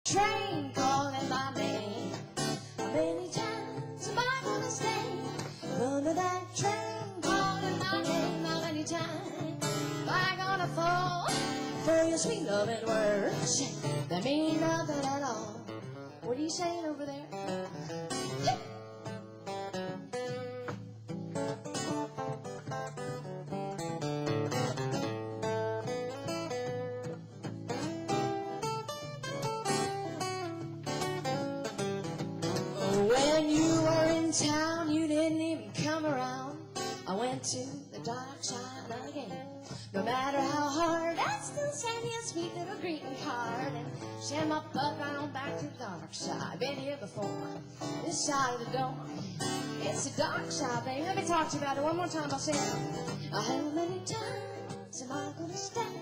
train calling my name. How many times am I gonna stay under that train calling my name? How many times am I gonna fall for your sweet loving words that mean nothing at all? What are you saying over there? When you were in town, you didn't even come around. I went to the dark side again. No matter how hard, I still send you a sweet little greeting card and send my butt right on back to the dark side. Been here before, this side of the door. It's the dark side, baby. Let me talk to you about it one more time. I'll say it. How many times am I gonna stay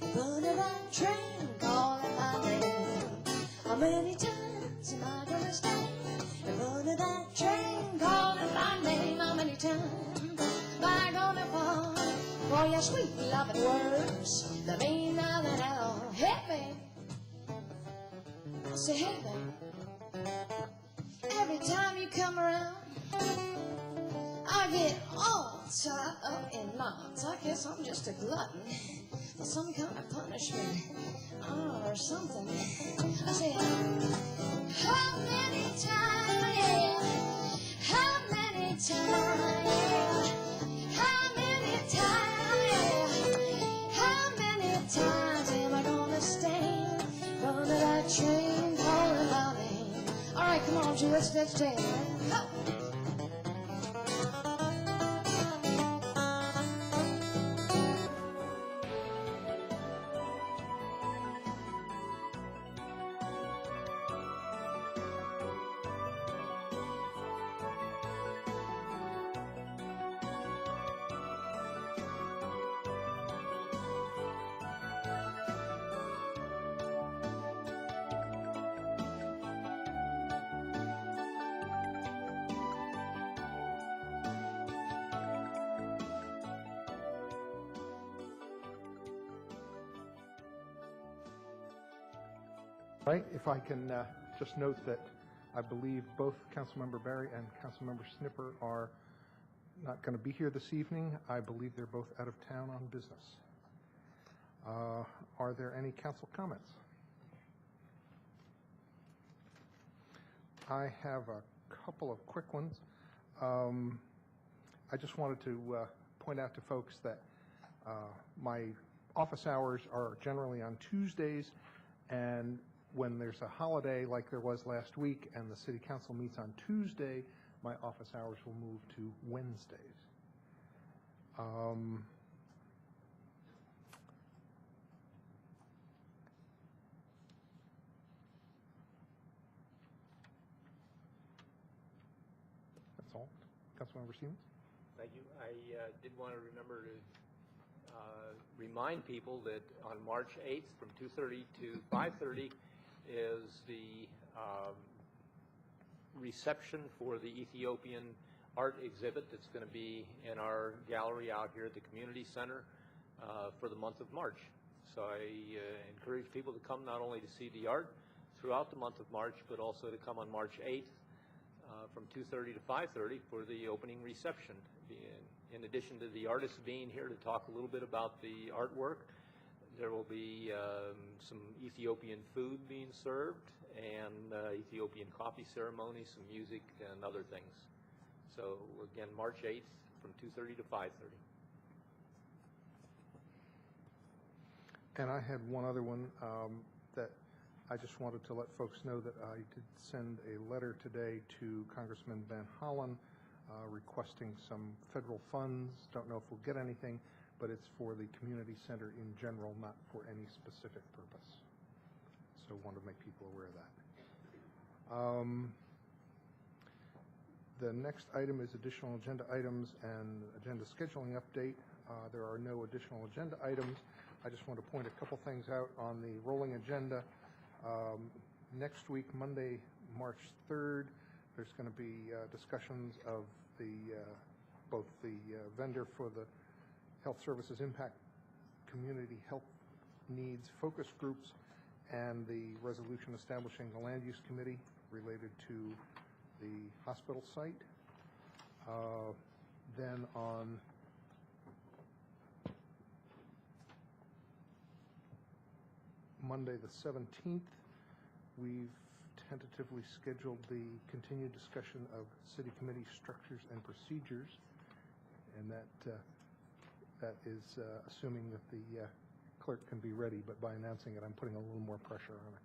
under that train calling my name? How many times am I gonna stay under that train calling my name? How many times am I gonna fall for your sweet loving words that mean nothing at all? Hey, baby. I say, hey, baby. Every time you come around, I get all tied up in knots. I guess I'm just a glutton for some kind of punishment or something. I say, how many times, yeah, how many times, yeah, how many times, yeah, how many times am I gonna stay under that train calling my name? All right, come on, Drew, let's jam, man. Go. Right, if I can just note that I believe both Councilmember Barry and Councilmember Snipper are not going to be here this evening. I believe they're both out of town on business. Are there any council comments? I have a couple of quick ones. I just wanted to point out to folks that my office hours are generally on Tuesdays, and when there's a holiday like there was last week and the city council meets on Tuesday, my office hours will move to Wednesdays. That's all. Councilmember Stevens? Thank you. I did want to remember to remind people that on March 8th from 2:30 to 5:30 is the reception for the Ethiopian art exhibit that's going to be in our gallery out here at the community center for the month of March. So I encourage people to come not only to see the art throughout the month of March, but also to come on March 8th from 2:30 to 5:30 for the opening reception. In addition to the artists being here to talk a little bit about the artwork, there will be some Ethiopian food being served and Ethiopian coffee ceremony, some music and other things. So again, March 8th from 2:30 to 5:30. And I had one other one that I just wanted to let folks know that I did send a letter today to Congressman Van Hollen requesting some federal funds. Don't know if we'll get anything, but it's for the community center in general, not for any specific purpose. So wanted to make people aware of that. The next item is additional agenda items and agenda scheduling update. There are no additional agenda items. I just want to point a couple things out on the rolling agenda. Next week, Monday, March 3rd, there's going to be discussions of both the vendor for the Health Services Impact Community Health Needs Focus Groups and the resolution establishing the land use committee related to the hospital site. Then on Monday, the 17th, we've tentatively scheduled the continued discussion of city committee structures and procedures, and that is assuming that the clerk can be ready, but by announcing it, I'm putting a little more pressure on her.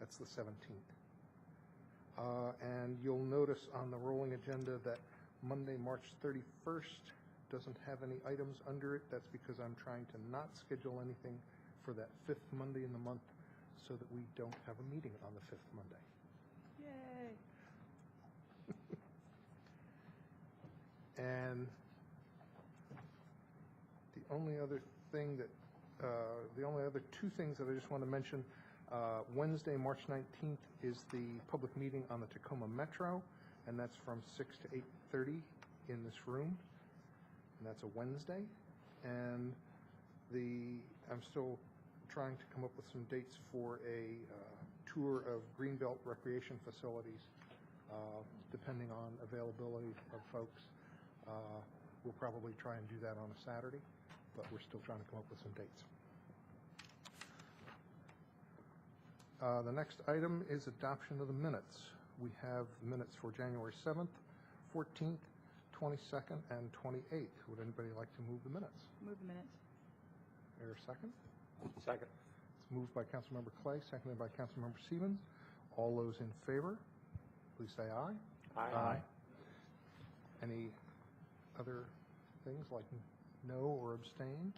That's the 17th. And you'll notice on the rolling agenda that Monday, March 31st doesn't have any items under it. That's because I'm trying to not schedule anything for that 5th Monday in the month so that we don't have a meeting on the 5th Monday. Yay! And the only other thing that, the only other two things that I just want to mention, Wednesday, March 19th is the public meeting on the Tacoma Metro, and that's from 6 to 8:30 in this room, and that's a Wednesday. And I'm still trying to come up with some dates for a tour of Greenbelt recreation facilities, depending on availability of folks. We'll probably try and do that on a Saturday, but we're still trying to come up with some dates. The next item is adoption of the minutes. We have minutes for January 7th, 14th, 22nd, and 28th. Would anybody like to move the minutes? Move the minutes. Is there a second? Second. It's moved by Councilmember Clay, seconded by Councilmember Stevens. All those in favor, please say aye. Aye. Any other things like no or abstain?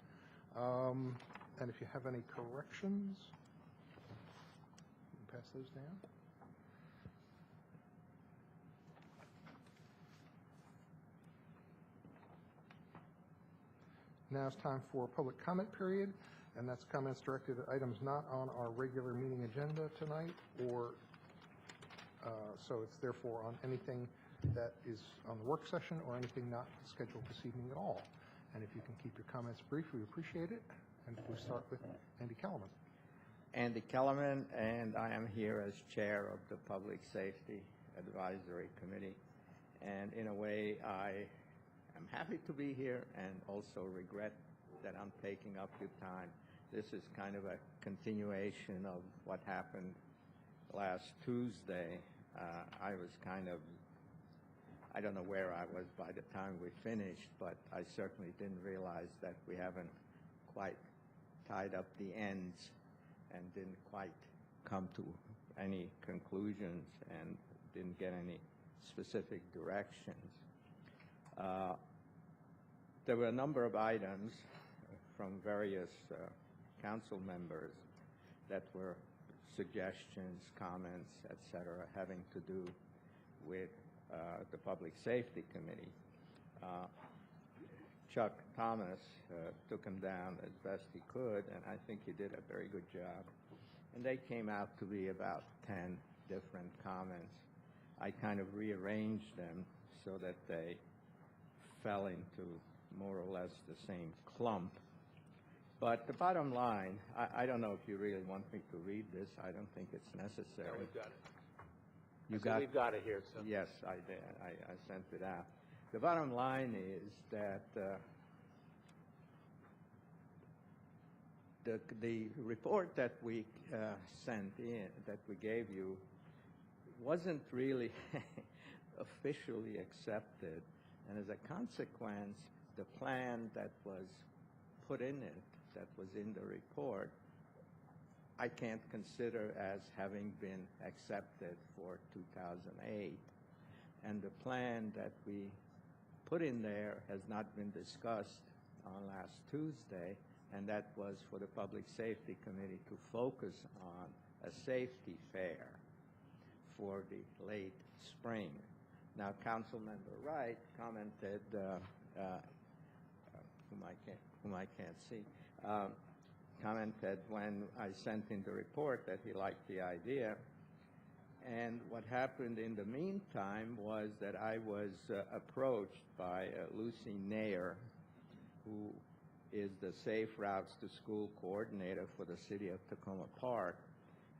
And if you have any corrections, you can pass those down. Now it's time for public comment period, and that's comments directed at items not on our regular meeting agenda tonight, or so it's therefore on anything that is on the work session or anything not scheduled this evening at all. And if you can keep your comments brief, we appreciate it. And we start with Andy Kellerman. Andy Kellerman, and I am here as chair of the Public Safety Advisory Committee. And in a way, I am happy to be here and also regret that I'm taking up your time. This is kind of a continuation of what happened last Tuesday. I was kind of, I don't know where I was by the time we finished, but I certainly didn't realize that we haven't quite tied up the ends and didn't quite come to any conclusions and didn't get any specific directions. There were a number of items from various council members that were suggestions, comments, etc., having to do with the Public Safety Committee. Chuck Thomas took him down as best he could, and I think he did a very good job. And they came out to be about 10 different comments. I kind of rearranged them so that they fell into more or less the same clump. But the bottom line, I don't know if you really want me to read this. I don't think it's necessary. No, we've got it. We've got it here. So. Yes, I did. I sent it out. The bottom line is that the report that we sent in, that we gave you, wasn't really officially accepted. And as a consequence, the plan that was put in it, that was in the report, I can't consider as having been accepted for 2008. And the plan that we put in there has not been discussed on last Tuesday, and that was for the Public Safety Committee to focus on a safety fair for the late spring. Now, Councilmember Wright commented, whom I can't see, commented when I sent in the report that he liked the idea. And what happened in the meantime was that I was approached by Lucy Nair, who is the Safe Routes to School coordinator for the city of Tacoma Park.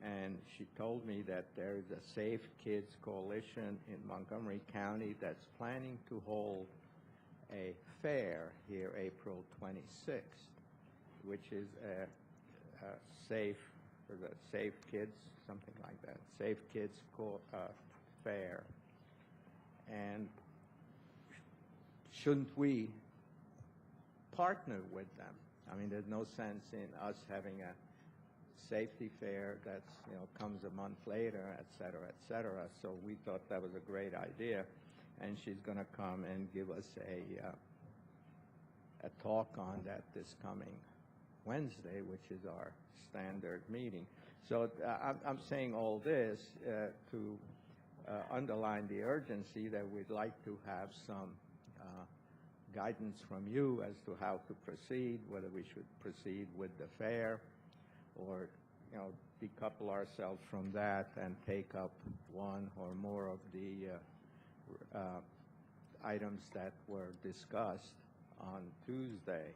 And she told me that there is a Safe Kids Coalition in Montgomery County that's planning to hold a fair here April 26th, which is a safe, or the Safe Kids, something like that, Safe Kids Fair. And shouldn't we partner with them? I mean, there's no sense in us having a safety fair that's, you know, comes a month later, et cetera, et cetera. So we thought that was a great idea. And she's going to come and give us a talk on that this coming Wednesday, which is our standard meeting. So I'm saying all this to underline the urgency that we'd like to have some guidance from you as to how to proceed, whether we should proceed with the fair or, you know, decouple ourselves from that and take up one or more of the items that were discussed on Tuesday.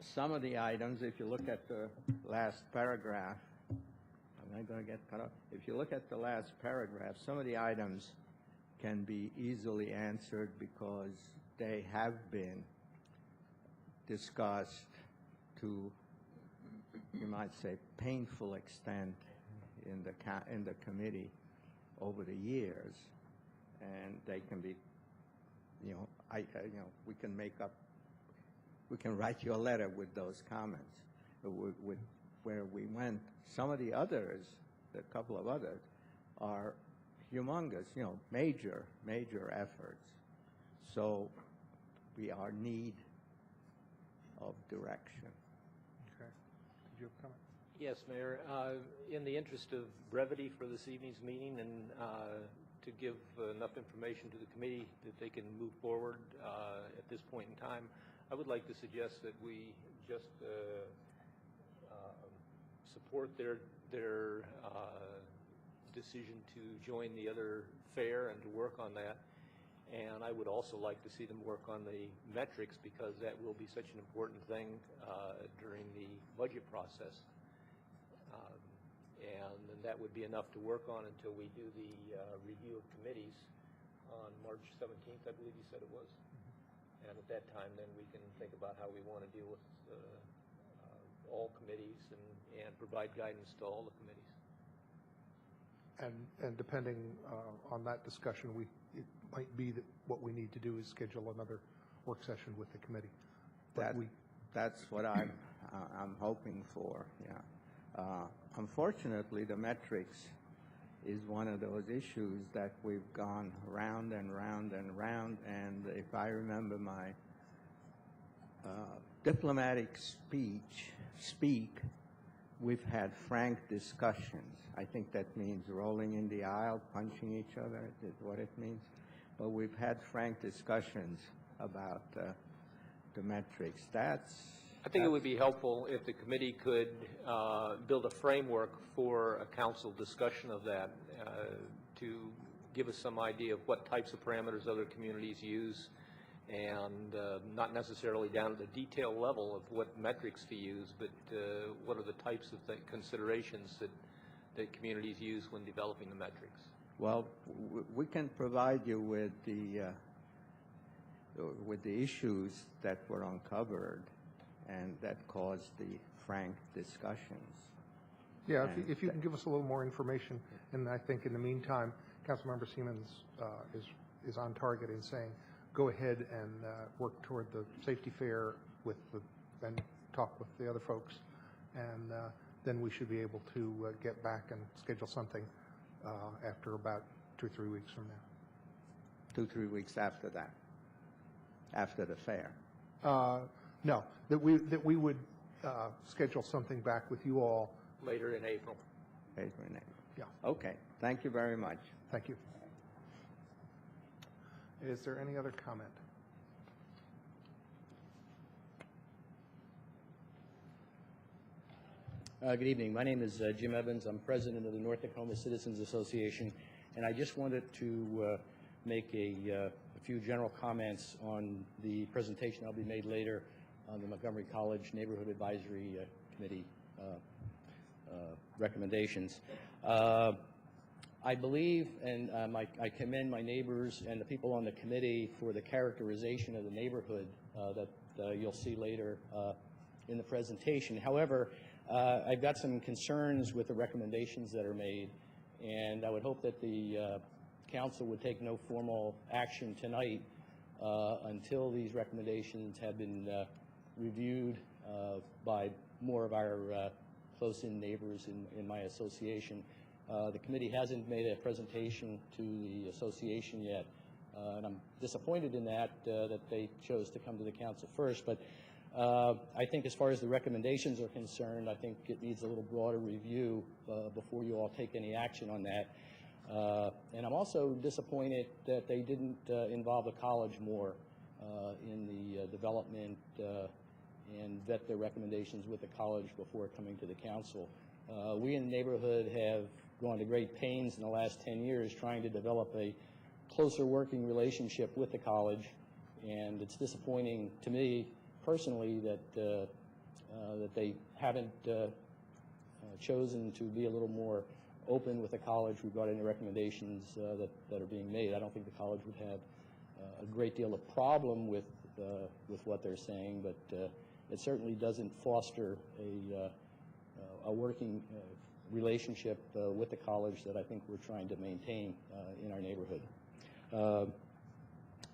Some of the items, if you look at the last paragraph, am I going to get cut off? If you look at the last paragraph, some of the items can be easily answered because they have been discussed to, you might say, painful extent in the committee over the years, and they can be, you know, we can write you a letter with those comments, with where we went. Some of the others, a couple of others, are humongous, you know, major efforts. So we are in need of direction. Okay. Did you have a comment? Yes, Mayor. In the interest of brevity for this evening's meeting and to give enough information to the committee that they can move forward at this point in time, I would like to suggest that we just support their decision to join the other fair and to work on that. And I would also like to see them work on the metrics because that will be such an important thing during the budget process. And that would be enough to work on until we do the review of committees on March 17th, I believe you said it was. And at that time, then we can think about how we want to deal with all committees and provide guidance to all the committees. And depending on that discussion, it might be that what we need to do is schedule another work session with the committee. That's what I'm hoping for. Yeah. Unfortunately, the metrics is one of those issues that we've gone round and round and round. And if I remember my diplomatic speak, we've had frank discussions. I think that means rolling in the aisle, punching each other is what it means. But we've had frank discussions about the metrics. I think it would be helpful if the committee could build a framework for a council discussion of that to give us some idea of what types of parameters other communities use and not necessarily down to the detail level of what metrics to use, but what are the types of considerations that communities use when developing the metrics. Well, we can provide you with the issues that were uncovered and that caused the frank discussions. Yeah, if you can give us a little more information, and I think in the meantime, Councilmember Siemens is on target in saying, go ahead and work toward the safety fair and talk with the other folks, and then we should be able to get back and schedule something after about 2 or 3 weeks from now. 2 or 3 weeks after that, after the fair. No, that we would schedule something back with you all later in April. Later in April. Yeah. Okay. Thank you very much. Thank you. Is there any other comment? Good evening. My name is Jim Evans. I'm president of the North Tacoma Citizens Association, and I just wanted to make a few general comments on the presentation that'll be made later on the Montgomery College Neighborhood Advisory Committee recommendations. I believe, and I commend my neighbors and the people on the committee for the characterization of the neighborhood that you'll see later in the presentation. However, I've got some concerns with the recommendations that are made, and I would hope that the council would take no formal action tonight until these recommendations have been reviewed by more of our close-in neighbors in my association. The committee hasn't made a presentation to the association yet, and I'm disappointed in that they chose to come to the council first. But I think as far as the recommendations are concerned, I think it needs a little broader review before you all take any action on that. And I'm also disappointed that they didn't involve the college more in the development and vet their recommendations with the college before coming to the council. We in the neighborhood have gone to great pains in the last 10 years trying to develop a closer working relationship with the college, and it's disappointing to me personally that that they haven't chosen to be a little more open with the college regarding the recommendations that are being made. I don't think the college would have a great deal of problem with what they're saying, but it certainly doesn't foster a working relationship with the college that I think we're trying to maintain in our neighborhood.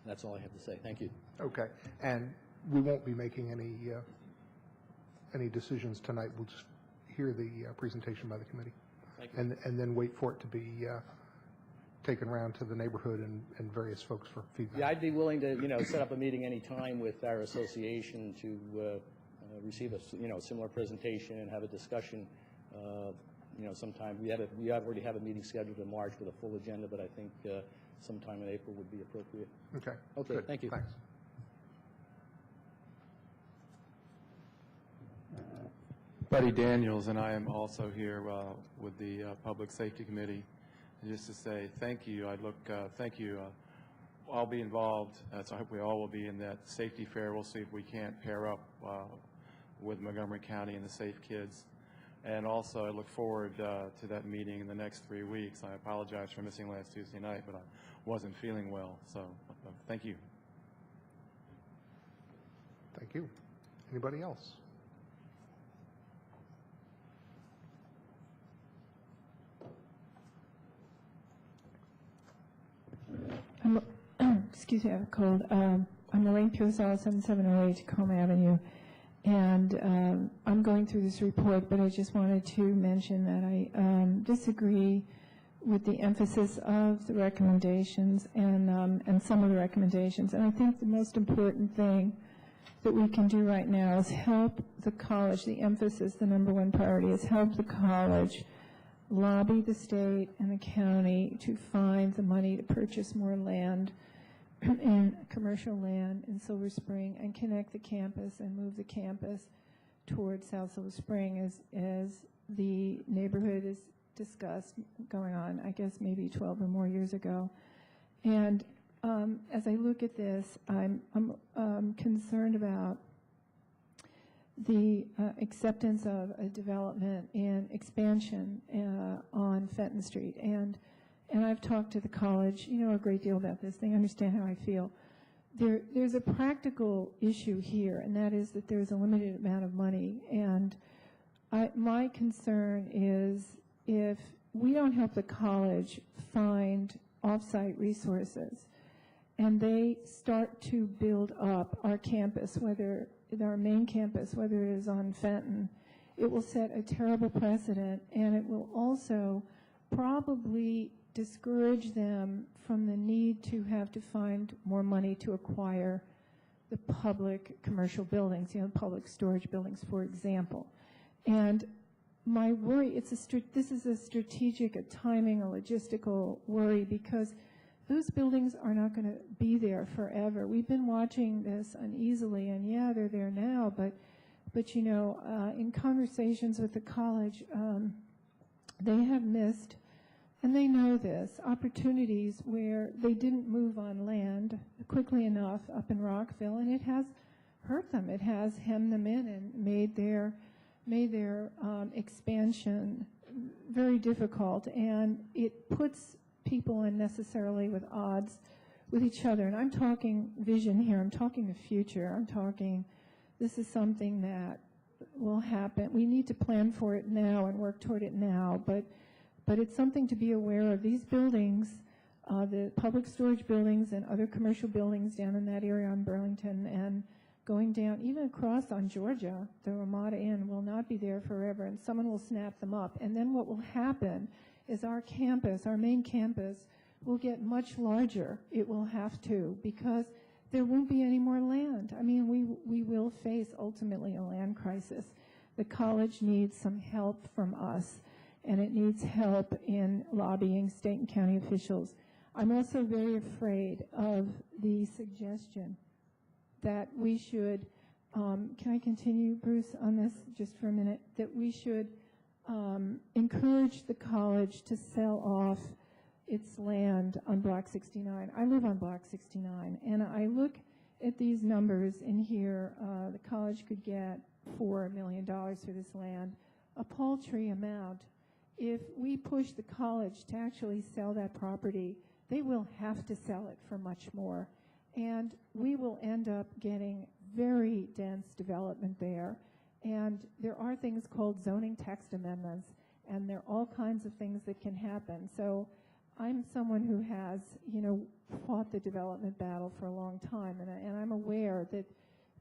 That's all I have to say. Thank you. Okay. And we won't be making any decisions tonight. We'll just hear the presentation by the committee. Thank you. And then wait for it to be taken around to the neighborhood and various folks for feedback. Yeah, I'd be willing to, set up a meeting any time with our association to receive a, similar presentation and have a discussion. Sometime we already have a meeting scheduled in March with a full agenda, but I think sometime in April would be appropriate. Okay. Okay. Good. Thank you. Thanks. Buddy Daniels and I am also here with the Public Safety Committee. And just to say thank you. Thank you. I'll be involved, so I hope we all will be in that safety fair. We'll see if we can't pair up with Montgomery County and the Safe Kids. And also, I look forward to that meeting in the next 3 weeks. I apologize for missing last Tuesday night, but I wasn't feeling well. So thank you. Thank you. Anybody else? Excuse me, I have a cold. I'm Elaine Pirozzolo, 7708 Tacoma Avenue. And I'm going through this report, but I just wanted to mention that I disagree with the emphasis of the recommendations and some of the recommendations. And I think the most important thing that we can do right now is help the college. The emphasis, the number one priority, is help the college lobby the state and the county to find the money to purchase more land in commercial land in Silver Spring and connect the campus and move the campus towards South Silver Spring as the neighborhood is discussed going on, I guess maybe 12 or more years ago. And as I look at this, I'm concerned about the acceptance of a development and expansion on Fenton Street. And I've talked to the college, a great deal about this. They understand how I feel. There's a practical issue here, and that is that there's a limited amount of money. And my concern is if we don't help the college find off-site resources, and they start to build up our campus, whether our main campus, whether it is on Fenton, it will set a terrible precedent, and it will also probably discourage them from the need to have to find more money to acquire the public commercial buildings, public storage buildings, for example. And my worry, this is a strategic, a timing, a logistical worry, because those buildings are not going to be there forever. We've been watching this uneasily, and yeah, they're there now, but in conversations with the college, they have missed and they know this, opportunities where they didn't move on land quickly enough up in Rockville, and it has hurt them. It has hemmed them in and made their expansion very difficult, and it puts people unnecessarily with odds with each other. And I'm talking vision here. I'm talking the future. I'm talking this is something that will happen. We need to plan for it now and work toward it now, but it's something to be aware of. These buildings, the public storage buildings and other commercial buildings down in that area on Burlington and going down, even across on Georgia, the Ramada Inn will not be there forever, and someone will snap them up. And then what will happen is our campus, our main campus, will get much larger. It will have to, because there won't be any more land. I mean, we will face ultimately a land crisis. The college needs some help from us, and it needs help in lobbying state and county officials. I'm also very afraid of the suggestion that we should, can I continue, Bruce, on this just for a minute, that we should encourage the college to sell off its land on Block 69. I live on Block 69, and I look at these numbers in here. The college could get $4 million for this land, a paltry amount. If we push the college to actually sell that property, they will have to sell it for much more. And we will end up getting very dense development there. And there are things called zoning text amendments, and there are all kinds of things that can happen. So I'm someone who has, fought the development battle for a long time, and I'm aware that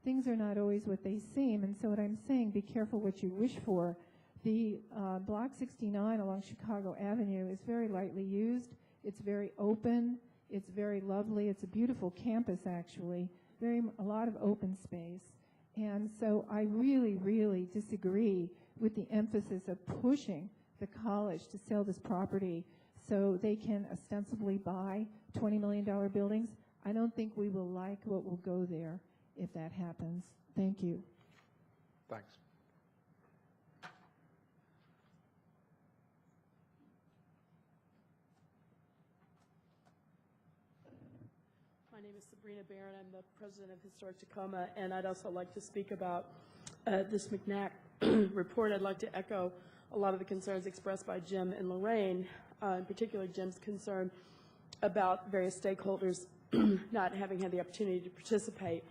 things are not always what they seem. And so what I'm saying, be careful what you wish for. The Block 69 along Chicago Avenue is very lightly used. It's very open. It's very lovely. It's a beautiful campus, actually. A lot of open space. And so I really, really disagree with the emphasis of pushing the college to sell this property so they can ostensibly buy $20 million buildings. I don't think we will like what will go there if that happens. Thank you. Thanks. My name is Sabrina Barron. I'm the president of Historic Tacoma, and I'd also like to speak about this McNack report. I'd like to echo a lot of the concerns expressed by Jim and Lorraine, in particular Jim's concern about various stakeholders not having had the opportunity to participate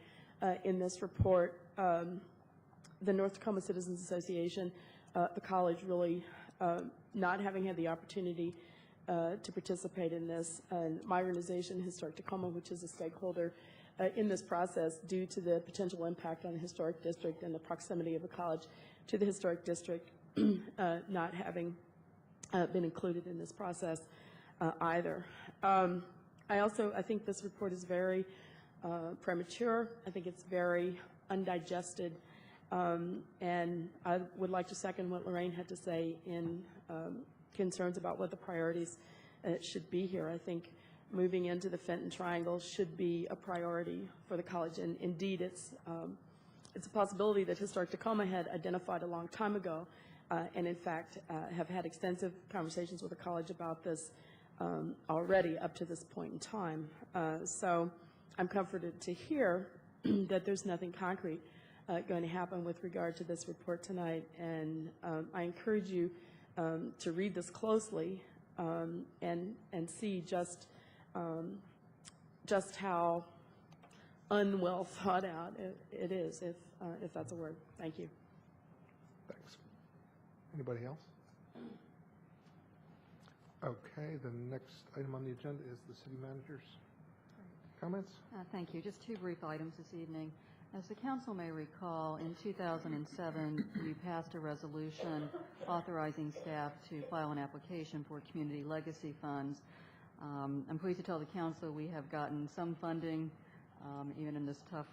in this report. The North Tacoma Citizens Association, the college really not having had the opportunity to participate in this, and my organization, Historic Tacoma, which is a stakeholder in this process due to the potential impact on the historic district and the proximity of the college to the historic district, not having been included in this process either. I think this report is very premature. I think it's very undigested, and I would like to second what Lorraine had to say in concerns about what the priorities should be here. I think moving into the Fenton Triangle should be a priority for the college, and indeed it's a possibility that Historic Tacoma had identified a long time ago, and in fact have had extensive conversations with the college about this already up to this point in time. So I'm comforted to hear that there's nothing concrete going to happen with regard to this report tonight, and I encourage you to read this closely and see just how unwell thought out it is, if that's a word. Thank you. Thanks. Anybody else? Okay, the next item on the agenda is the city manager's comments. Thank you. Just two brief items this evening. As the council may recall, in 2007, you passed a resolution authorizing staff to file an application for community legacy funds. I'm pleased to tell the council we have gotten some funding, even in this tough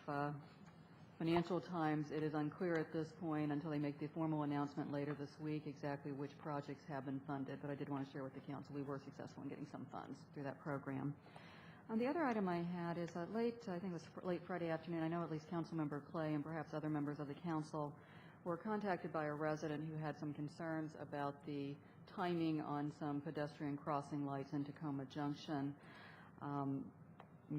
financial times. It is unclear at this point, until they make the formal announcement later this week, exactly which projects have been funded, but I did want to share with the council we were successful in getting some funds through that program. The other item I had is I think it was late Friday afternoon, I know at least Councilmember Clay and perhaps other members of the council were contacted by a resident who had some concerns about the timing on some pedestrian crossing lights in Tacoma Junction. And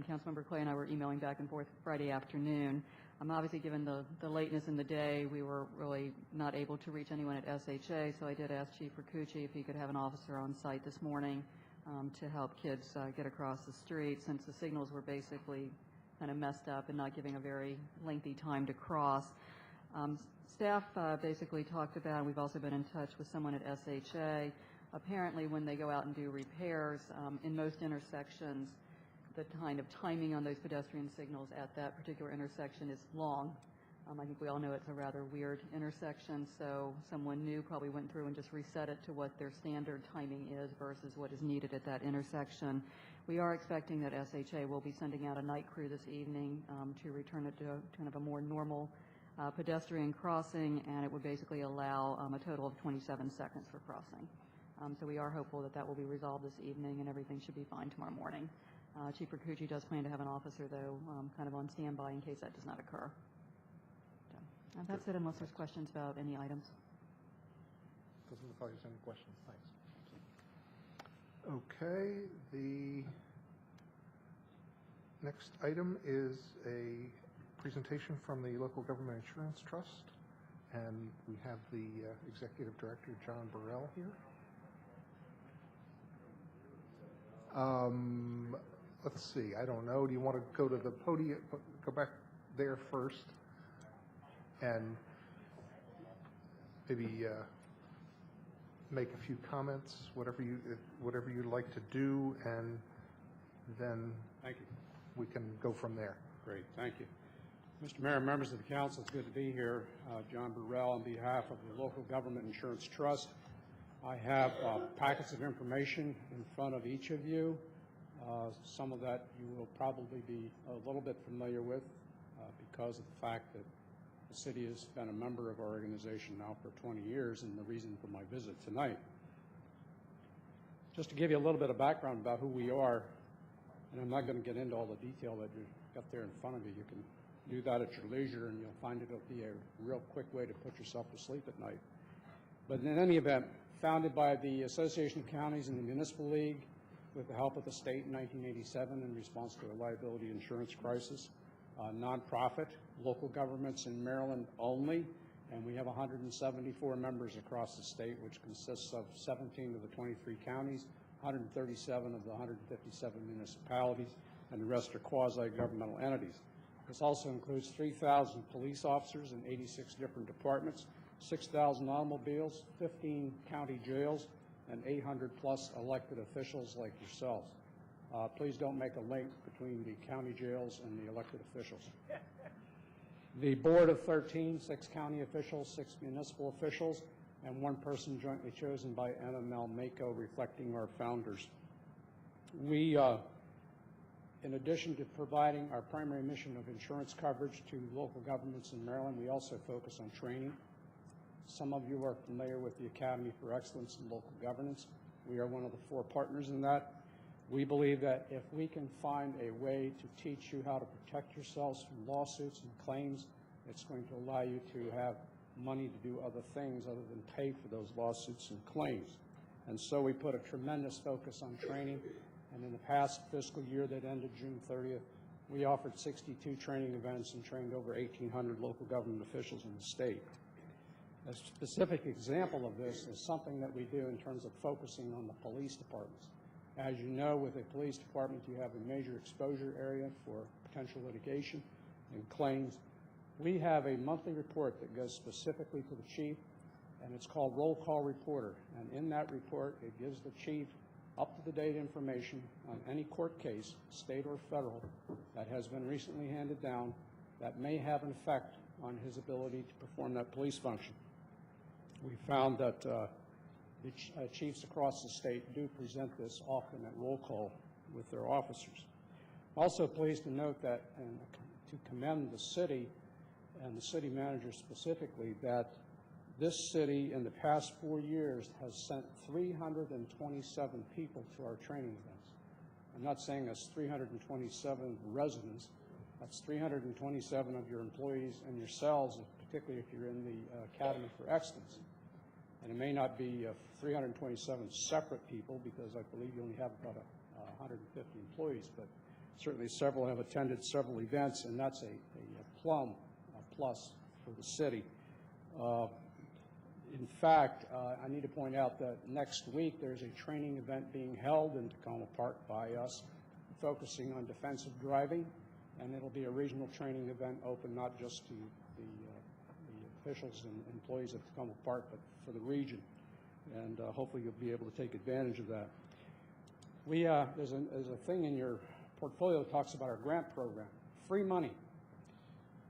Councilmember Clay and I were emailing back and forth Friday afternoon. Obviously, given the lateness in the day, we were really not able to reach anyone at SHA, so I did ask Chief Rakucci if he could have an officer on site this morning to help kids get across the street, since the signals were basically kind of messed up and not giving a very lengthy time to cross. Staff basically talked about, and we've also been in touch with someone at SHA, apparently when they go out and do repairs in most intersections, the kind of timing on those pedestrian signals at that particular intersection is long. I think we all know it's a rather weird intersection, so someone new probably went through and just reset it to what their standard timing is versus what is needed at that intersection. We are expecting that SHA will be sending out a night crew this evening to return it to kind of a more normal pedestrian crossing, and it would basically allow a total of 27 seconds for crossing. So we are hopeful that that will be resolved this evening and everything should be fine tomorrow morning. Chief Rakucci does plan to have an officer, though, kind of on standby in case that does not occur. So, that's it, unless there's questions about any items. Doesn't look like there's any questions. Thanks. Okay, the next item is a presentation from the Local Government Insurance Trust, and we have the Executive Director, John Burrell, here. Let's see, I don't know. Do you want to go to the podium, go back there first, and maybe make a few comments, whatever you'd like to do, and then thank you. We can go from there. Great, thank you. Mr. Mayor, members of the council, it's good to be here. John Burrell on behalf of the Local Government Insurance Trust. I have packets of information in front of each of you. Some of that you will probably be a little bit familiar with because of the fact that the city has been a member of our organization now for 20 years and the reason for my visit tonight. Just to give you a little bit of background about who we are, and I'm not going to get into all the detail that you've got there in front of you. You can do that at your leisure and you'll find it'll be a real quick way to put yourself to sleep at night. But in any event, founded by the Association of Counties and the Municipal League with the help of the state in 1987 in response to a liability insurance crisis, nonprofit, local governments in Maryland only, and we have 174 members across the state, which consists of 17 of the 23 counties, 137 of the 157 municipalities, and the rest are quasi-governmental entities. This also includes 3,000 police officers in 86 different departments, 6,000 automobiles, 15 county jails, and 800-plus elected officials like yourselves. Please don't make a link between the county jails and the elected officials. The board of 13, 6 county officials, 6 municipal officials, and 1 person jointly chosen by NML MACO, reflecting our founders. We, in addition to providing our primary mission of insurance coverage to local governments in Maryland, we also focus on training. Some of you are familiar with the Academy for Excellence in Local Governance. We are one of the 4 partners in that. We believe that if we can find a way to teach you how to protect yourselves from lawsuits and claims, it's going to allow you to have money to do other things other than pay for those lawsuits and claims. And so we put a tremendous focus on training. And in the past fiscal year that ended June 30th, we offered 62 training events and trained over 1,800 local government officials in the state. A specific example of this is something that we do in terms of focusing on the police departments. As you know, with a police department, you have a major exposure area for potential litigation and claims. We have a monthly report that goes specifically to the chief, and it's called Roll Call Reporter. And in that report, it gives the chief up-to-the-date information on any court case, state or federal, that has been recently handed down that may have an effect on his ability to perform that police function. We found that the chiefs across the state do present this often at roll call with their officers. Also pleased to note that, and to commend the city and the city manager specifically, that this city in the past 4 years has sent 327 people to our training events. I'm not saying that's 327 residents. That's 327 of your employees and yourselves, particularly if you're in the Academy for Excellence. And it may not be 327 separate people, because I believe you only have about 150 employees, but certainly several have attended several events, and that's a plus for the city. In fact, I need to point out that next week there's a training event being held in Tacoma Park by us focusing on defensive driving, and it'll be a regional training event open not just to the officials and employees of Tacoma Park, but for the region. And hopefully you'll be able to take advantage of that. There's a thing in your portfolio that talks about our grant program, free money.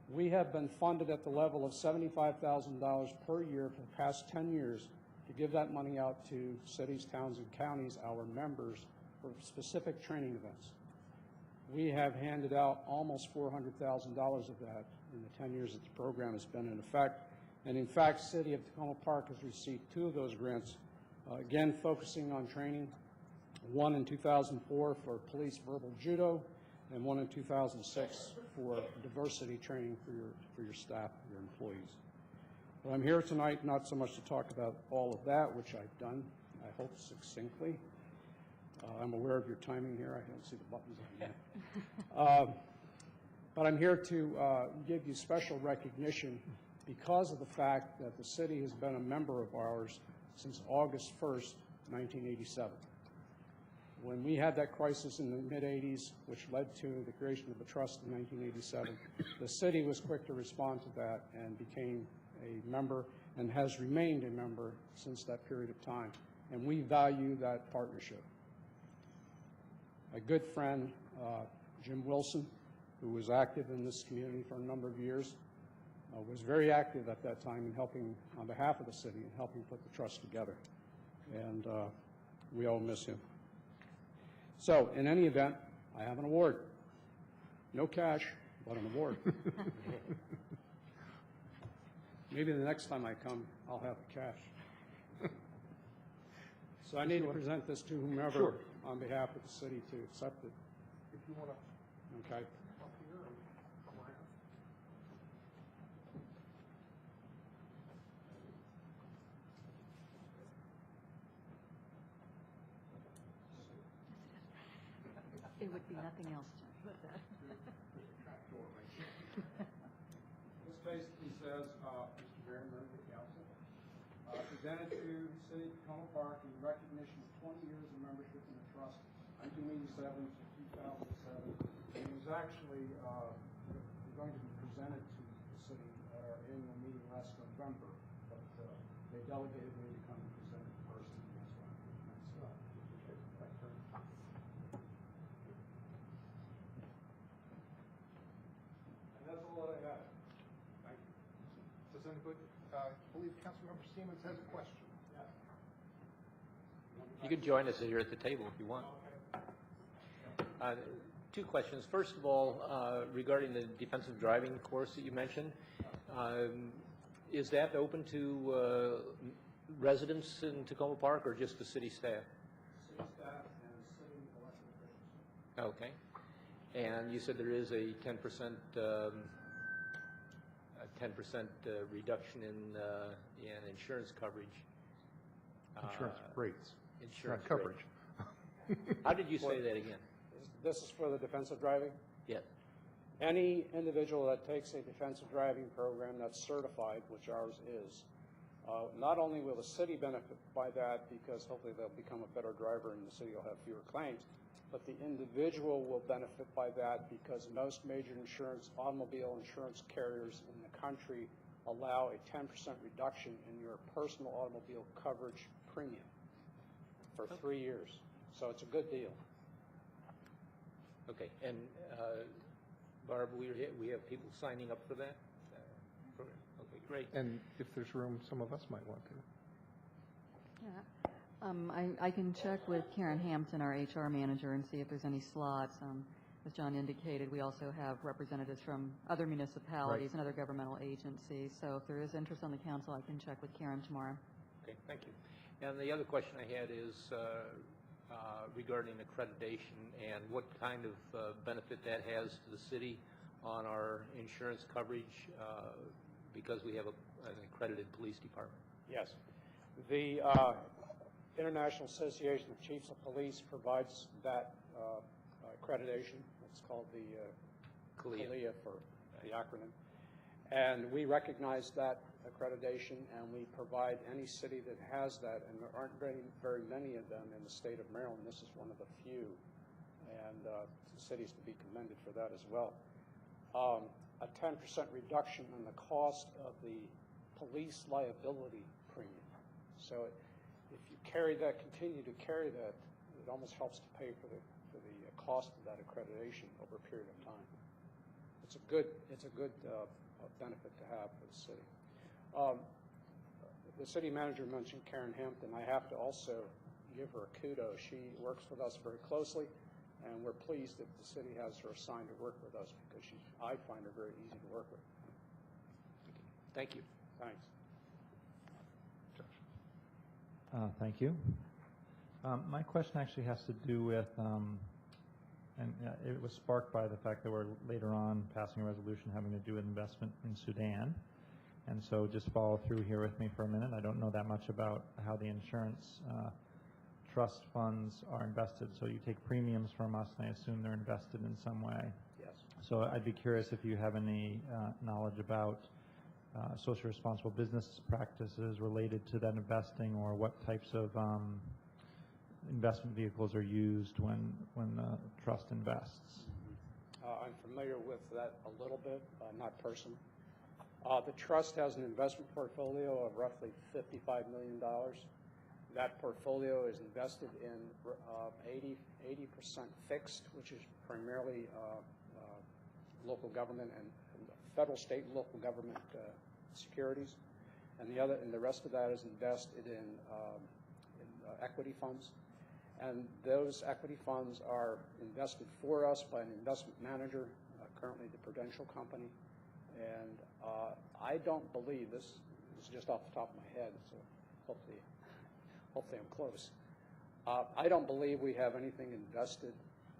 We have been funded at the level of $75,000 per year for the past 10 years to give that money out to cities, towns, and counties, our members, for specific training events. We have handed out almost $400,000 of that in the 10 years that the program has been in effect. And in fact, City of Tacoma Park has received 2 of those grants, again focusing on training, one in 2004 for police verbal judo, and one in 2006 for diversity training for your staff, your employees. But I'm here tonight not so much to talk about all of that, which I've done, I hope, succinctly. I'm aware of your timing here. I don't see the buttons on yet. But I'm here to give you special recognition because of the fact that the city has been a member of ours since August 1st, 1987. When we had that crisis in the mid-'80s, which led to the creation of the trust in 1987, the city was quick to respond to that and became a member and has remained a member since that period of time. And we value that partnership. My good friend, Jim Wilson, who was active in this community for a number of years, was very active at that time in helping, on behalf of the city, in helping put the trust together. And we all miss him. So, in any event, I have an award. No cash, but an award. Maybe the next time I come, I'll have the cash. So I need to present this to whomever on behalf of the city to accept it. If you want to. Okay. Up here or come around. It would be nothing else to put that. This basically says, Mr. Mayor, members of the council, presented to the city of Tacoma Park in recognition of 20 years of membership in the trust, 1987 to 2007. It was actually going to be presented to the city at our annual meeting last November, but they delegated me to come and present it in person. That's why and that's all that I have. Thank you. Does anybody, I believe Councilmember Siemens has a question. Yes. You can join us here at the table if you want. Two questions. First of all, regarding the defensive driving course that you mentioned, is that open to residents in Tacoma Park or just the city staff? City staff and city elected officials. Okay. And you said there is a 10% reduction in insurance coverage. Insurance rates. Insurance not coverage. How did you say that again? This is for the defensive driving? Yes. Any individual that takes a defensive driving program that's certified, which ours is, not only will the city benefit by that because hopefully they'll become a better driver and the city will have fewer claims, but the individual will benefit by that because most major automobile insurance carriers in the country allow a 10% reduction in your personal automobile coverage premium for 3 years. So it's a good deal. Okay. And Barb, we have people signing up for that program? Okay, great. And if there's room, some of us might want to. Yeah. I can check with Karen Hampton, our HR manager, and see if there's any slots. As John indicated, we also have representatives from other municipalities and other governmental agencies. So if there is interest on the council, I can check with Karen tomorrow. Okay, thank you. And the other question I had is regarding accreditation and what kind of benefit that has to the city on our insurance coverage because we have an accredited police department. Yes. The International Association of Chiefs of Police provides that accreditation. It's called the CALIA for the acronym. And we recognize that accreditation, and we provide any city that has that, and there aren't very many of them in the state of Maryland. This is one of the few, and the city's to be commended for that as well. A 10% reduction in the cost of the police liability premium. So if you carry that, continue to carry that, it almost helps to pay for the cost of that accreditation over a period of time. It's a good benefit to have for the city. The city manager mentioned Karen Hampton. I have to also give her a kudos. She works with us very closely, and we're pleased that the city has her assigned to work with us because I find her very easy to work with. Thank you. Thanks. Thank you. My question actually has to do with, and it was sparked by the fact that we're later on passing a resolution having to do with investment in Sudan. And so just follow through here with me for a minute. I don't know that much about how the insurance trust funds are invested. So you take premiums from us, and I assume they're invested in some way. Yes. So I'd be curious if you have any knowledge about social responsible business practices related to that investing, or what types of investment vehicles are used when the trust invests. I'm familiar with that a little bit, not personally. The trust has an investment portfolio of roughly $55 million. That portfolio is invested in 80% fixed, which is primarily local government and federal, state, and local government securities, and the rest of that is invested in equity funds. And those equity funds are invested for us by an investment manager, currently the Prudential Company. And I don't believe, this is just off the top of my head, so hopefully I'm close. I don't believe we have anything invested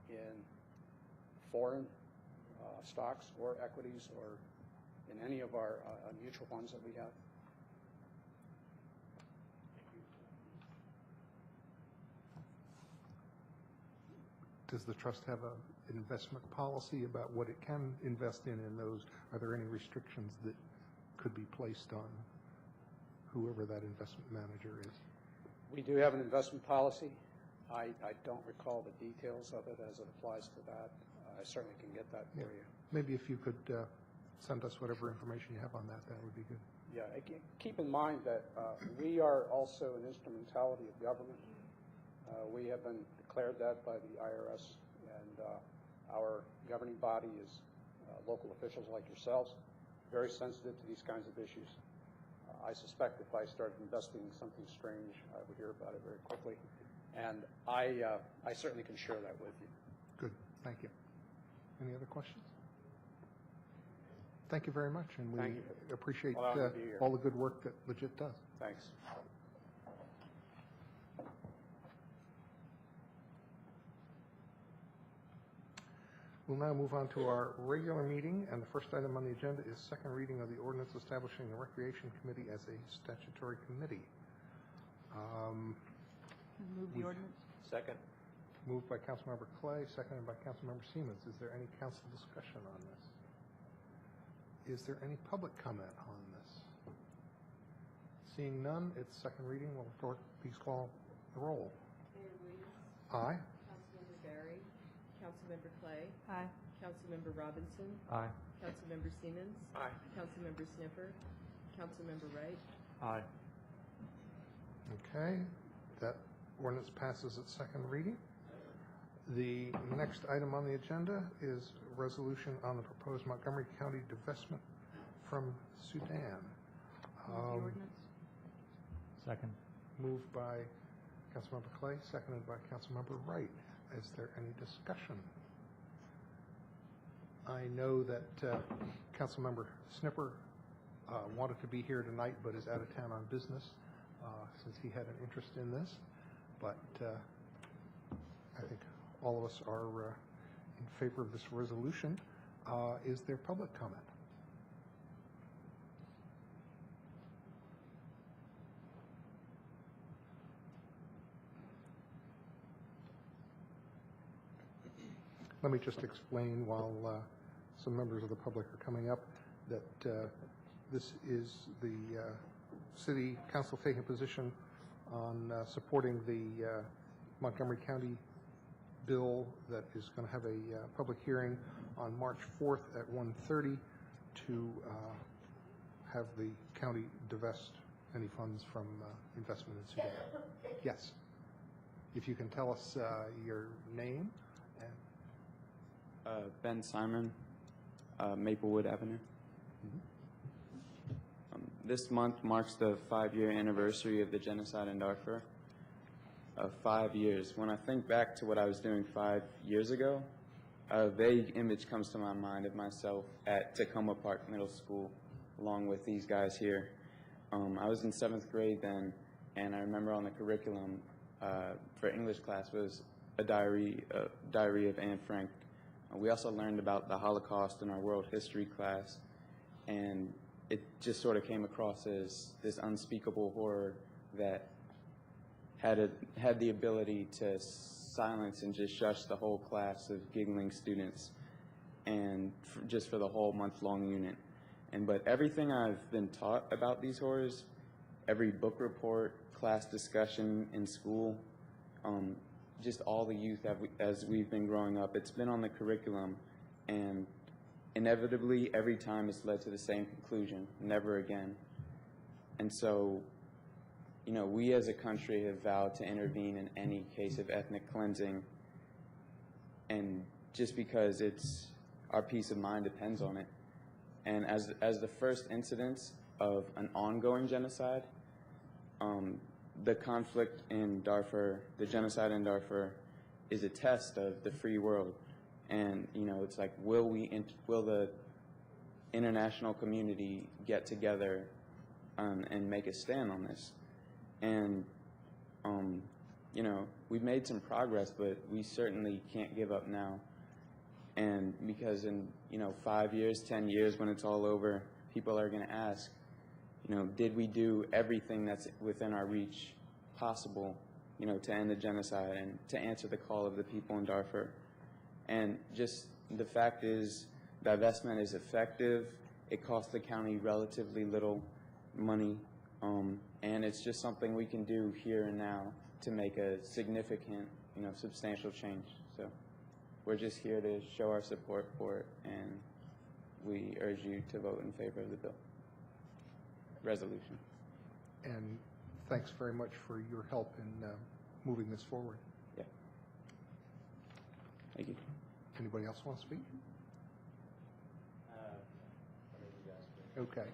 in foreign stocks or equities or in any of our mutual funds that we have. Does the trust have an investment policy about what it can invest in those? Are there any restrictions that could be placed on whoever that investment manager is? We do have an investment policy. I don't recall the details of it as it applies to that. I certainly can get that for you. Maybe if you could send us whatever information you have on that, that would be good. Yeah, keep in mind that we are also an instrumentality of government. We have been declared that by the IRS, and our governing body is local officials like yourselves, very sensitive to these kinds of issues. I suspect if I started investing in something strange, I would hear about it very quickly, and I certainly can share that with you. Good, thank you. Any other questions? Thank you very much, and we appreciate all the good work that Legit does. Thanks. We'll now move on to our regular meeting, and the first item on the agenda is second reading of the ordinance establishing the Recreation Committee as a statutory committee. Move the ordinance. Second. Moved by Councilmember Clay, seconded by Councilmember Siemens. Is there any council discussion on this? Is there any public comment on this? Seeing none, it's second reading. Will the clerk please call the roll? Mayor Williams. Aye. Councilmember Barry. Councilmember Clay. Aye. Councilmember Robinson. Aye. Councilmember Siemens. Aye. Councilmember Sniffer. Councilmember Wright. Aye. Okay, that ordinance passes its second reading. The next item on the agenda is a resolution on the proposed Montgomery County divestment from Sudan. Move the ordinance. Second. Moved by Councilmember Clay, seconded by Councilmember Wright. Is there any discussion? I know that Councilmember Sniffer wanted to be here tonight but is out of town on business since he had an interest in this. But I think all of us are in favor of this resolution. Is there public comment? let me just explain while some members of the public are coming up that this is the city council taking a position on supporting the Montgomery County bill that is going to have a public hearing on March 4th at 1:30 to have the county divest any funds from investment in Sudan. Yes. If you can tell us your name and Ben Simon, Maplewood Avenue. This month marks the 5-year anniversary of the genocide in Darfur. 5 years. When I think back to what I was doing 5 years ago, a vague image comes to my mind of myself at Tacoma Park Middle School, along with these guys here. I was in 7th grade then, and I remember on the curriculum for English class was a diary of Anne Frank. We also learned about the Holocaust in our world history class, and it just sort of came across as this unspeakable horror that had the ability to silence and just shush the whole class of giggling students, and just for the whole month-long unit. But everything I've been taught about these horrors, every book report, class discussion in school, just all the youth as we've been growing up, it's been on the curriculum, and inevitably every time it's led to the same conclusion: never again. And so, you know, we as a country have vowed to intervene in any case of ethnic cleansing, and just because our peace of mind depends on it. And as the first incidence of an ongoing genocide, the conflict in Darfur, the genocide in Darfur, is a test of the free world. And, you know, it's like, will the international community get together and make a stand on this? And, you know, we've made some progress, but we certainly can't give up now. And because in, you know, 5 years, 10 years, when it's all over, people are going to ask, you know, did we do everything that's within our reach possible, you know, to end the genocide and to answer the call of the people in Darfur? And just the fact is, divestment is effective. It costs the county relatively little money, and it's just something we can do here and now to make a significant, you know, substantial change. So we're just here to show our support for it, and we urge you to vote in favor of the bill. Resolution. And thanks very much for your help in moving this forward. Yeah. Thank you. Anybody else want to speak? Okay.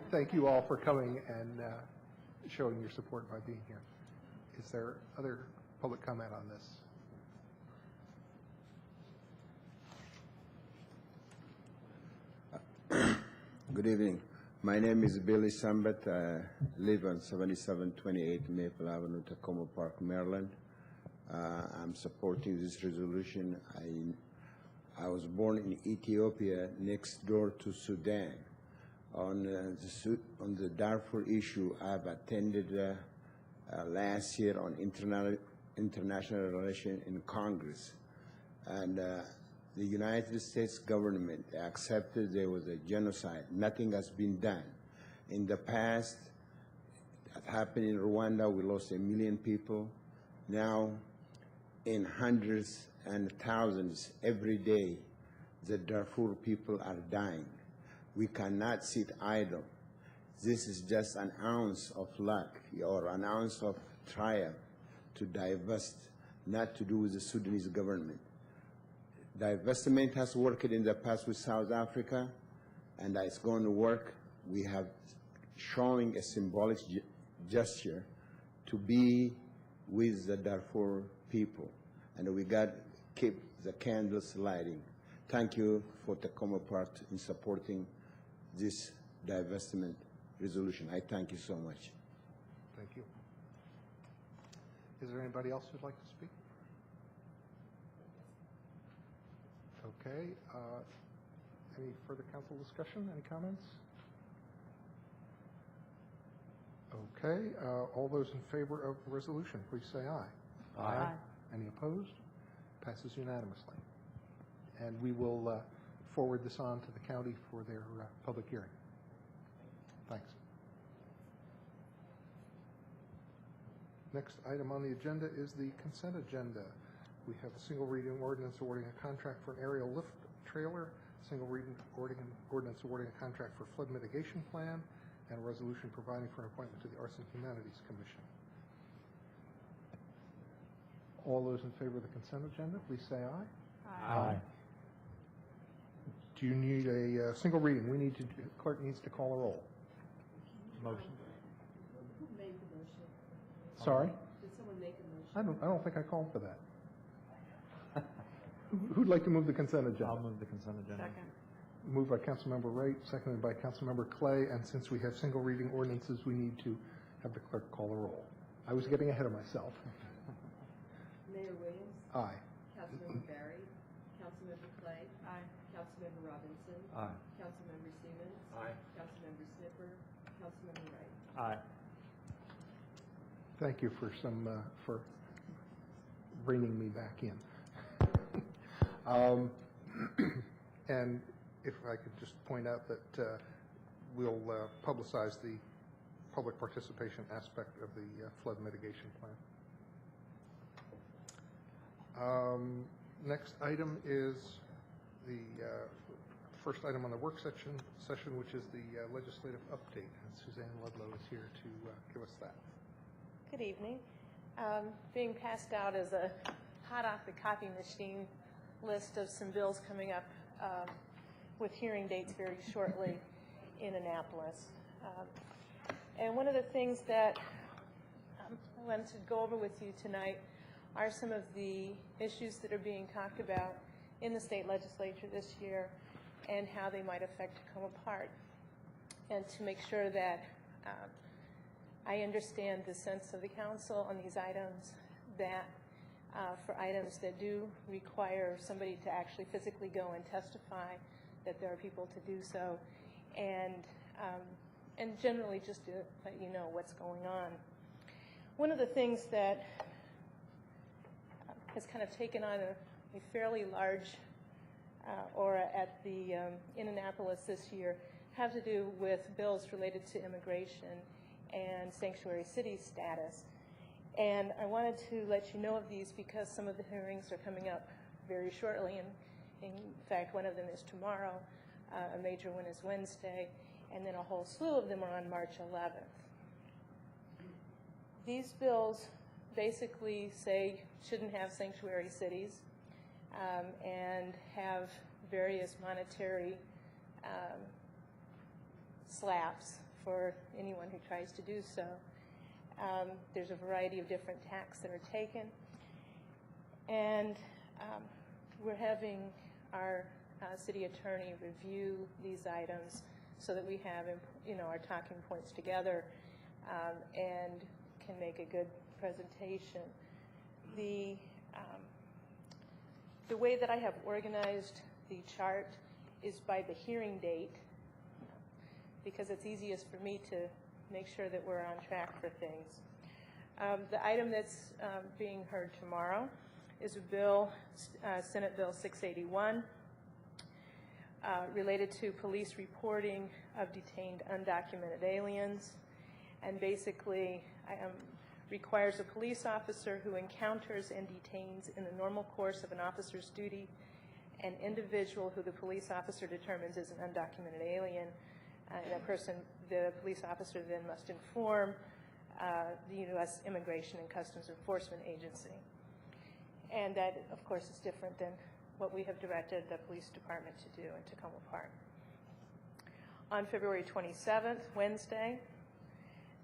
Thank you all for coming and showing your support by being here. Is there other public comment on this? Good evening. My name is Billy Sambet. I live on 7728 Maple Avenue, Tacoma Park, Maryland. I'm supporting this resolution. I was born in Ethiopia, next door to Sudan. On the Darfur issue, I've attended last year on international relations in Congress, and the United States government accepted there was a genocide. Nothing has been done. In the past, that happened in Rwanda, we lost 1 million people. Now, in hundreds and thousands every day, the Darfur people are dying. We cannot sit idle. This is just an ounce of luck or an ounce of triumph to divest, not to do with the Sudanese government. Divestment has worked in the past with South Africa, and it's going to work. We have showing a symbolic gesture to be with the Darfur people, and we got to keep the candles lighting. Thank you for Tacoma Park in supporting this divestment resolution. I thank you so much. Thank you. Is there anybody else who'd like to speak? Okay. Any further council discussion? Any comments? Okay. All those in favor of the resolution, please say aye. Aye. Any opposed? Passes unanimously. And we will forward this on to the county for their public hearing. Thanks. Next item on the agenda is the consent agenda. We have a single reading ordinance awarding a contract for an aerial lift trailer, single reading ordinance awarding a contract for flood mitigation plan, and a resolution providing for an appointment to the Arts and Humanities Commission. All those in favor of the consent agenda, please say aye. Aye. Do you need a single reading? Clerk needs to call a roll. Motion. Who made the motion? Sorry? Did someone make a motion? I don't think I called for that. Who'd like to move the consent agenda? I'll move the consent agenda. Second. Moved by Councilmember Wright, seconded by Councilmember Clay, and since we have single reading ordinances, we need to have the clerk call a roll. I was getting ahead of myself. Mayor Williams? Aye. Councilmember Barry? Councilmember Clay? Aye. Councilmember Robinson? Aye. Councilmember Siemens? Aye. Councilmember Sniffer? Councilmember Wright? Aye. Thank you for bringing me back in. And if I could just point out that we'll publicize the public participation aspect of the flood mitigation plan. Next item is the first item on the work session, which is the legislative update. And Suzanne Ludlow is here to give us that. Good evening. Being passed out is a hot off the copy machine list of some bills coming up with hearing dates very shortly in Annapolis. And one of the things that I wanted to go over with you tonight are some of the issues that are being talked about in the state legislature this year and how they might affect Tacoma Park. And to make sure that I understand the sense of the council on these items, that for items that do require somebody to actually physically go and testify, that there are people to do so, and generally just to let you know what's going on. One of the things that has kind of taken on a fairly large aura at the in Annapolis this year have to do with bills related to immigration and sanctuary city status. And I wanted to let you know of these because some of the hearings are coming up very shortly. And in fact, one of them is tomorrow, a major one is Wednesday, and then a whole slew of them are on March 11th. These bills basically say shouldn't have sanctuary cities and have various monetary slaps for anyone who tries to do so. There's a variety of different tacks that are taken, and we're having our city attorney review these items so that we have, our talking points together and can make a good presentation. The way that I have organized the chart is by the hearing date, because it's easiest for me to make sure that we're on track for things. The item that's being heard tomorrow is a bill, Senate Bill 681, related to police reporting of detained undocumented aliens, and basically requires a police officer who encounters and detains in the normal course of an officer's duty an individual who the police officer determines is an undocumented alien. That person, the police officer then must inform the U.S. Immigration and Customs Enforcement Agency. And that, of course, is different than what we have directed the police department to do in Tacoma Park. On February 27th, Wednesday,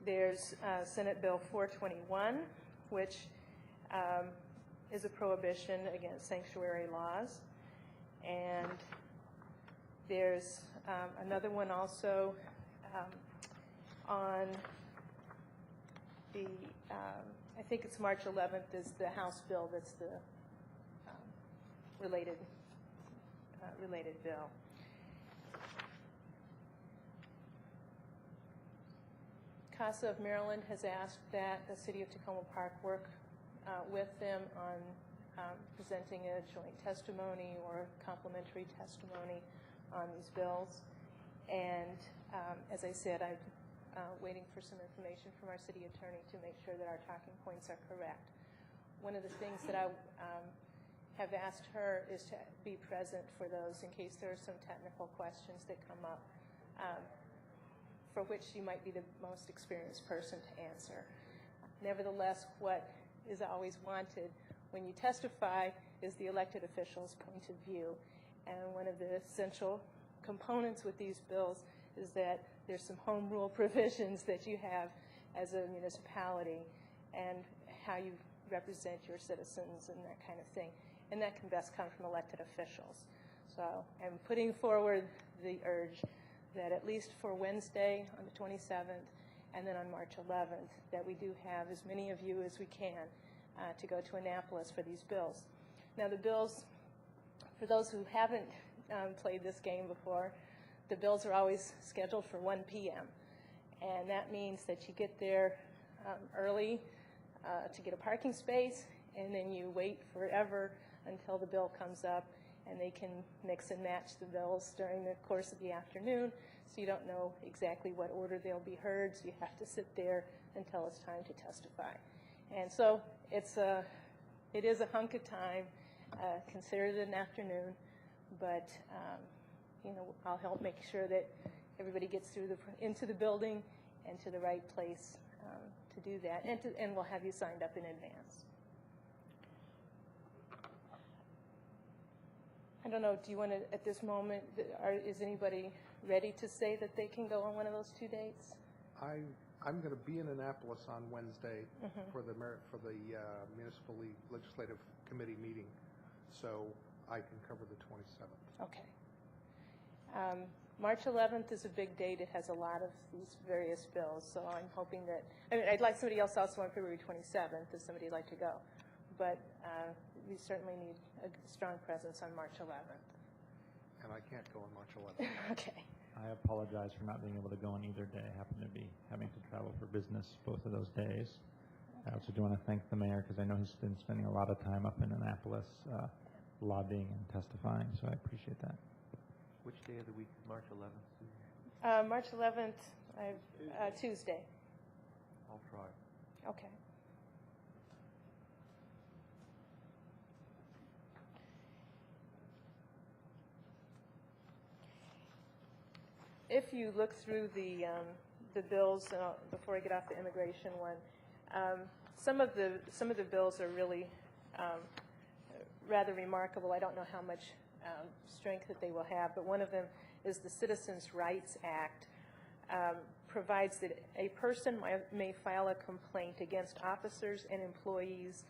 there's Senate Bill 421, which is a prohibition against sanctuary laws. And there's another one also on the, I think it's March 11th is the House bill that's the related bill. CASA of Maryland has asked that the City of Tacoma Park work with them on presenting a joint testimony or complimentary testimony on these bills. And as I said, I'm waiting for some information from our city attorney to make sure that our talking points are correct. One of the things that I have asked her is to be present for those in case there are some technical questions that come up, for which she might be the most experienced person to answer. Nevertheless, what is always wanted when you testify is the elected official's point of view. And one of the essential components with these bills is that there's some home rule provisions that you have as a municipality and how you represent your citizens and that kind of thing. And that can best come from elected officials. So I'm putting forward the urge that at least for Wednesday on the 27th and then on March 11th, that we do have as many of you as we can to go to Annapolis for these bills. Now the bills, for those who haven't played this game before, the bills are always scheduled for 1 p.m. And that means that you get there early to get a parking space, and then you wait forever until the bill comes up, and they can mix and match the bills during the course of the afternoon, so you don't know exactly what order they'll be heard, so you have to sit there until it's time to testify. And so it is a hunk of time, consider it an afternoon, but you know, I'll help make sure that everybody gets through into the building and to the right place to do that, and we'll have you signed up in advance. I don't know, do you want to, at this moment, is anybody ready to say that they can go on one of those 2 dates? I'm going to be in Annapolis on Wednesday for the Municipal League Legislative Committee meeting, so I can cover the 27th. Okay. March 11th is a big date. It has a lot of these various bills, so I'm hoping that, I mean, I'd like somebody else also on February 27th if somebody would like to go, but we certainly need a strong presence on March 11th. And I can't go on March 11th. Okay. I apologize for not being able to go on either day. I happen to be having to travel for business both of those days. I also do want to thank the mayor because I know he's been spending a lot of time up in Annapolis lobbying and testifying, so I appreciate that. Which day of the week is March 11th? March 11th, Tuesday. I'll try. Okay. If you look through the bills before I get off the immigration one, some of the bills are really rather remarkable. I don't know how much strength that they will have, but one of them is the Citizens Rights Act. Provides that a person may file a complaint against officers and employees,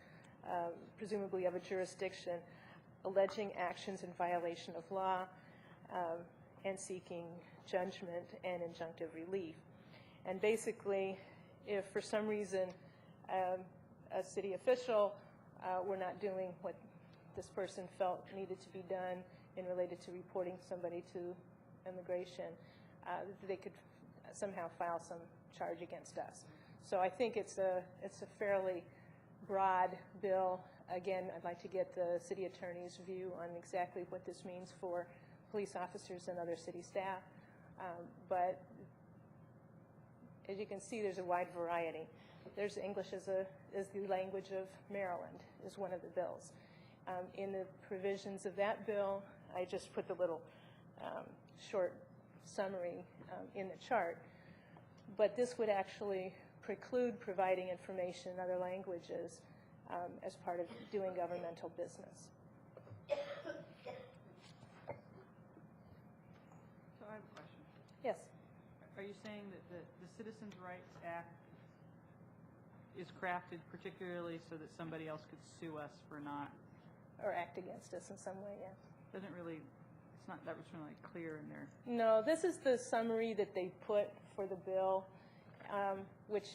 presumably of a jurisdiction, alleging actions in violation of law and seeking judgment and injunctive relief. And basically, if for some reason a city official were not doing what this person felt needed to be done and related to reporting somebody to immigration, they could somehow file some charge against us. So I think it's a fairly broad bill. Again, I'd like to get the city attorney's view on exactly what this means for police officers and other city staff. But as you can see, there's a wide variety. There's English as the language of Maryland is one of the bills. In the provisions of that bill, I just put the little short summary in the chart. But this would actually preclude providing information in other languages as part of doing governmental business. So I have a question. Yes. Are you saying that the Citizens Rights Act is crafted particularly so that somebody else could sue us for not? Or act against us in some way, yeah. Doesn't really, it's not that was really clear in there. No, this is the summary that they put for the bill, which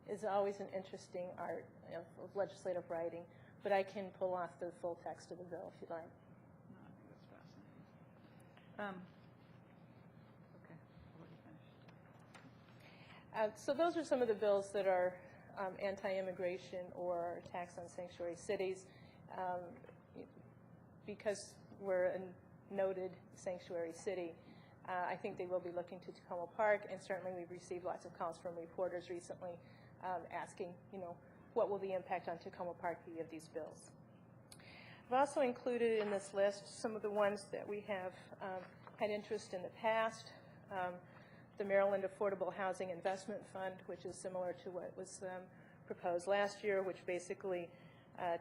is always an interesting art of legislative writing, but I can pull off the full text of the bill if you'd like. No, I think that's fascinating. Okay, I'll let you finish. So those are some of the bills that are anti-immigration or tax on sanctuary cities. because we're a noted sanctuary city, I think they will be looking to Tacoma Park, and certainly we've received lots of calls from reporters recently asking, what will the impact on Tacoma Park be of these bills? I've also included in this list some of the ones that we have had interest in the past. The Maryland Affordable Housing Investment Fund, which is similar to what was proposed last year, which basically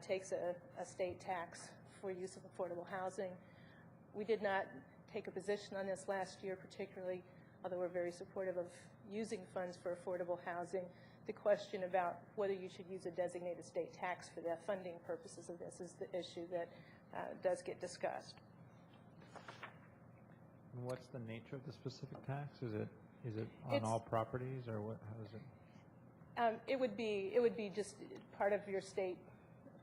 takes a state tax for use of affordable housing. We did not take a position on this last year particularly, although we're very supportive of using funds for affordable housing. The question about whether you should use a designated state tax for the funding purposes of this is the issue that does get discussed. And what's the nature of the specific tax? Is it on all properties, or what? How is it? It would be just part of your state,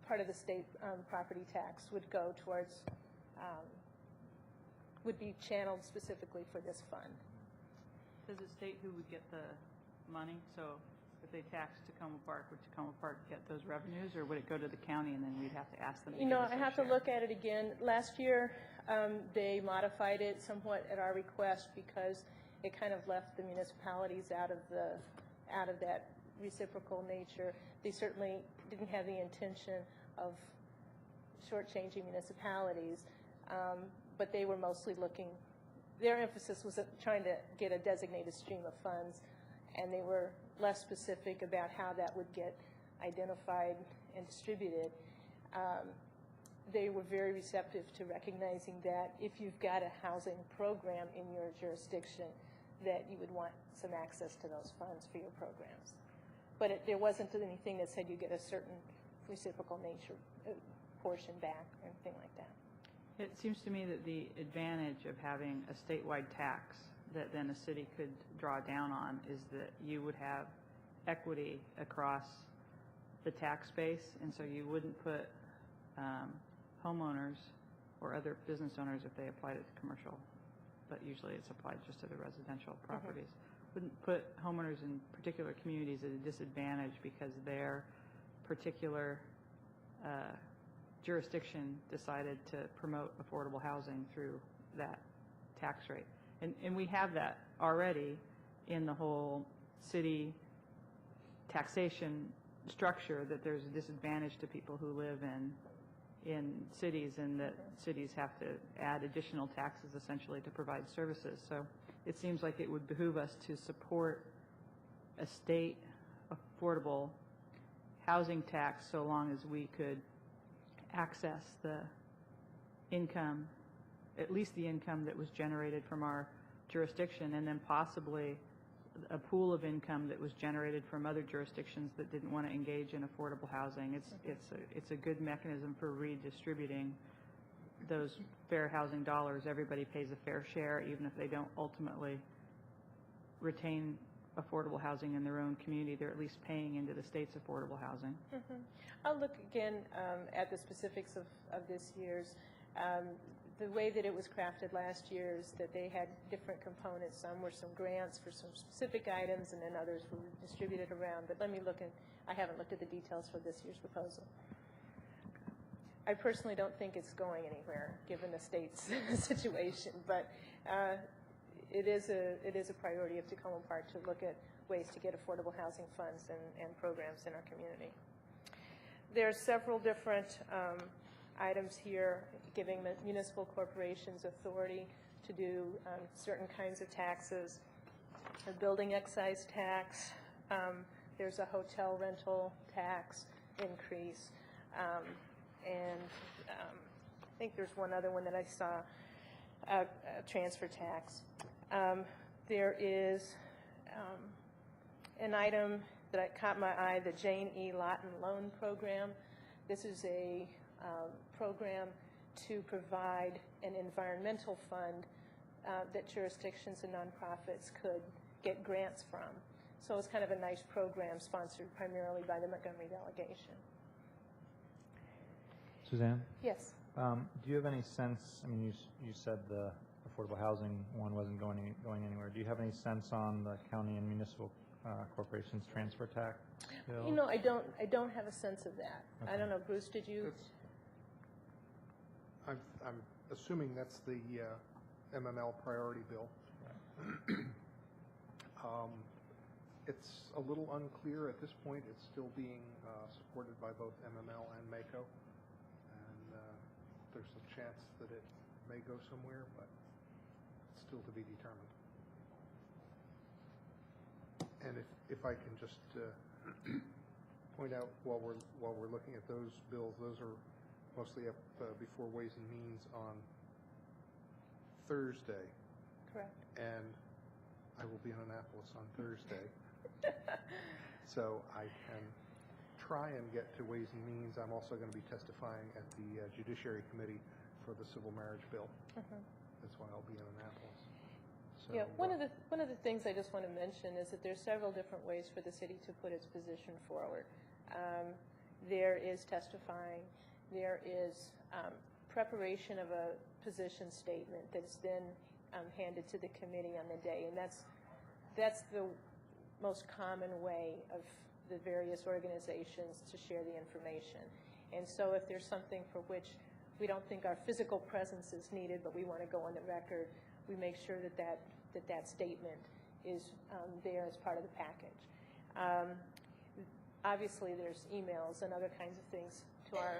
part of the state property tax would go towards, would be channeled specifically for this fund. Does it state who would get the money? So if they tax Tacoma Park, would Tacoma Park get those revenues, or would it go to the county and then we'd have to ask them to give us I their have share? to look at it again. Last year, they modified it somewhat at our request because it kind of left the municipalities out of that reciprocal nature. They certainly didn't have the intention of shortchanging municipalities, but they were mostly looking, their emphasis was trying to get a designated stream of funds, and they were less specific about how that would get identified and distributed. They were very receptive to recognizing that if you've got a housing program in your jurisdiction, that you would want some access to those funds for your programs. But there wasn't anything that said you get a certain reciprocal nature portion back or anything like that. It seems to me that the advantage of having a statewide tax that then a city could draw down on is that you would have equity across the tax base, and so you wouldn't put homeowners or other business owners, if they applied it to commercial, but usually it's applied just to the residential properties, wouldn't put homeowners in particular communities at a disadvantage because their particular jurisdiction decided to promote affordable housing through that tax rate. And we have that already in the whole city taxation structure, that there's a disadvantage to people who live in cities, and that cities have to add additional taxes essentially to provide services. So it seems like it would behoove us to support a state affordable housing tax so long as we could access the income, at least the income that was generated from our jurisdiction, and then possibly a pool of income that was generated from other jurisdictions that didn't want to engage in affordable housing. It's a good mechanism for redistributing those fair housing dollars. Everybody pays a fair share, even if they don't ultimately retain affordable housing in their own community. They're at least paying into the state's affordable housing. I'll look again at the specifics of this year's. The way that it was crafted last year is that they had different components. Some were some grants for some specific items, and then others were distributed around. But let me look, and I haven't looked at the details for this year's proposal. I personally don't think it's going anywhere, given the state's situation, but it is a priority of Tacoma Park to look at ways to get affordable housing funds and programs in our community. There are several different items here giving municipal corporations authority to do certain kinds of taxes. A building excise tax, there's a hotel rental tax increase, and I think there's one other one that I saw, a transfer tax. There is an item that caught my eye, the Jane E. Lawton Loan Program. This is a program to provide an environmental fund that jurisdictions and nonprofits could get grants from. So it's kind of a nice program sponsored primarily by the Montgomery delegation. Suzanne? Yes. Do you have any sense, I mean, you said the affordable housing one wasn't going anywhere. Do you have any sense on the county and municipal corporations transfer tax bill? I don't have a sense of that. Okay. I don't know, Bruce, did you? I'm assuming that's the MML priority bill. It's a little unclear at this point. It's still being supported by both MML and MACO, and there's a chance that it may go somewhere, but it's still to be determined. And if I can just point out while we're looking at those bills, those are mostly up before Ways and Means on Thursday. Correct. And I will be in Annapolis on Thursday. So I can try and get to Ways and Means. I'm also going to be testifying at the Judiciary Committee for the Civil Marriage Bill. That's why I'll be in Annapolis. So, yeah, one of the things I just want to mention is that there's several different ways for the city to put its position forward. There is testifying. There is preparation of a position statement that's then handed to the committee on the day, and that's the most common way of the various organizations to share the information. And so if there's something for which we don't think our physical presence is needed, but we want to go on the record, we make sure that statement is there as part of the package. Obviously, there's emails and other kinds of things to our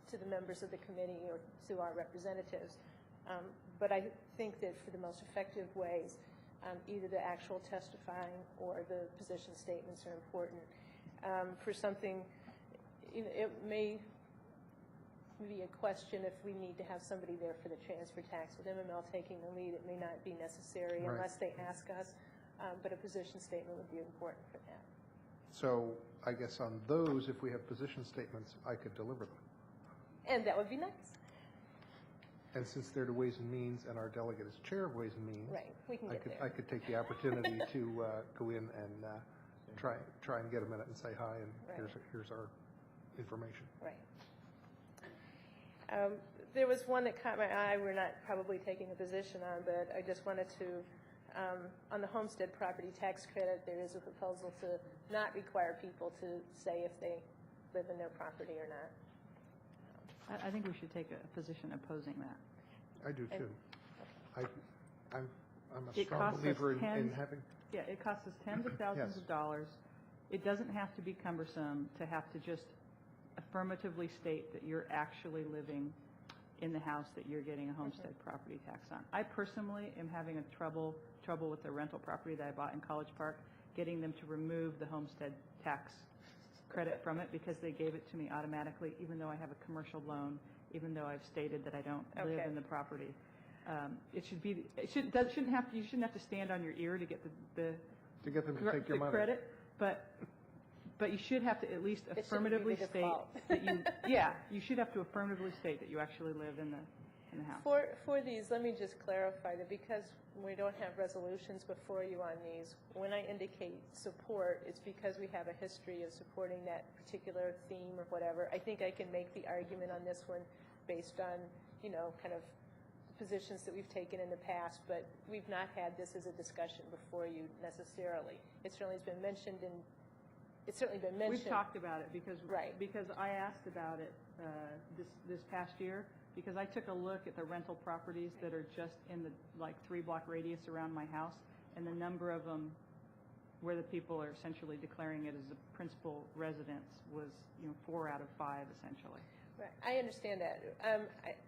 to the members of the committee or to our representatives. But I think that for the most effective ways, either the actual testifying or the position statements are important. For something, it may be a question if we need to have somebody there for the transfer tax. With MML taking the lead, it may not be necessary unless they ask us, but a position statement would be important for that. So I guess on those, if we have position statements, I could deliver them. And that would be nice. And since they're to Ways and Means, and our delegate is chair of Ways and Means, right, we can get there. I could take the opportunity to go in and try and get a minute and say hi, and here's our information. Right. There was one that caught my eye. We're not probably taking a position on, but I just wanted to, on the homestead property tax credit, there is a proposal to not require people to say if they live in their property or not. I think we should take a position opposing that. I do too. I'm a strong believer in having. Yeah, it costs us tens of thousands of dollars. It doesn't have to be cumbersome to have to just affirmatively state that you're actually living in the house that you're getting a homestead property tax on. I personally am having a trouble with the rental property that I bought in College Park, getting them to remove the homestead tax credit from it because they gave it to me automatically, even though I have a commercial loan, even though I've stated that I don't live in the property. You shouldn't have to stand on your ear to get the to get them to take your money. Credit, but you should have to at least affirmatively state that you you should have to affirmatively state that you actually live in the house. For these, let me just clarify that because we don't have resolutions before you on these, when I indicate support, it's because we have a history of supporting that particular theme or whatever. I think I can make the argument on this one based on, kind of positions that we've taken in the past, but we've not had this as a discussion before you necessarily. It certainly has been mentioned We've talked about it because I asked about it this past year because I took a look at the rental properties that are just in the 3-block radius around my house, and the number of them where the people are essentially declaring it as a principal residence was 4 out of 5 essentially. Right. I understand that.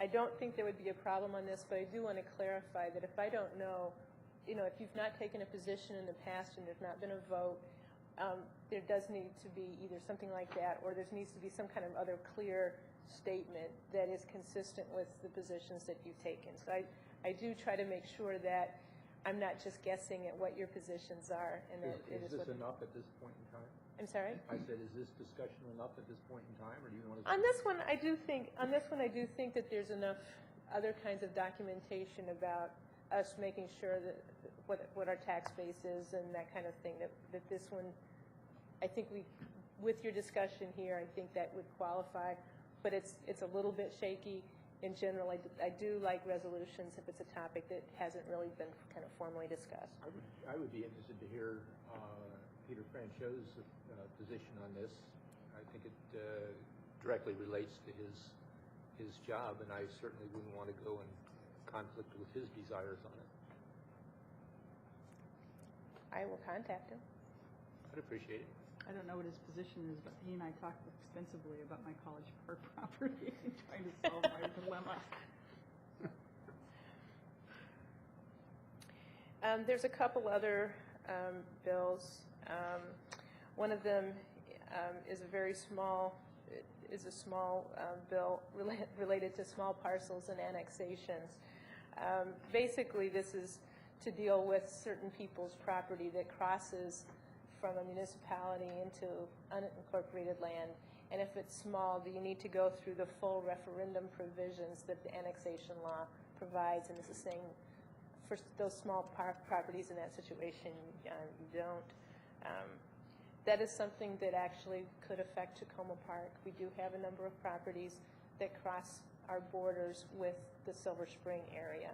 I don't think there would be a problem on this, but I do want to clarify that if I don't know, if you've not taken a position in the past and there's not been a vote, there does need to be either something like that or there needs to be some kind of other clear statement that is consistent with the positions that you've taken. So I do try to make sure that I'm not just guessing at what your positions are. And is this enough at this point in time? I'm sorry? I said, is this discussion enough at this point in time, or do you want to? On this one, I do think that there's enough other kinds of documentation about us making sure that what our tax base is and that kind of thing, that this one, I think with your discussion here, I think that would qualify, but it's a little bit shaky. In general, I do like resolutions if it's a topic that hasn't really been kind of formally discussed. I would be interested to hear Peter Francho's position on this. I think it directly relates to his his job, and I certainly wouldn't want to go in conflict with his desires on it. I will contact him. I'd appreciate it. I don't know what his position is, but he and I talked extensively about my College Park property and trying to solve my dilemma. There's a couple other bills. One of them is a very small, bill related to small parcels and annexations. Basically, this is to deal with certain people's property that crosses from a municipality into unincorporated land. And if it's small, you need to go through the full referendum provisions that the annexation law provides, and this is saying for those small properties in that situation, you don't. That is something that actually could affect Tacoma Park. We do have a number of properties that cross our borders with the Silver Spring area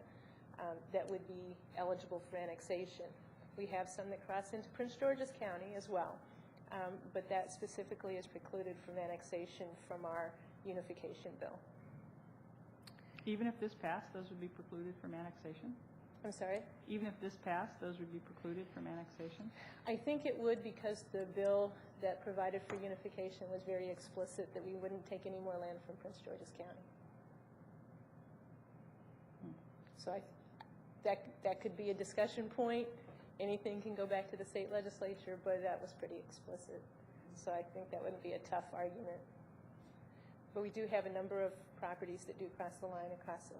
that would be eligible for annexation. We have some that cross into Prince George's County as well, but that specifically is precluded from annexation from our unification bill. Even if this passed, those would be precluded from annexation? I'm sorry? Even if this passed, those would be precluded from annexation? I think it would, because the bill that provided for unification was very explicit that we wouldn't take any more land from Prince George's County. So that could be a discussion point. Anything can go back to the state legislature, but that was pretty explicit. So I think that wouldn't be a tough argument. But we do have a number of properties that do cross the line across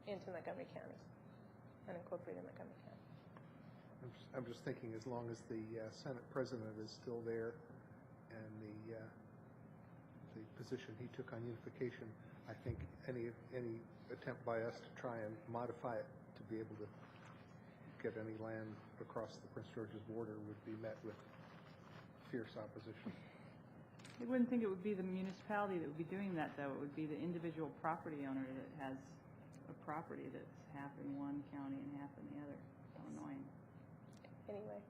into Montgomery County, unincorporated Montgomery County. I'm just thinking, as long as the Senate President is still there and the position he took on unification, I think any attempt by us to try and modify it to be able to get any land across the Prince George's border would be met with fierce opposition. I wouldn't think it would be the municipality that would be doing that, though. It would be the individual property owner that has a property that's half in one county and half in the other. How annoying. Anyway,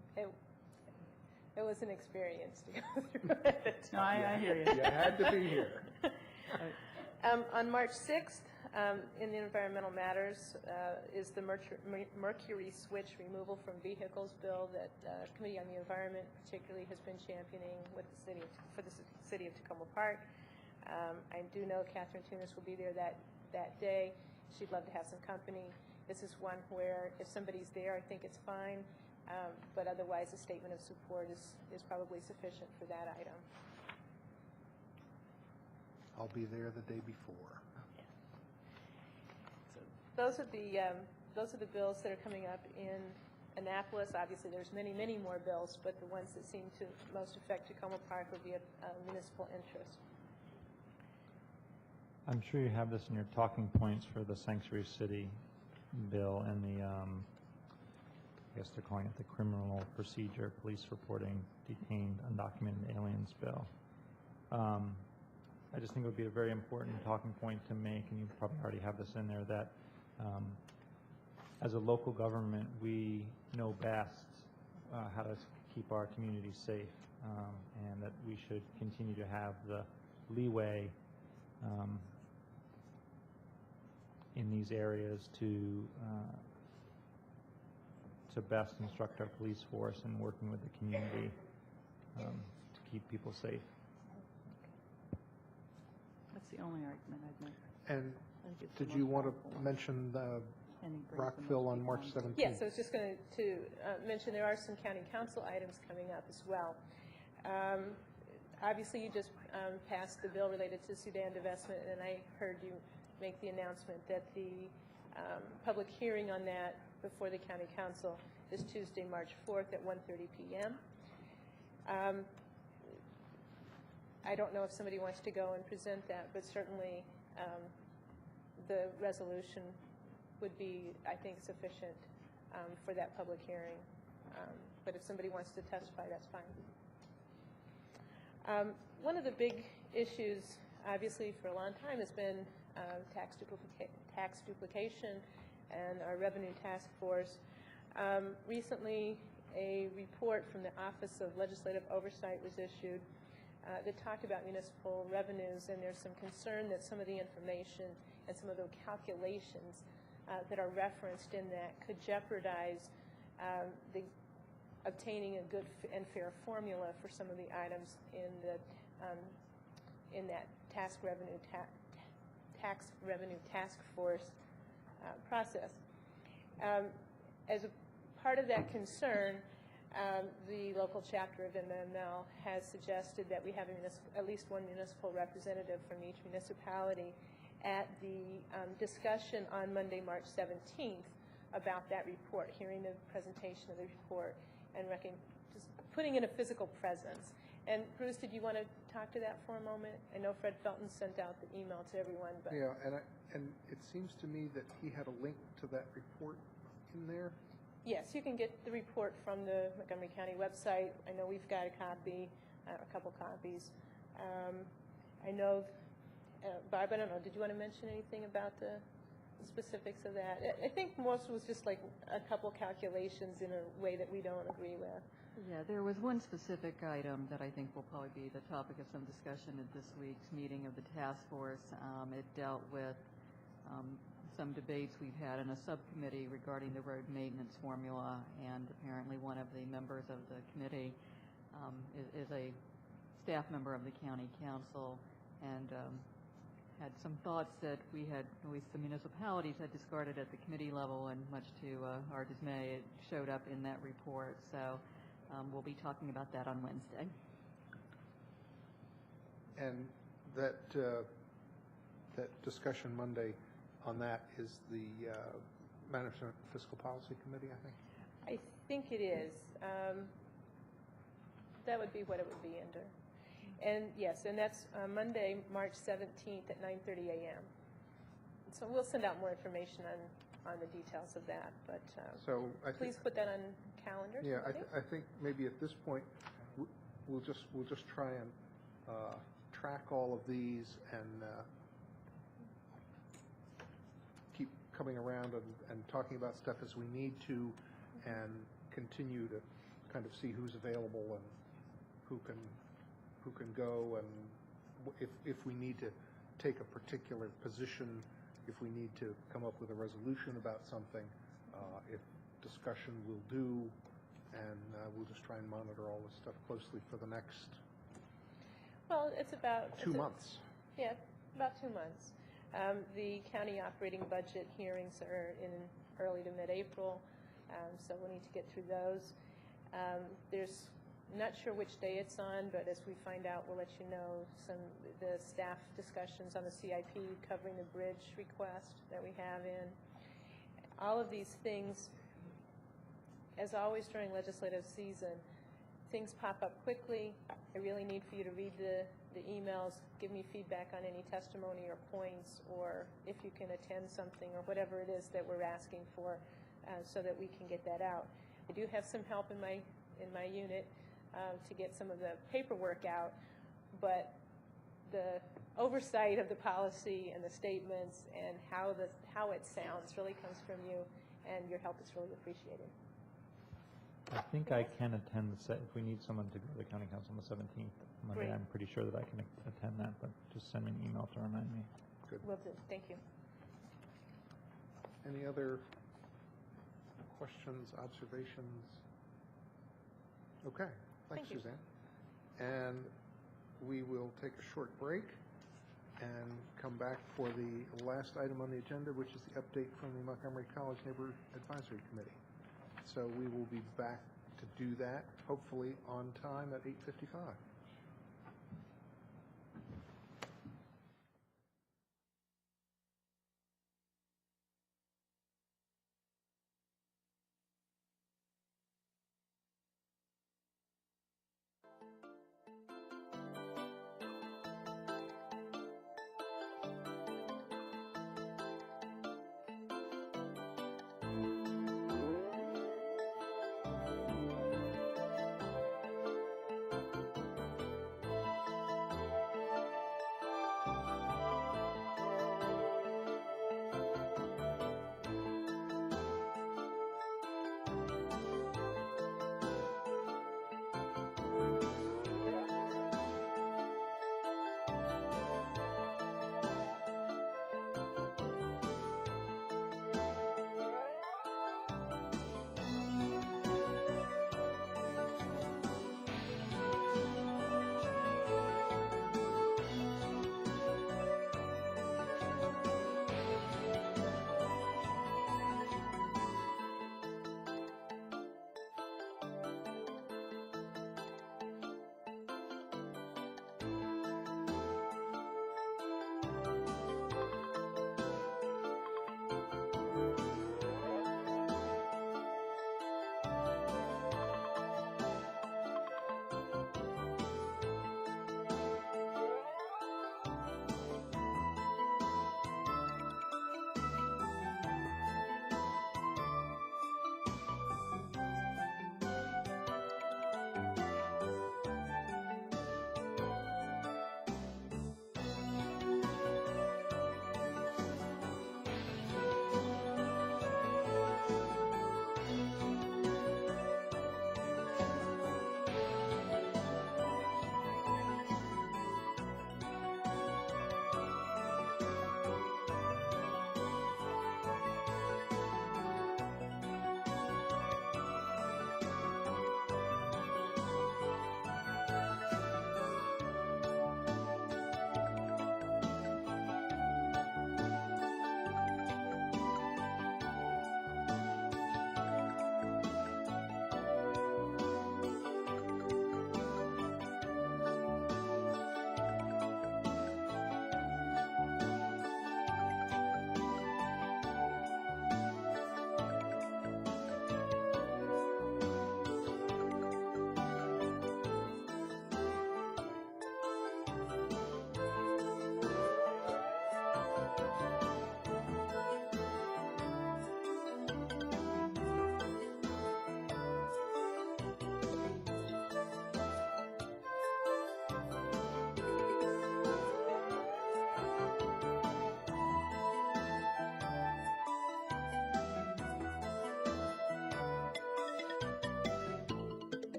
it was an experience to go through it. No, I hear you. You had to be here. On March 6th, in the environmental matters, is the mercury switch removal from vehicles bill that Committee on the Environment particularly has been championing with the city for the city of Tacoma Park. I do know Catherine Tunis will be there that day. She'd love to have some company. This is one where if somebody's there, I think it's fine, but otherwise a statement of support is probably sufficient for that item. I'll be there the day before. Those are the bills that are coming up in Annapolis. Obviously, there's many, many more bills, but the ones that seem to most affect Tacoma Park would be of municipal interest. I'm sure you have this in your talking points for the Sanctuary City bill and the, I guess they're calling it the Criminal Procedure Police Reporting Detained Undocumented Aliens bill. I just think it would be a very important talking point to make, and you probably already have this in there, that as a local government, we know best how to keep our communities safe, and that we should continue to have the leeway in these areas to best instruct our police force in working with the community to keep people safe. That's the only argument I'd make. And did you want to mention Rockville on March 17th? Yes, I was just going to mention there are some county council items coming up as well. Obviously, you just passed the bill related to Sudan divestment, and I heard you make the announcement that the public hearing on that before the county council is Tuesday, March 4th at 1:30 p.m. I don't know if somebody wants to go and present that, but certainly the resolution would be, I think, sufficient for that public hearing. But if somebody wants to testify, that's fine. One of the big issues, obviously, for a long time has been tax duplication and our revenue task force. Recently, a report from the Office of Legislative Oversight was issued that talked about municipal revenues, and there's some concern that some of the information and some of the calculations that are referenced in that could jeopardize the obtaining a good and fair formula for some of the items in that tax revenue task force process. As a part of that concern, the local chapter of MML has suggested that we have at least one municipal representative from each municipality at the discussion on Monday, March 17th about that report, hearing the presentation of the report and just putting in a physical presence. And Bruce, did you want to talk to that for a moment? I know Fred Felton sent out the email to everyone, but yeah, and it seems to me that he had a link to that report in there. yes, you can get the report from the Montgomery County website. I know we've got a copy, a couple copies. I know, Barb, I don't know, did you want to mention anything about the specifics of that? I think most was just like a couple calculations in a way that we don't agree with. Yeah, there was one specific item that I think will probably be the topic of some discussion at this week's meeting of the task force. It dealt with some debates we've had in a subcommittee regarding the road maintenance formula, and apparently one of the members of the committee is a staff member of the county council, and had some thoughts that we had, at least the municipalities had discarded at the committee level, and much to our dismay, it showed up in that report. So we'll be talking about that on Wednesday. And that discussion Monday on that is the Management Fiscal Policy Committee, I think? I think it is. That would be what it would be under. And yes, and that's Monday, March 17th at 9:30 a.m. So we'll send out more information on the details of that, but So please put that on calendars. Yeah, I think maybe at this point we'll just try and track all of these and keep coming around and talking about stuff as we need to, and continue to kind of see who's available and who can go, and if we need to take a particular position, if we need to come up with a resolution about something, if discussion will do, and we'll just try and monitor all this stuff closely for the next it's about 2 months. Yeah, about 2 months. The county operating budget hearings are in early to mid-April, so we'll need to get through those. There's not sure which day it's on, but as we find out, we'll let you know the staff discussions on the CIP covering the bridge request that we have in. All of these things, as always during legislative season, things pop up quickly. I really need for you to read the emails, give me feedback on any testimony or points, or if you can attend something or whatever it is that we're asking for, so that we can get that out. I do have some help in my unit to get some of the paperwork out, but the oversight of the policy and the statements and how it sounds really comes from you, and your help is really appreciated. I think I can attend if we need someone to go to the county council on the 17th Monday. Great. I'm pretty sure that I can attend that, but just send me an email to remind me. Good. Will do. Thank you. Any other questions, observations? Okay. Thanks, Thank you. Suzanne. And we will take a short break and come back for the last item on the agenda, which is the update from the Montgomery College Neighborhood Advisory Committee. So we will be back to do that, hopefully on time at 8:55.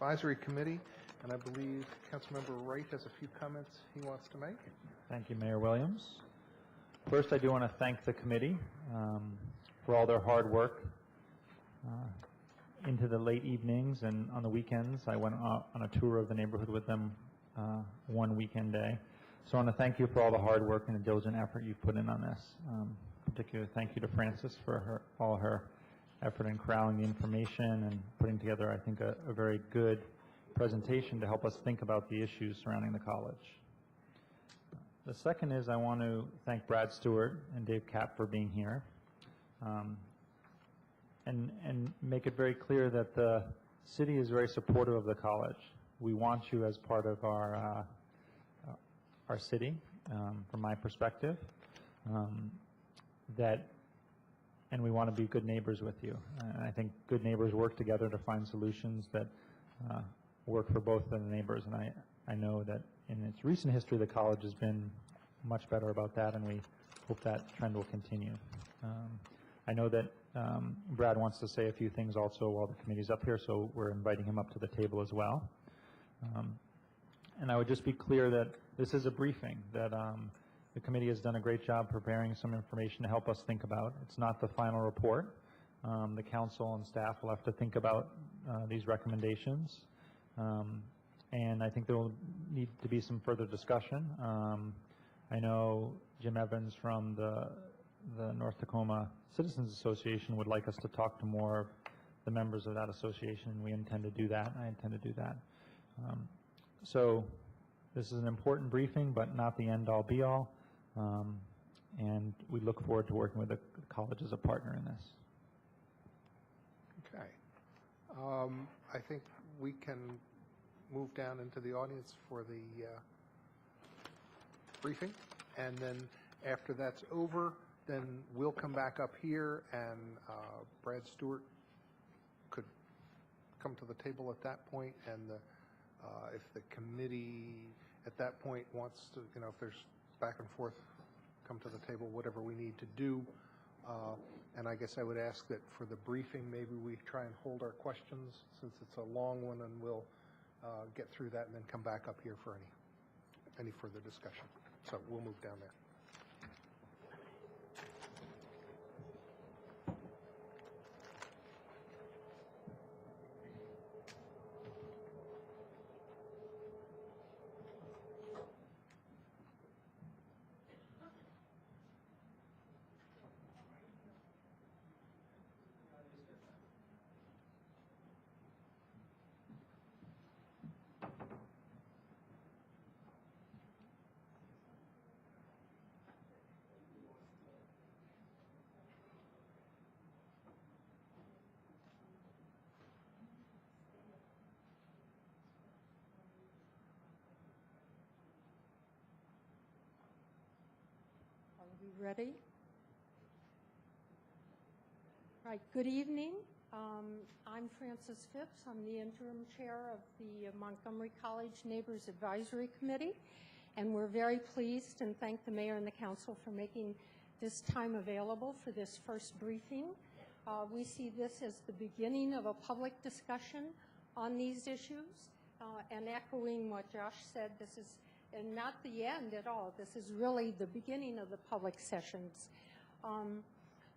Advisory Committee, and I believe Councilmember Wright has a few comments he wants to make. Thank you, Mayor Williams. First, I do want to thank the committee for all their hard work into the late evenings and on the weekends. I went on a tour of the neighborhood with them one weekend day. So I want to thank you for all the hard work and the diligent effort you've put in on this. Particularly thank you to Frances for all her effort in corralling the information and putting together, I think, a very good presentation to help us think about the issues surrounding the college. The second is I want to thank Brad Stewart and Dave Kapp for being here and make it very clear that the city is very supportive of the college. We want you as part of our city, from my perspective, and we want to be good neighbors with you. And I think good neighbors work together to find solutions that work for both of the neighbors. And I know that in its recent history, the college has been much better about that, and we hope that trend will continue. I know that Brad wants to say a few things also while the committee's up here, so we're inviting him up to the table as well. And I would just be clear that this is a briefing, that the committee has done a great job preparing some information to help us think about. It's not the final report. The council and staff will have to think about these recommendations. And I think there will need to be some further discussion. I know Jim Evans from the North Tacoma Citizens Association would like us to talk to more of the members of that association, and we intend to do that. I intend to do that. So this is an important briefing, but not the end-all, be-all. And we look forward to working with the college as a partner in this. Okay. I think we can move down into the audience for the briefing, and then after that's over, then we'll come back up here, and Brad Stewart could come to the table at that point, and if the committee at that point wants to, if there's back and forth, come to the table, whatever we need to do. And I guess I would ask that for the briefing, maybe we try and hold our questions since it's a long one, and we'll get through that and then come back up here for any further discussion. So we'll move down there. We ready? Right, good evening. I'm Frances Phipps. I'm the interim chair of the Montgomery College Neighbors Advisory Committee, and we're very pleased and thank the mayor and the council for making this time available for this first briefing. We see this as the beginning of a public discussion on these issues, and echoing what Josh said, this is not the end at all. This is really the beginning of the public sessions.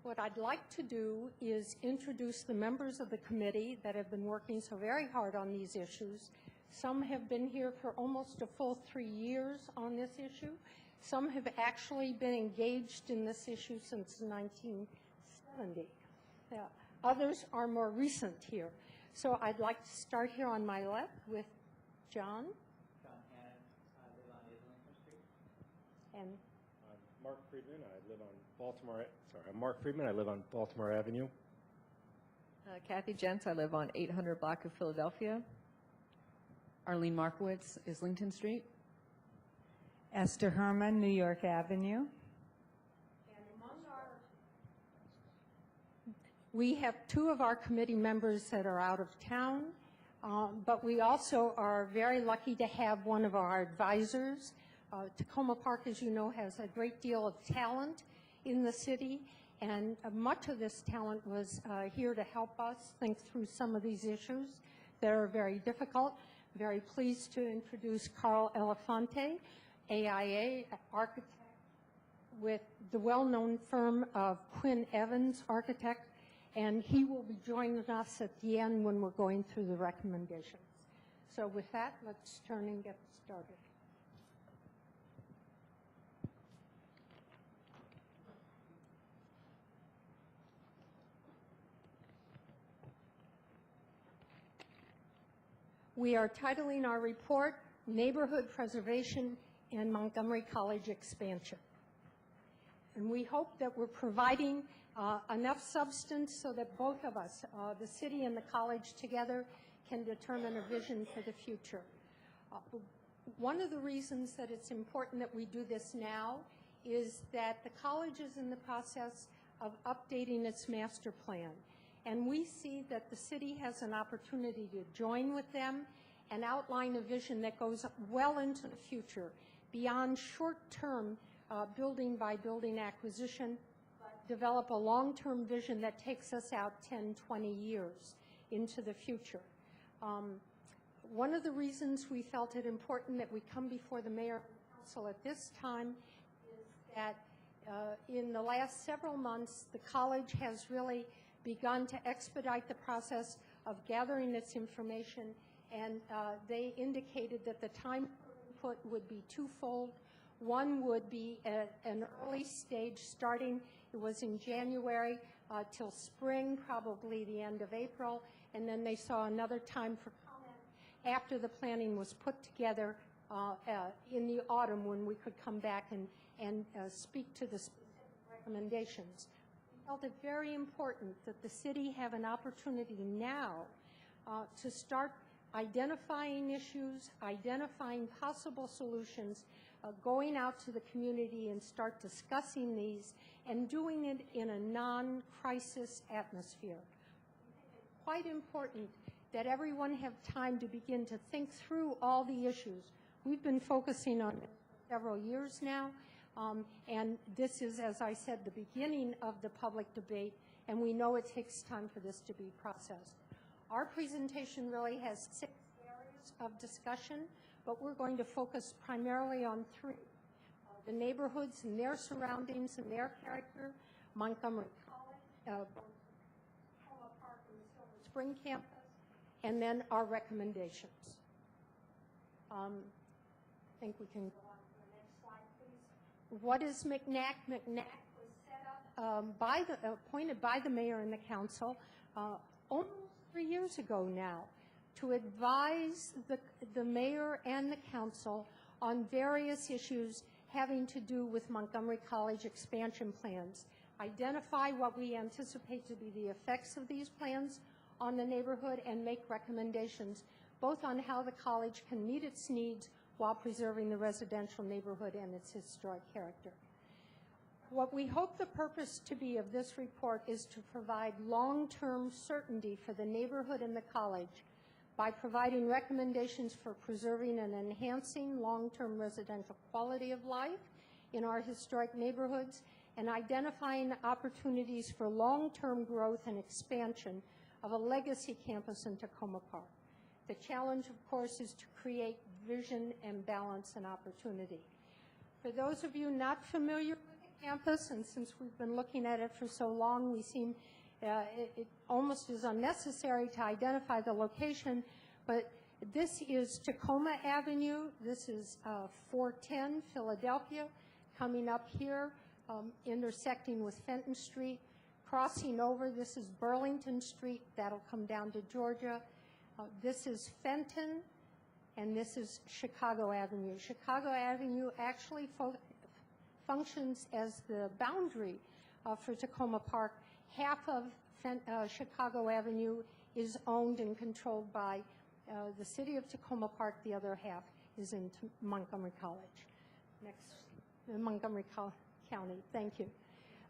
What I'd like to do is introduce the members of the committee that have been working so very hard on these issues. Some have been here for almost a full 3 years on this issue. Some have actually been engaged in this issue since 1970. Others are more recent here. So I'd like to start here on my left with John. And Mark Friedman. I live on Baltimore. Sorry, I'm Mark Friedman. I live on Baltimore Avenue. Kathy Jentz. I live on 800 block of Philadelphia. Arlene Markowitz, Islington Street. Esther Herman, New York Avenue. We have 2 of our committee members that are out of town, but we also are very lucky to have one of our advisors. Tacoma Park, as you know, has a great deal of talent in the city, and much of this talent was here to help us think through some of these issues. that are very difficult. Very pleased to introduce Carl Elefante, AIA architect with the well-known firm of Quinn Evans Architect, and he will be joining us at the end when we're going through the recommendations. So with that, let's turn and get started. We are titling our report, Neighborhood Preservation and Montgomery College Expansion. And we hope that we're providing enough substance so that both of us, the city and the college together, can determine a vision for the future. One of the reasons that it's important that we do this now is that the college is in the process of updating its master plan. And we see that the city has an opportunity to join with them and outline a vision that goes well into the future, beyond short-term building by building acquisition, develop a long-term vision that takes us out 10, 20 years into the future. One of the reasons we felt it important that we come before the mayor and council at this time is that in the last several months, the college has really begun to expedite the process of gathering its information, and they indicated that the time input would be twofold. One would be at an early stage starting, it was in January till spring, probably the end of April, and then they saw another time for comment after the planning was put together in the autumn when we could come back and speak to the specific recommendations. We felt it very important that the city have an opportunity now to start identifying issues, identifying possible solutions, going out to the community and start discussing these and doing it in a non-crisis atmosphere. It's quite important that everyone have time to begin to think through all the issues. We've been focusing on it for several years now, and this is, as I said, the beginning of the public debate, and we know it takes time for this to be processed. Our presentation really has 6 areas of discussion, but we're going to focus primarily on 3. The neighborhoods and their surroundings and their character, Montgomery College, Tacoma Park and the Silver Spring campus, and then our recommendations. I think we can go on to the next slide, please. What is MCNAC? MCNAC was set up appointed by the mayor and the council almost 3 years ago now to advise the mayor and the council on various issues having to do with Montgomery College expansion plans, identify what we anticipate to be the effects of these plans on the neighborhood, and make recommendations both on how the college can meet its needs while preserving the residential neighborhood and its historic character. What we hope the purpose to be of this report is to provide long-term certainty for the neighborhood and the college by providing recommendations for preserving and enhancing long-term residential quality of life in our historic neighborhoods and identifying opportunities for long-term growth and expansion of a legacy campus in Tacoma Park. The challenge, of course, is to create vision and balance and opportunity. For those of you not familiar with the campus, and since we've been looking at it for so long, we seem it almost is unnecessary to identify the location, but this is Tacoma Avenue. This is 410 Philadelphia, coming up here, intersecting with Fenton Street, crossing over. This is Burlington Street. That'll come down to Georgia. This is Fenton, and this is Chicago Avenue. Chicago Avenue actually functions as the boundary for Tacoma Park. Half of Chicago Avenue is owned and controlled by the city of Tacoma Park. The other half is in Montgomery College. Next, Montgomery County. Thank you.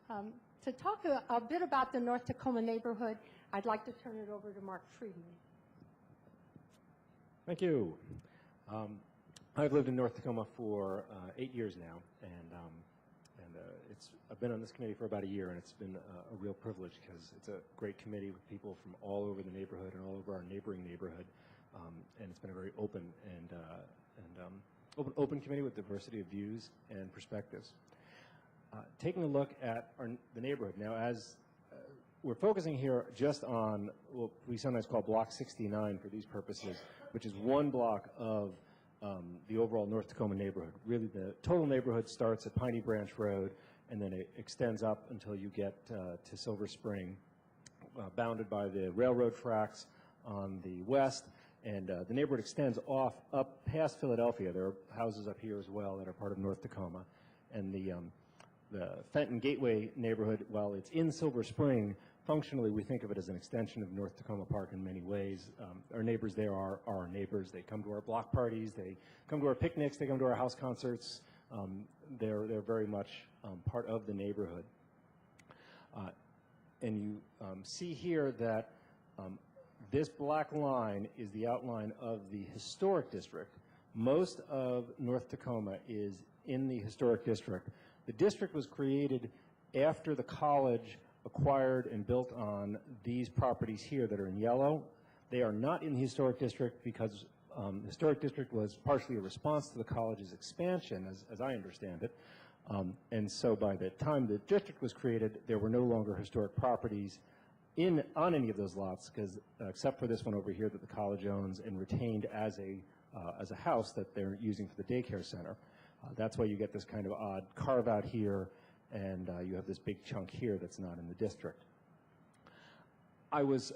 To talk a bit about the North Tacoma neighborhood, I'd like to turn it over to Mark Friedman. Thank you. I've lived in North Tacoma for 8 years now, and I've been on this committee for about a year, and it's been a real privilege because it's a great committee with people from all over the neighborhood and all over our neighboring neighborhood, and it's been a very open open committee with diversity of views and perspectives. Taking a look at the neighborhood now, as we're focusing here just on what we sometimes call Block 69 for these purposes, which is one block of the overall North Tacoma neighborhood. Really, the total neighborhood starts at Piney Branch Road, and then it extends up until you get to Silver Spring, bounded by the railroad tracks on the west, and the neighborhood extends off up past Philadelphia. There are houses up here as well that are part of North Tacoma, and the Fenton Gateway neighborhood, while it's in Silver Spring, functionally we think of it as an extension of North Tacoma Park in many ways. Our neighbors there are our neighbors. They come to our block parties, they come to our picnics, they come to our house concerts. They're very much part of the neighborhood. And you see here that this black line is the outline of the historic district. Most of North Tacoma is in the historic district. The district was created after the college acquired and built on these properties here that are in yellow. They are not in the historic district because the historic district was partially a response to the college's expansion, as I understand it. And so by the time the district was created, there were no longer historic properties on any of those lots, because except for this one over here that the college owns and retained as a house that they're using for the daycare center. That's why you get this kind of odd carve out here, and you have this big chunk here that's not in the district. I was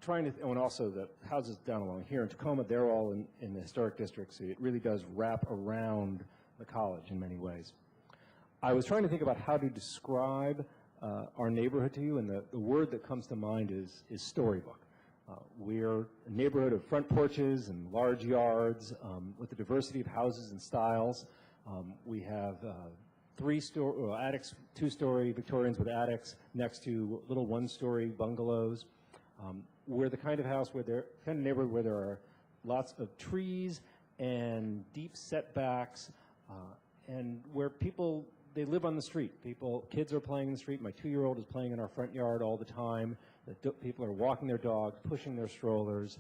trying to, and also the houses down along here in Tacoma, they're all in the historic district, so it really does wrap around the college in many ways. I was trying to think about how to describe our neighborhood to you, and the word that comes to mind is storybook. We're a neighborhood of front porches and large yards with a diversity of houses and styles. We have attics, two-story Victorians with attics next to little one-story bungalows. We're the kind of house neighborhood where there are lots of trees and deep setbacks, and where they live on the street. Kids are playing in the street. My 2-year-old is playing in our front yard all the time. People are walking their dogs, pushing their strollers.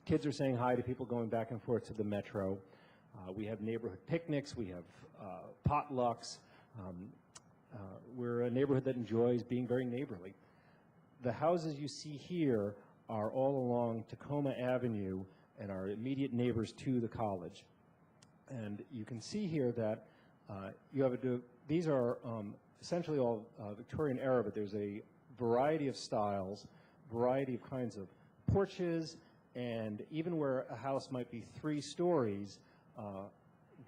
Kids are saying hi to people going back and forth to the metro. We have neighborhood picnics. We have potlucks. We're a neighborhood that enjoys being very neighborly. The houses you see here are all along Tacoma Avenue and are immediate neighbors to the college. And you can see here that these are essentially all Victorian era, but there's a variety of styles, variety of kinds of porches, and even where a house might be 3 stories,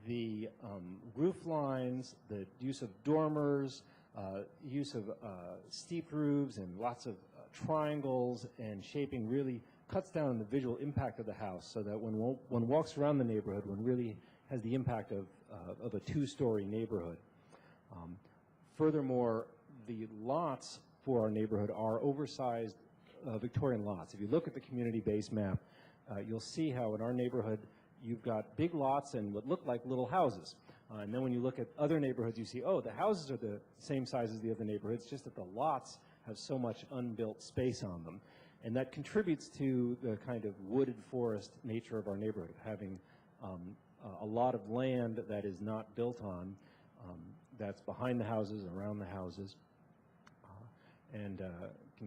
the roof lines, the use of dormers, use of steep roofs and lots of triangles and shaping really cuts down on the visual impact of the house, so that when one walks around the neighborhood, one really has the impact of a 2-story neighborhood. Furthermore, the lots for our neighborhood are oversized Victorian lots. If you look at the community base map, you'll see how in our neighborhood you've got big lots and what look like little houses. And then when you look at other neighborhoods, you see, oh, the houses are the same size as the other neighborhoods, just that the lots have so much unbuilt space on them. And that contributes to the kind of wooded forest nature of our neighborhood, having a lot of land that is not built on, that's behind the houses, around the houses, and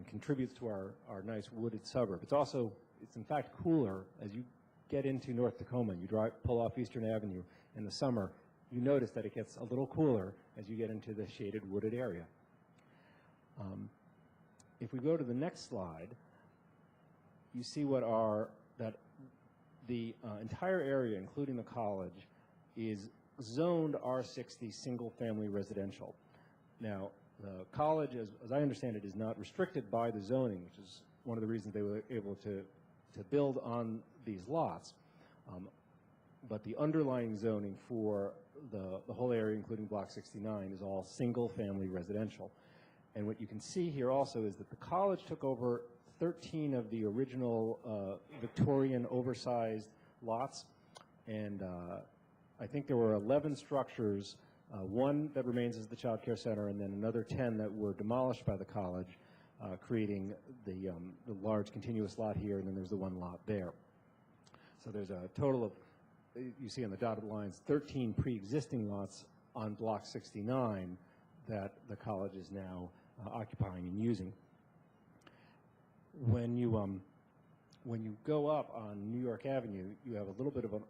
contributes to our nice wooded suburb. It's in fact cooler as you get into North Tacoma and you pull off Eastern Avenue in the summer. You notice that it gets a little cooler as you get into the shaded wooded area. If we go to the next slide, you see that the entire area, including the college, is zoned R60 single-family residential. Now, the college, as I understand it, is not restricted by the zoning, which is one of the reasons they were able to build on these lots. But the underlying zoning for the whole area, including Block 69, is all single-family residential. And what you can see here also is that the college took over 13 of the original Victorian oversized lots, and I think there were 11 structures One that remains is the Child Care Center, and then another 10 that were demolished by the college, creating the large continuous lot here, and then there's the one lot there. So there's a total of, you see on the dotted lines, 13 pre-existing lots on Block 69 that the college is now occupying and using. When you go up on New York Avenue, you have a little bit of an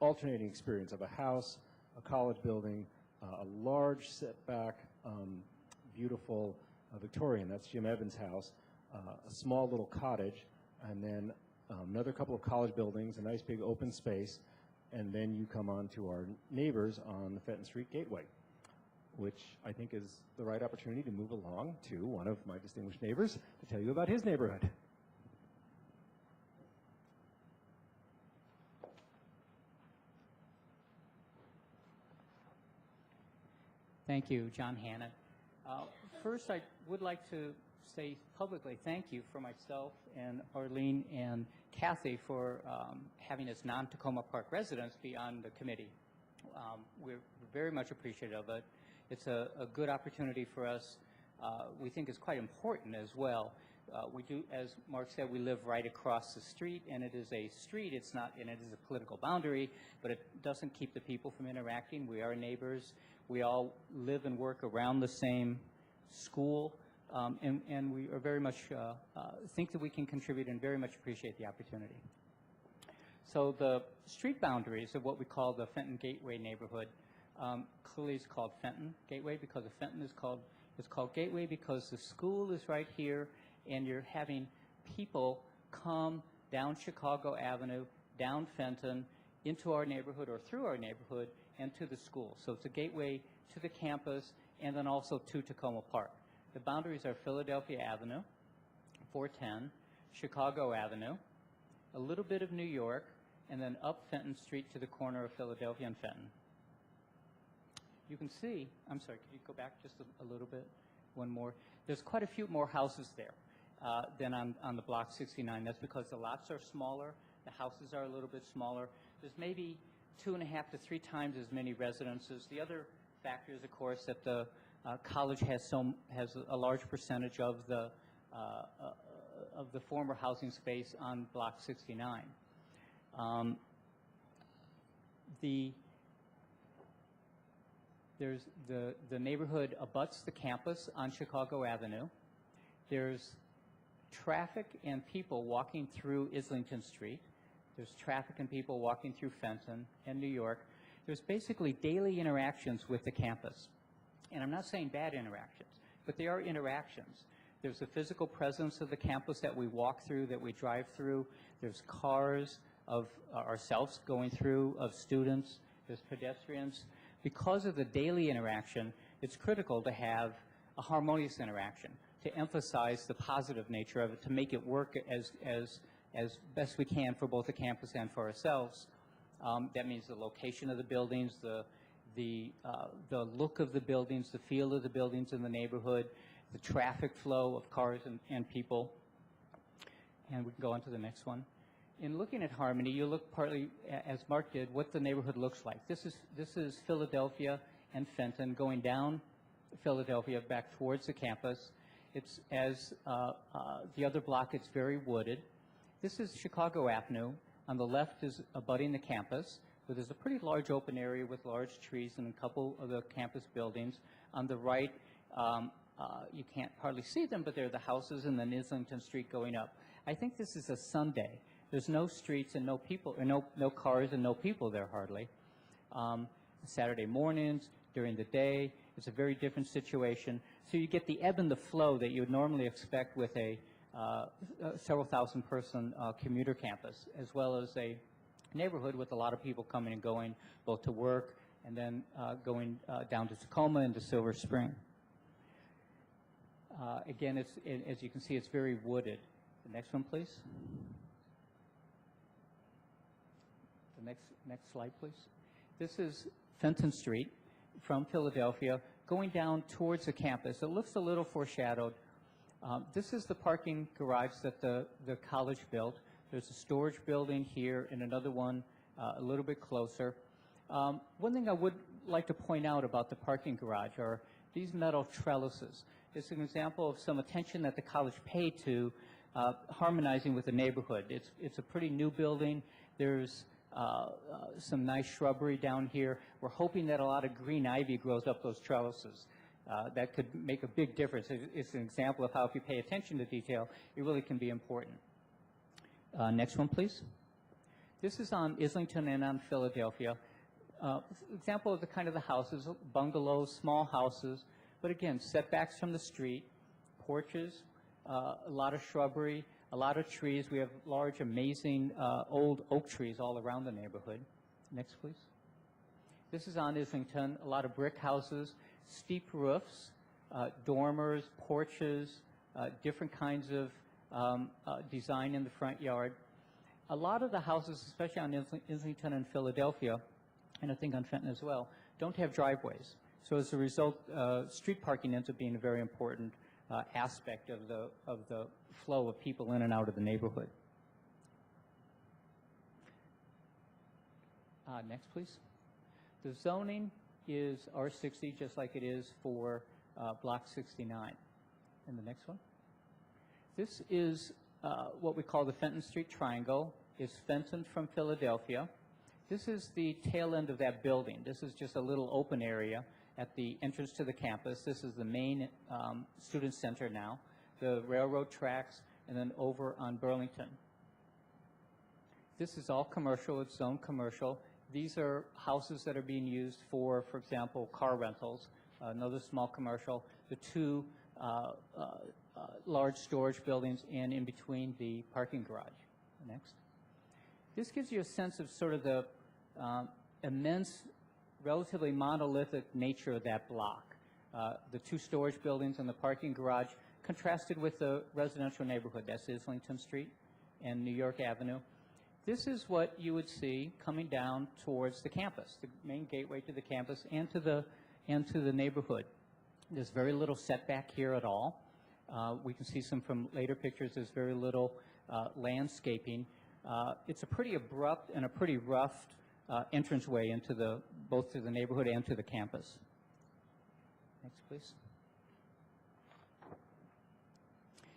alternating experience of a house, a college building, a large setback, beautiful Victorian, that's Jim Evans' house, a small little cottage, and then another couple of college buildings, a nice big open space, and then you come on to our neighbors on the Fenton Street Gateway, which I think is the right opportunity to move along to one of my distinguished neighbors to tell you about his neighborhood. Thank you, John Hannon. First, I would like to say publicly thank you for myself and Arlene and Kathy for having us non-Tacoma Park residents be on the committee. We're very much appreciative of it. It's a good opportunity for us. We think it's quite important as well. We do, as Mark said, we live right across the street, and it is a street. It's not, and it is a political boundary, but it doesn't keep the people from interacting. We are neighbors. We all live and work around the same school, and we are very much think that we can contribute and very much appreciate the opportunity. So the street boundaries of what we call the Fenton Gateway neighborhood clearly is called Fenton Gateway because the Fenton is called Gateway because the school is right here, and you're having people come down Chicago Avenue, down Fenton, into our neighborhood or through our neighborhood and to the school. So it's a gateway to the campus and then also to Tacoma Park. The boundaries are Philadelphia Avenue, 410, Chicago Avenue, a little bit of New York, and then up Fenton Street to the corner of Philadelphia and Fenton. You can see, I'm sorry, could you go back just a little bit? One more. There's quite a few more houses there than on the Block 69. That's because the lots are smaller, the houses are a little bit smaller. There's maybe 2.5 to 3 times as many residences. The other factor is, of course, that the college has a large percentage of the former housing space on Block 69. There's the neighborhood abuts the campus on Chicago Avenue. There's traffic and people walking through Islington Street. There's traffic and people walking through Fenton and New York. There's basically daily interactions with the campus. And I'm not saying bad interactions, but they are interactions. There's the physical presence of the campus that we walk through, that we drive through. There's cars of ourselves going through, of students. There's pedestrians. Because of the daily interaction, it's critical to have a harmonious interaction, to emphasize the positive nature of it, to make it work as best we can for both the campus and for ourselves. That means the location of the buildings, the look of the buildings, the feel of the buildings in the neighborhood, the traffic flow of cars and people. And we can go on to the next one. In looking at harmony, you look partly, as Mark did, what the neighborhood looks like. This is Philadelphia and Fenton going down Philadelphia back towards the campus. It's as the other block, it's very wooded. This is Chicago Avenue. On the left is abutting the campus, where there's a pretty large open area with large trees and a couple of the campus buildings. On the right, you can't hardly see them, but there are the houses and then Islington Street going up. I think this is a Sunday. There's no streets and no people, or no cars and no people there hardly. Saturday mornings, during the day, it's a very different situation. So you get the ebb and the flow that you would normally expect with a several thousand person commuter campus, as well as a neighborhood with a lot of people coming and going, both to work and then going down to Tacoma and to Silver Spring. Again, as you can see, it's very wooded. The next one, please. The next slide, please. This is Fenton Street from Philadelphia going down towards the campus. It looks a little foreshadowed. This is the parking garage that the college built. There's a storage building here and another one a little bit closer. One thing I would like to point out about the parking garage are these metal trellises. It's an example of some attention that the college paid to harmonizing with the neighborhood. It's a pretty new building. There's some nice shrubbery down here. We're hoping that a lot of green ivy grows up those trellises. That could make a big difference. It's an example of how if you pay attention to detail, it really can be important. Next one, please. This is on Islington and on Philadelphia. Example of the kind of the houses, bungalows, small houses, but again, setbacks from the street, porches, a lot of shrubbery, a lot of trees. We have large, amazing old oak trees all around the neighborhood. Next, please. This is on Islington, a lot of brick houses, steep roofs, dormers, porches, different kinds of design in the front yard. A lot of the houses, especially on Islington and Philadelphia, and I think on Fenton as well, don't have driveways. So as a result, street parking ends up being a very important aspect of the flow of people in and out of the neighborhood. Next, please. The zoning is R60, just like it is for Block 69. And the next one. This is what we call the Fenton Street Triangle. It's Fenton from Philadelphia. This is the tail end of that building. This is just a little open area at the entrance to the campus. This is the main student center now, the railroad tracks, and then over on Burlington. This is all commercial. It's zoned commercial. These are houses that are being used for example, car rentals, another small commercial, the two large storage buildings, and in between the parking garage. Next. This gives you a sense of sort of the immense, relatively monolithic nature of that block. The two storage buildings and the parking garage contrasted with the residential neighborhood. That's Islington Street and New York Avenue. This is what you would see coming down towards the campus, the main gateway to the campus and to the neighborhood. There's very little setback here at all. We can see some from later pictures. There's very little landscaping. It's a pretty abrupt and a pretty rough entranceway into both to the neighborhood and to the campus. Next, please.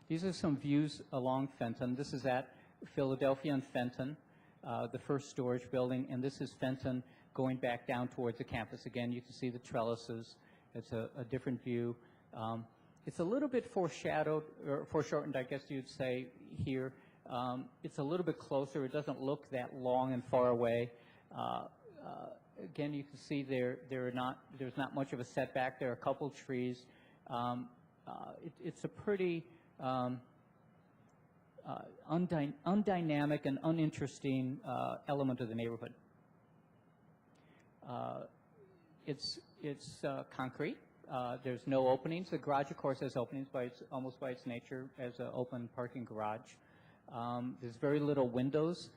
These are some views along Fenton. This is at Philadelphia and Fenton, the first storage building, and this is Fenton going back down towards the campus. Again, you can see the trellises. It's a different view. It's a little bit foreshadowed, or foreshortened, I guess you'd say, here. It's a little bit closer. It doesn't look that long and far away. Again, you can see there's not much of a setback. There are a couple trees. It's a pretty undynamic and uninteresting element of the neighborhood. It's concrete. There's no openings. The garage, of course, has openings almost by its nature as an open parking garage. There's very little windows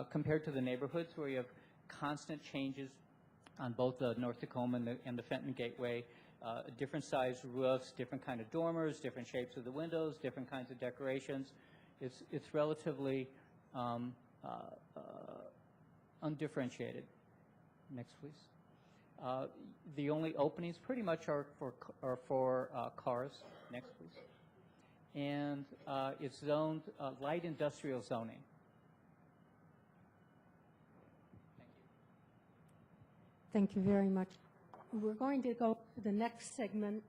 compared to the neighborhoods where you have constant changes on both the North Tacoma and the Fenton Gateway. Different sized roofs, different kind of dormers, different shapes of the windows, different kinds of decorations. It's relatively undifferentiated. Next, please. The only openings pretty much are for cars. Next, please. And it's zoned light industrial zoning. Thank you very much. We're going to go to the next segment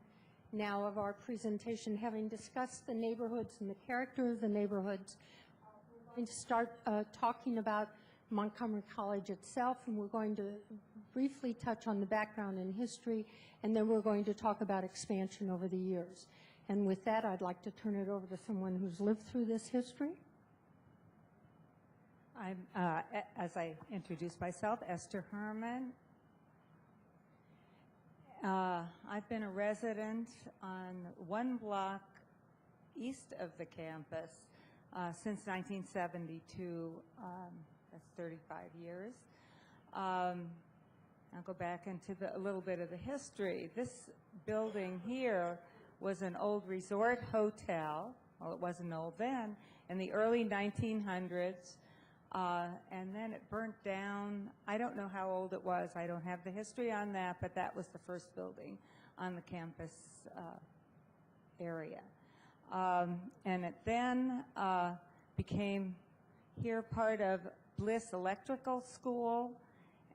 now of our presentation. Having discussed the neighborhoods and the character of the neighborhoods, we're going to start talking about Montgomery College itself, and we're going to briefly touch on the background and history, and then we're going to talk about expansion over the years. And with that, I'd like to turn it over to someone who's lived through this history. I'm, as I introduced myself, Esther Herman. I've been a resident on one block east of the campus since 1972. That's 35 years. I'll go back into a little bit of the history. This building here was an old resort hotel. Well, it wasn't old then. In the early 1900s, And then it burnt down. I don't know how old it was. I don't have the history on that, but that was the first building on the campus area. And it then became here part of Bliss Electrical School,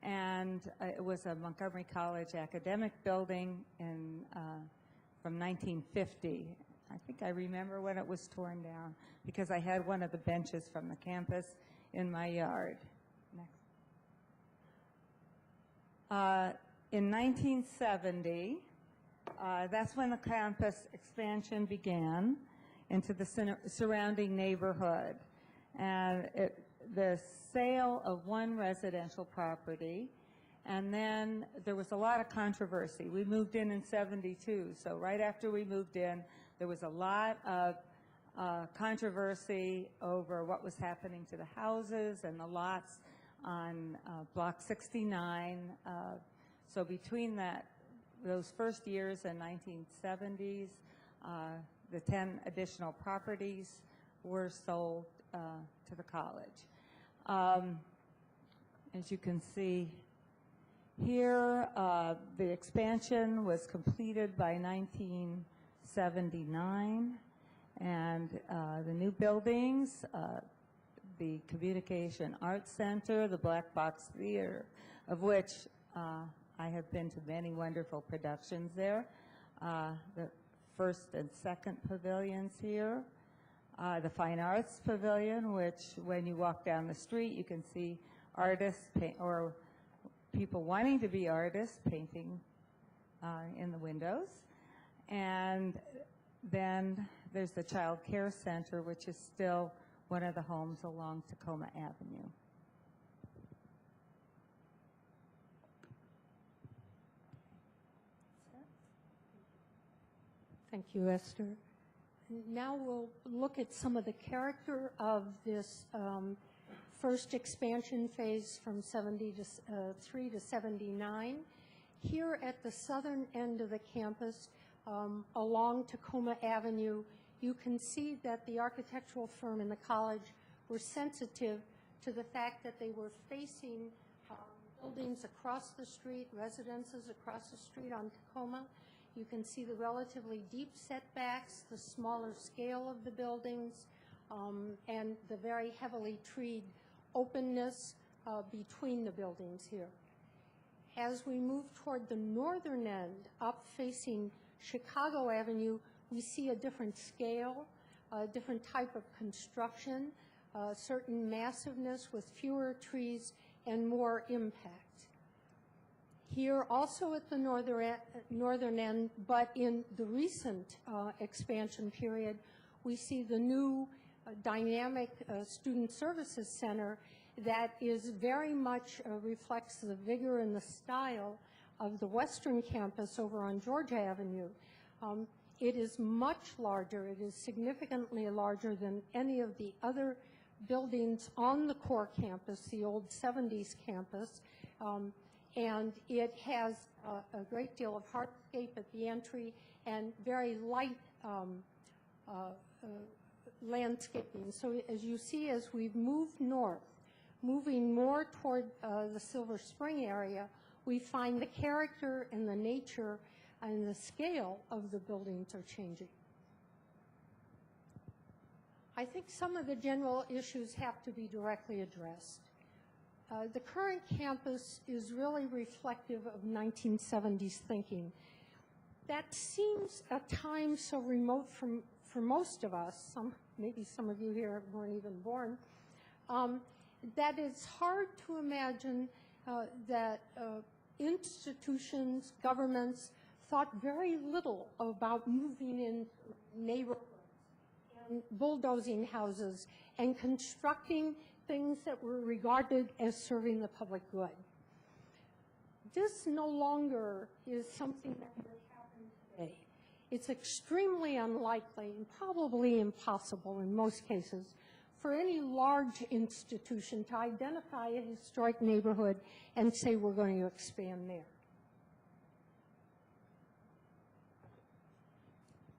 and it was a Montgomery College academic building from 1950. I think I remember when it was torn down because I had one of the benches from the campus in my yard. Next. In 1970, that's when the campus expansion began into the surrounding neighborhood. And the sale of one residential property, and then there was a lot of controversy. We moved in 72, so right after we moved in, there was a lot of controversy over what was happening to the houses and the lots on Block 69. So between those first years in 1970s, the 10 additional properties were sold to the college. As you can see here, the expansion was completed by 1979, and the new buildings, the Communication Arts Center, the Black Box Theater, of which I have been to many wonderful productions there, the first and second pavilions here, the Fine Arts Pavilion, which when you walk down the street, you can see artists or people wanting to be artists painting in the windows. And then there's the Child Care Center, which is still one of the homes along Tacoma Avenue. Thank you, Esther. Now we'll look at some of the character of this first expansion phase from 73 to 79. Here at the southern end of the campus, along Tacoma Avenue, you can see that the architectural firm and the college were sensitive to the fact that they were facing buildings across the street, residences across the street on Tacoma. You can see the relatively deep setbacks, the smaller scale of the buildings, and the very heavily treed openness between the buildings here. As we move toward the northern end, up facing Chicago Avenue, we see a different scale, a different type of construction, certain massiveness with fewer trees and more impact. Here also at the northern end, but in the recent expansion period, we see the new dynamic student services center that is very much reflects the vigor and the style of the western campus over on Georgia Avenue. It is much larger. It is significantly larger than any of the other buildings on the core campus, the old 70s campus. And it has a great deal of hardscape at the entry and very light landscaping. So as you see, as we've moved north, moving more toward the Silver Spring area, we find the character and the nature and the scale of the buildings are changing. I think some of the general issues have to be directly addressed. The current campus is really reflective of 1970s thinking. That seems at times so remote for most of us, maybe some of you here weren't even born, that it's hard to imagine that institutions, governments, thought very little about moving in neighborhoods and bulldozing houses and constructing things that were regarded as serving the public good. This no longer is something that would happen today. It's extremely unlikely and probably impossible in most cases for any large institution to identify a historic neighborhood and say we're going to expand there.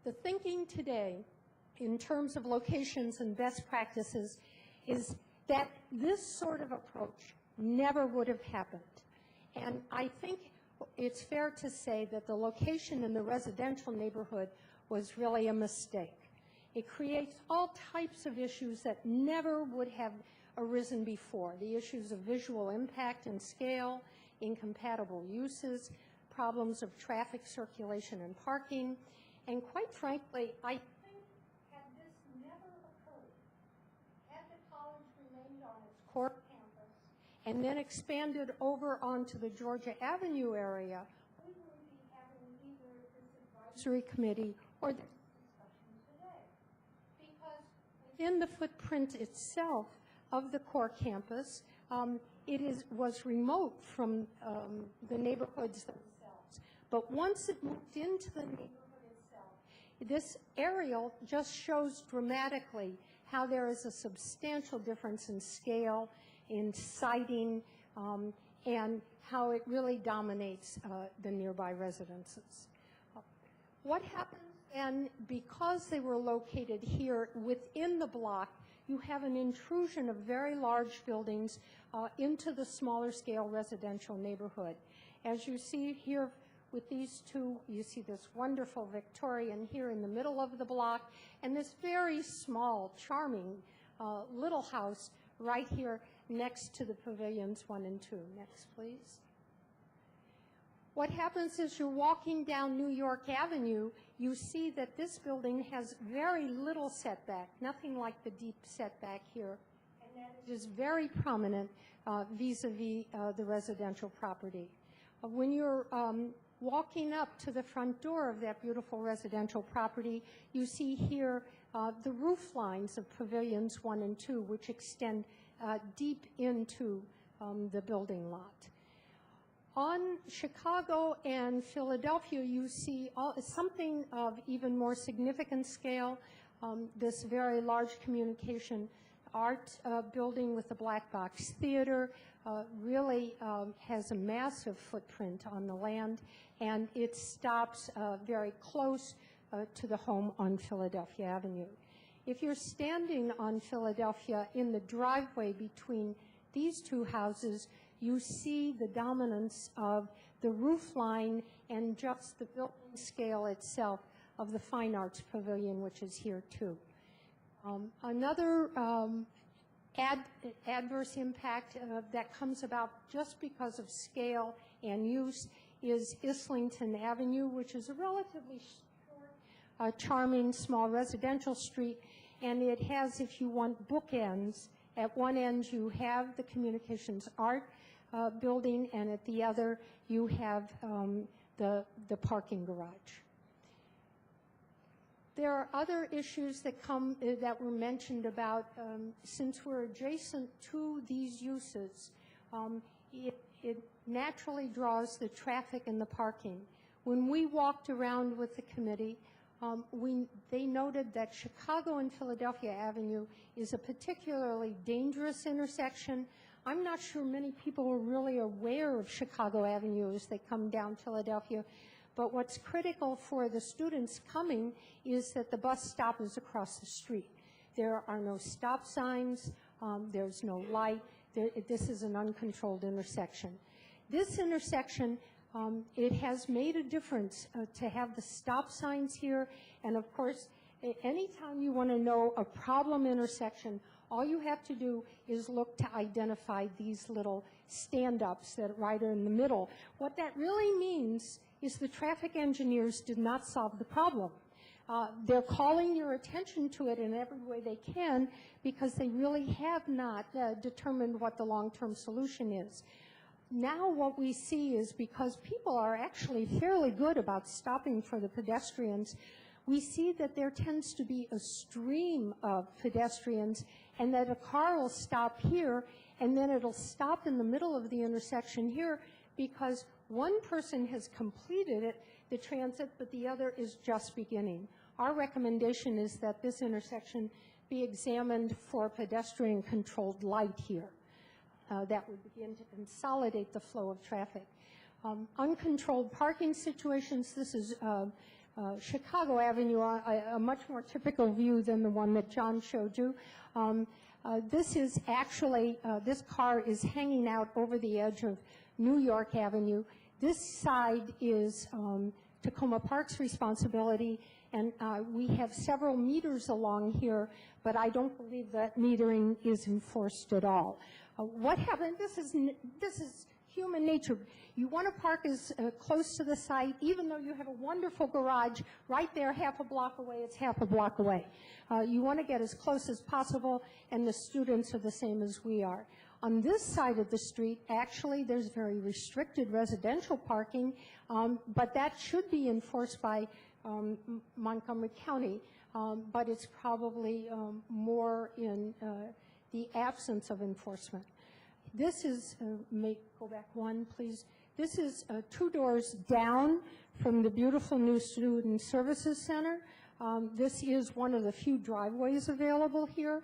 The thinking today in terms of locations and best practices is that this sort of approach never would have happened. And I think it's fair to say that the location in the residential neighborhood was really a mistake. It creates all types of issues that never would have arisen before. The issues of visual impact and scale, incompatible uses, problems of traffic circulation and parking, and quite frankly, I think had this never occurred, had the college remained on its core campus and then expanded over onto the Georgia Avenue area, we wouldn't be having either this advisory committee or this discussion today. Because within the footprint itself of the core campus, was remote from the neighborhoods themselves. But once it moved into the neighborhood itself, this aerial just shows dramatically how there is a substantial difference in scale, in siting, and how it really dominates the nearby residences. What happens then, because they were located here within the block, you have an intrusion of very large buildings into the smaller scale residential neighborhood. As you see here with these two, you see this wonderful Victorian here in the middle of the block, and this very small, charming little house right here next to the pavilions 1 and 2. Next, please. What happens is you're walking down New York Avenue, you see that this building has very little setback, nothing like the deep setback here, and that is very prominent vis-a-vis the residential property. When you're walking up to the front door of that beautiful residential property, you see here the roof lines of pavilions 1 and 2, which extend deep into the building lot. On Chicago and Philadelphia, you see something of even more significant scale, this very large communication art building with the Black Box Theater really has a massive footprint on the land, and it stops very close to the home on Philadelphia Avenue. If you're standing on Philadelphia in the driveway between these two houses, you see the dominance of the roof line and just the building scale itself of the Fine Arts Pavilion, which is here too. Another adverse impact that comes about just because of scale and use is Islington Avenue, which is a relatively short, charming, small residential street, and it has, if you want, bookends. At one end, you have the communications art building, and at the other, you have the parking garage. There are other issues that come that were mentioned about since we're adjacent to these uses, it naturally draws the traffic and the parking. When we walked around with the committee, they noted that Chicago and Philadelphia Avenue is a particularly dangerous intersection. I'm not sure many people are really aware of Chicago Avenue as they come down Philadelphia, but what's critical for the students coming is that the bus stop is across the street. There are no stop signs, there's no light, this is an uncontrolled intersection. This intersection, it has made a difference to have the stop signs here, and of course, anytime you want to know a problem intersection, all you have to do is look to identify these little stand-ups that right are in the middle. What that really means is the traffic engineers did not solve the problem. They're calling your attention to it in every way they can because they really have not determined what the long-term solution is. Now what we see is because people are actually fairly good about stopping for the pedestrians, we see that there tends to be a stream of pedestrians and that a car will stop here and then it'll stop in the middle of the intersection here because one person has completed it, the transit, but the other is just beginning. Our recommendation is that this intersection be examined for pedestrian-controlled light here. That would begin to consolidate the flow of traffic. Uncontrolled parking situations, this is Chicago Avenue, a much more typical view than the one that John showed you. This is actually, this car is hanging out over the edge of New York Avenue. This side is Tacoma Park's responsibility, and we have several meters along here, but I don't believe that metering is enforced at all. What happened, this is human nature. You want to park as close to the site, even though you have a wonderful garage right there half a block away, it's half a block away. You want to get as close as possible, and the students are the same as we are. On this side of the street, actually, there's very restricted residential parking, but that should be enforced by Montgomery County, but it's probably more in the absence of enforcement. This is, go back one, please. This is 2 doors down from the beautiful new Student Services Center. This is one of the few driveways available here,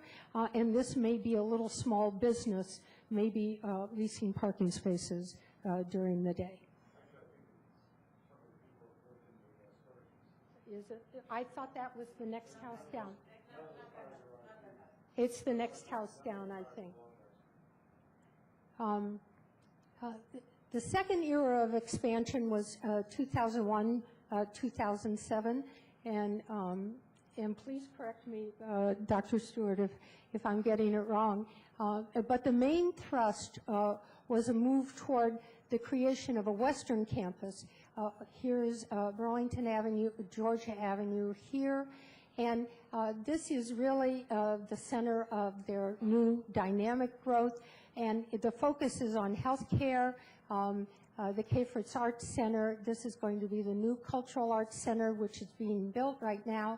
and this may be a little small business, maybe leasing parking spaces during the day. Is it? I thought that was the next house down. It's the next house down, I think. The second era of expansion was 2001, 2007, and please correct me, Dr. Stewart, if I'm getting it wrong. But the main thrust was a move toward the creation of a western campus. Here's Burlington Avenue, Georgia Avenue here, and this is really the center of their new dynamic growth. And the focus is on healthcare, the K-Fritz Arts Center. This is going to be the new Cultural Arts Center, which is being built right now,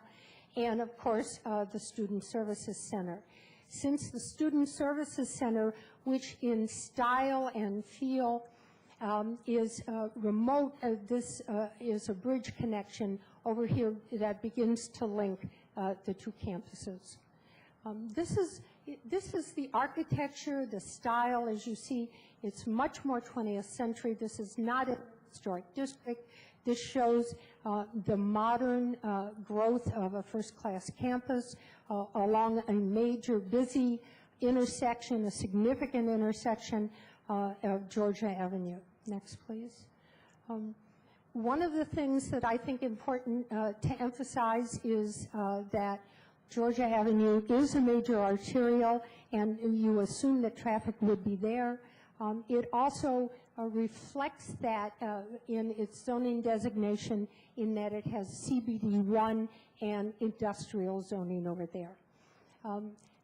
and of course, the Student Services Center. Since the Student Services Center, which in style and feel is remote, this is a bridge connection over here that begins to link the 2 campuses. This is the architecture, the style. As you see, it's much more 20th century. This is not a historic district. This shows the modern growth of a first-class campus along a major busy intersection, a significant intersection of Georgia Avenue. Next, please. One of the things that I think important to emphasize is that Georgia Avenue is a major arterial, and you assume that traffic would be there. It also reflects that in its zoning designation, in that it has CBD1 and industrial zoning over there.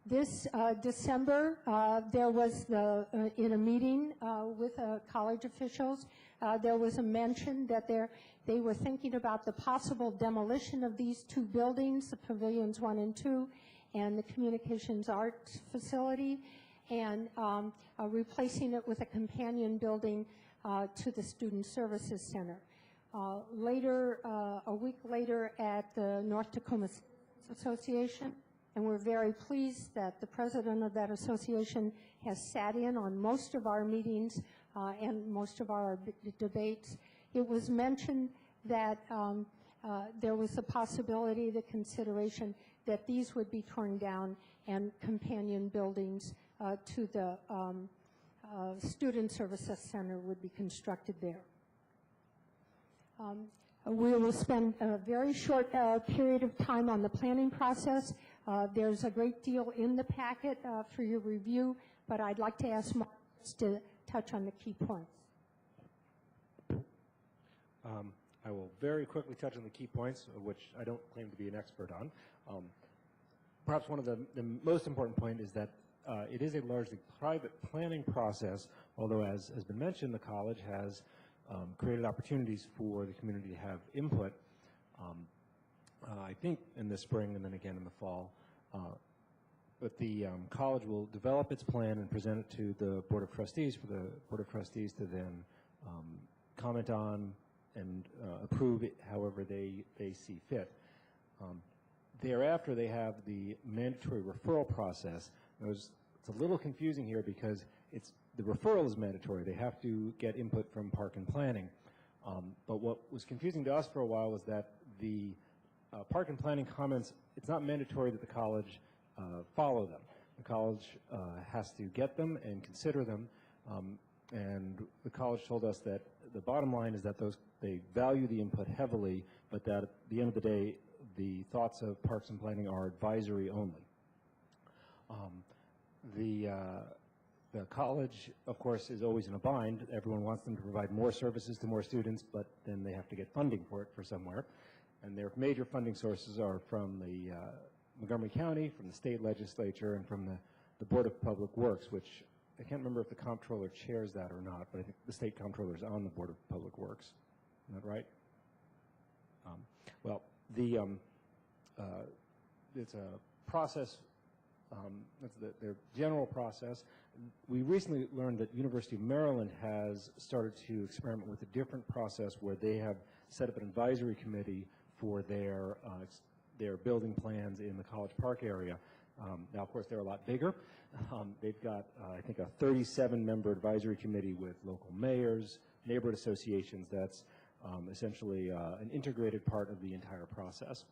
This December, there was in a meeting with college officials, there was a mention that they were thinking about the possible demolition of these 2 buildings, the Pavilions 1 and 2, and the Communications Arts Facility, and replacing it with a companion building to the Student Services Center. Later, a week later, at the North Tacoma Association, and we're very pleased that the president of that association has sat in on most of our meetings and most of our debates. It was mentioned that there was a possibility, the consideration, that these would be torn down and companion buildings to the Student Services Center would be constructed there. We will spend a very short period of time on the planning process. There's a great deal in the packet for your review, but I'd like to ask Mark to touch on the key points. I will very quickly touch on the key points, which I don't claim to be an expert on. Perhaps one of the most important point is that it is a largely private planning process, although, as has been mentioned, the college has created opportunities for the community to have input, I think in the spring and then again in the fall. But the college will develop its plan and present it to the Board of Trustees for the Board of Trustees to then comment on and approve it however they see fit. Thereafter, they have the mandatory referral process. It's a little confusing here because the referral is mandatory. They have to get input from Park and Planning. But what was confusing to us for a while was that the park and planning comments, it's not mandatory that the college follow them. The college has to get them and consider them, and the college told us that the bottom line is that they value the input heavily, but that at the end of the day, the thoughts of parks and planning are advisory only. The college, of course, is always in a bind. Everyone wants them to provide more services to more students, but then they have to get funding for it for somewhere. And their major funding sources are from the Montgomery County, from the state legislature, and from the Board of Public Works, which I can't remember if the comptroller chairs that or not, but I think the state comptroller is on the Board of Public Works. Isn't that right? Well, it's a process. That's their general process. We recently learned that University of Maryland has started to experiment with a different process where they have set up an advisory committee for their building plans in the College Park area. Now, of course, they're a lot bigger. They've got, I think, a 37-member advisory committee with local mayors, neighborhood associations. That's essentially an integrated part of the entire process.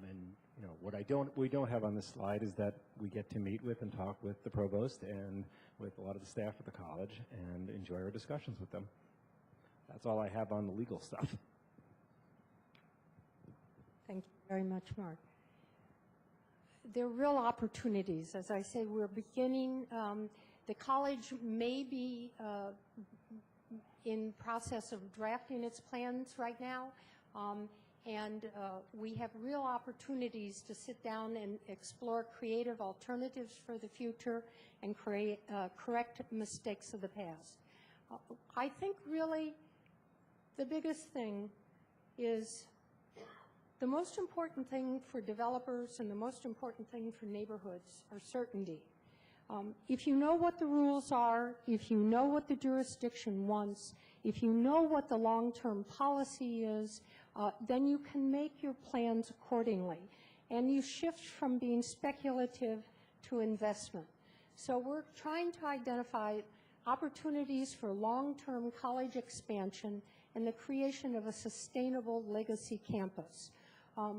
And you know, what we don't have on this slide is that we get to meet with and talk with the provost and with a lot of the staff at the college and enjoy our discussions with them. That's all I have on the legal stuff. Thank you very much, Mark. There are real opportunities. As I say, we're beginning. The college may be in process of drafting its plans right now. And we have real opportunities to sit down and explore creative alternatives for the future and correct mistakes of the past. I think really the biggest thing is the most important thing for developers and the most important thing for neighborhoods are certainty. If you know what the rules are, if you know what the jurisdiction wants, if you know what the long-term policy is, then you can make your plans accordingly. And you shift from being speculative to investment. So we're trying to identify opportunities for long-term college expansion and the creation of a sustainable legacy campus.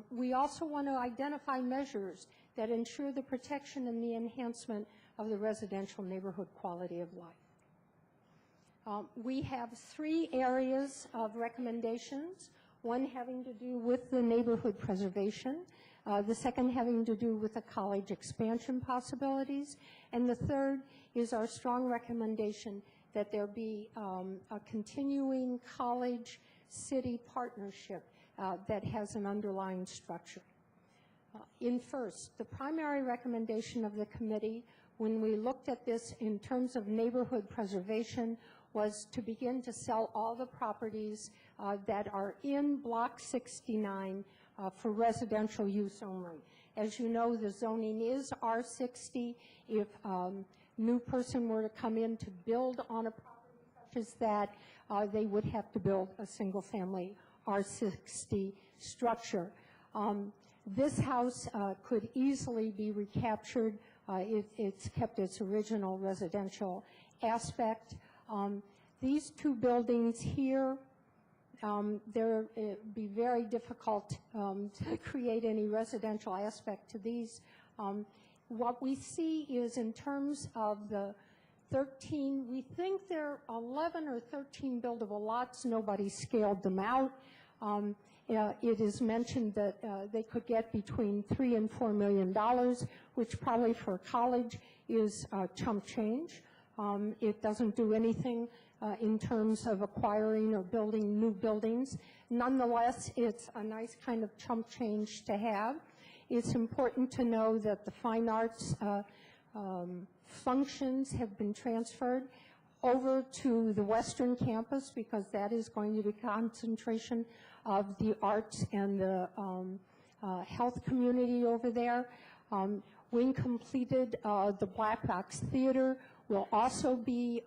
We also want to identify measures that ensure the protection and the enhancement of the residential neighborhood quality of life. We have 3 areas of recommendations, one having to do with the neighborhood preservation, the second having to do with the college expansion possibilities, and the third is our strong recommendation that there be a continuing college-city partnership that has an underlying structure. In first, the primary recommendation of the committee when we looked at this in terms of neighborhood preservation was to begin to sell all the properties that are in Block 69 for residential use only. As you know, the zoning is R60. If new person were to come in to build on a property such as that, they would have to build a single-family R60 structure. This house could easily be recaptured. It's kept its original residential aspect. These 2 buildings here, it'd be very difficult to create any residential aspect to these. What we see is in terms of the 13, we think there are 11 or 13 buildable lots. Nobody scaled them out. It is mentioned that they could get between $3 and $4 million, which probably for a college is chump change. It doesn't do anything in terms of acquiring or building new buildings. Nonetheless, it's a nice kind of chump change to have. It's important to know that the fine arts functions have been transferred over to the Western campus because that is going to be concentration of the arts and the health community over there. When completed, the Black Box Theater will also be,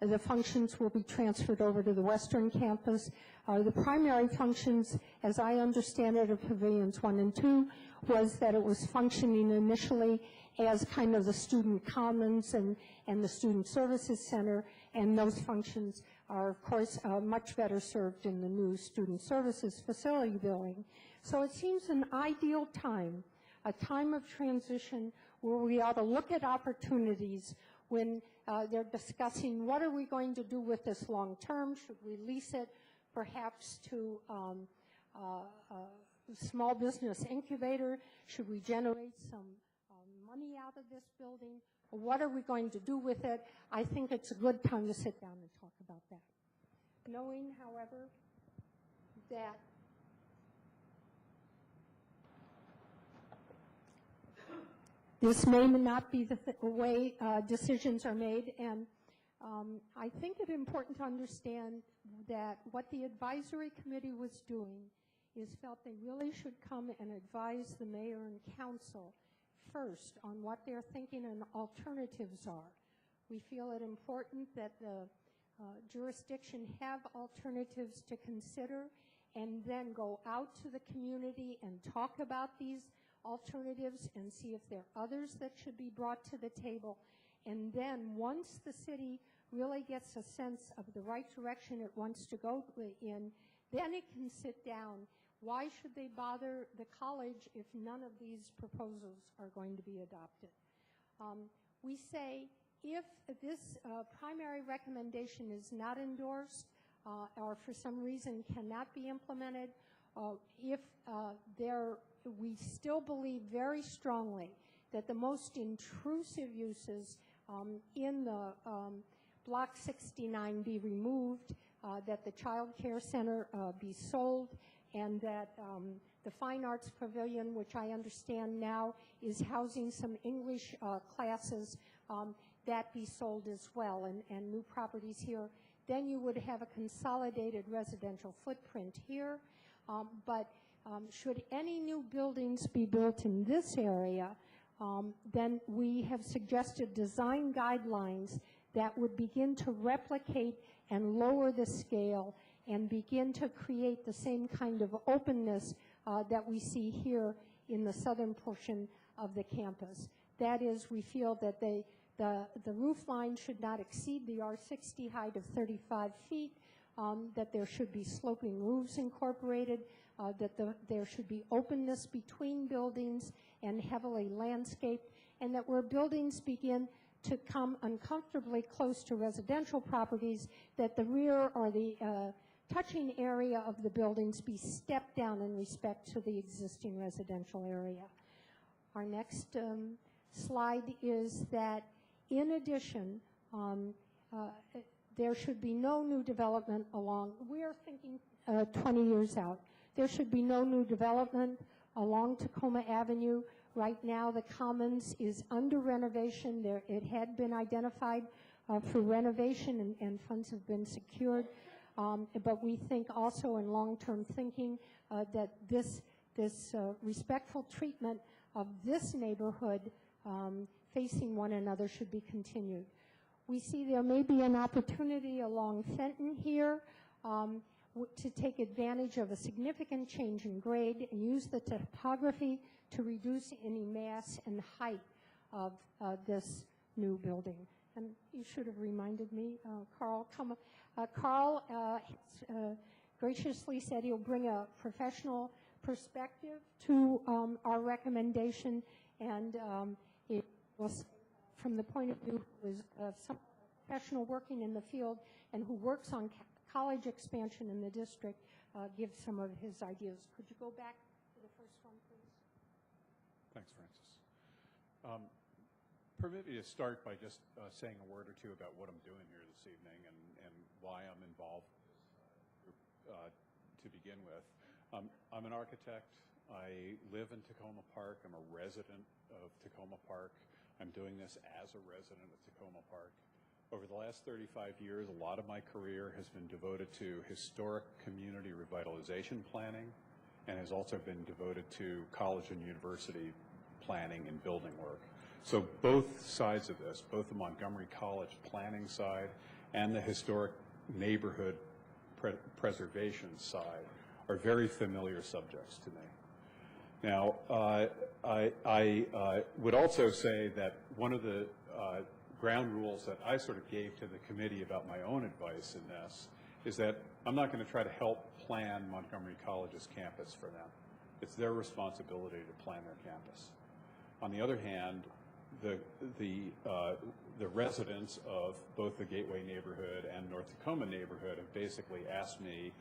the functions will be transferred over to the Western campus. The primary functions, as I understand it, of Pavilions 1 and 2 was that it was functioning initially as kind of the student commons and the student services center, and those functions are, of course, much better served in the new student services facility building. So it seems an ideal time, a time of transition where we ought to look at opportunities when they're discussing what are we going to do with this long term. Should we lease it perhaps to small business incubator? Should we generate some money out of this building? What are we going to do with it? I think it's a good time to sit down and talk about that. Knowing, however, that this may not be the way decisions are made, and I think it's important to understand that what the advisory committee was doing is felt they really should come and advise the mayor and council first on what their thinking and alternatives are. We feel it important that the jurisdiction have alternatives to consider and then go out to the community and talk about these alternatives and see if there are others that should be brought to the table. And then once the city really gets a sense of the right direction it wants to go in, then it can sit down. Why should they bother the college if none of these proposals are going to be adopted? We say if this primary recommendation is not endorsed or for some reason cannot be implemented, if we still believe very strongly that the most intrusive uses in the Block 69 be removed, that the Child Care Center be sold, and that the Fine Arts Pavilion, which I understand now is housing some English classes, that be sold as well, and new properties here. Then you would have a consolidated residential footprint here. But should any new buildings be built in this area, then we have suggested design guidelines that would begin to replicate and lower the scale and begin to create the same kind of openness that we see here in the southern portion of the campus. That is, we feel that the roof line should not exceed the R60 height of 35 feet, that there should be sloping roofs incorporated, that there should be openness between buildings and heavily landscaped, and that where buildings begin to come uncomfortably close to residential properties, that the rear or the touching area of the buildings be stepped down in respect to the existing residential area. Our next slide is that in addition, there should be no new development along, we're thinking 20 years out, there should be no new development along Tacoma Avenue. Right now the Commons is under renovation. It had been identified for renovation and funds have been secured. But we think also in long-term thinking that this respectful treatment of this neighborhood facing one another should be continued. We see there may be an opportunity along Fenton here to take advantage of a significant change in grade and use the topography to reduce any mass and height of this new building. And you should have reminded me, Carl, come. Carl graciously said he'll bring a professional perspective to our recommendation, and it was from the point of view of some professional working in the field and who works on college expansion in the district, give some of his ideas. Could you go back to the first one, please? Thanks, Francis. Permit me to start by just saying a word or two about what I'm doing here this evening and why I'm involved to begin with. I'm an architect. I live in Tacoma Park. I'm a resident of Tacoma Park. I'm doing this as a resident of Tacoma Park. Over the last 35 years, a lot of my career has been devoted to historic community revitalization planning and has also been devoted to college and university planning and building work. So both sides of this, both the Montgomery College planning side and the historic neighborhood preservation side, are very familiar subjects to me. Now, I would also say that one of the ground rules that I sort of gave to the committee about my own advice in this is that I'm not going to try to help plan Montgomery College's campus for them. It's their responsibility to plan their campus. On the other hand, the residents of both the Gateway neighborhood and North Tacoma neighborhood have basically asked me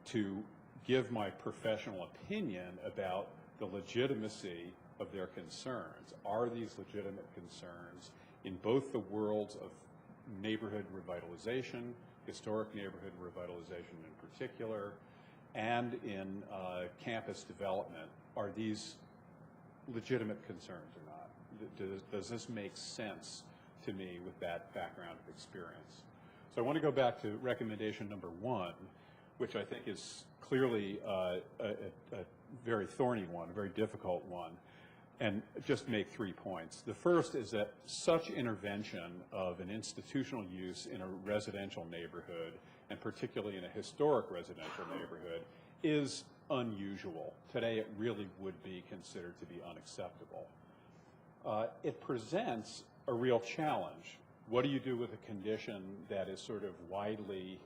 to give my professional opinion about the legitimacy of their concerns. Are these legitimate concerns in both the worlds of neighborhood revitalization, historic neighborhood revitalization in particular, and in campus development? Are these legitimate concerns or not? Does this make sense to me with that background of experience? So I want to go back to recommendation number 1, which I think is clearly a very thorny one, a very difficult one, and just make 3 points. The first is that such intervention of an institutional use in a residential neighborhood, and particularly in a historic residential neighborhood, is unusual. Today it really would be considered to be unacceptable. It presents a real challenge. What do you do with a condition that is sort of widely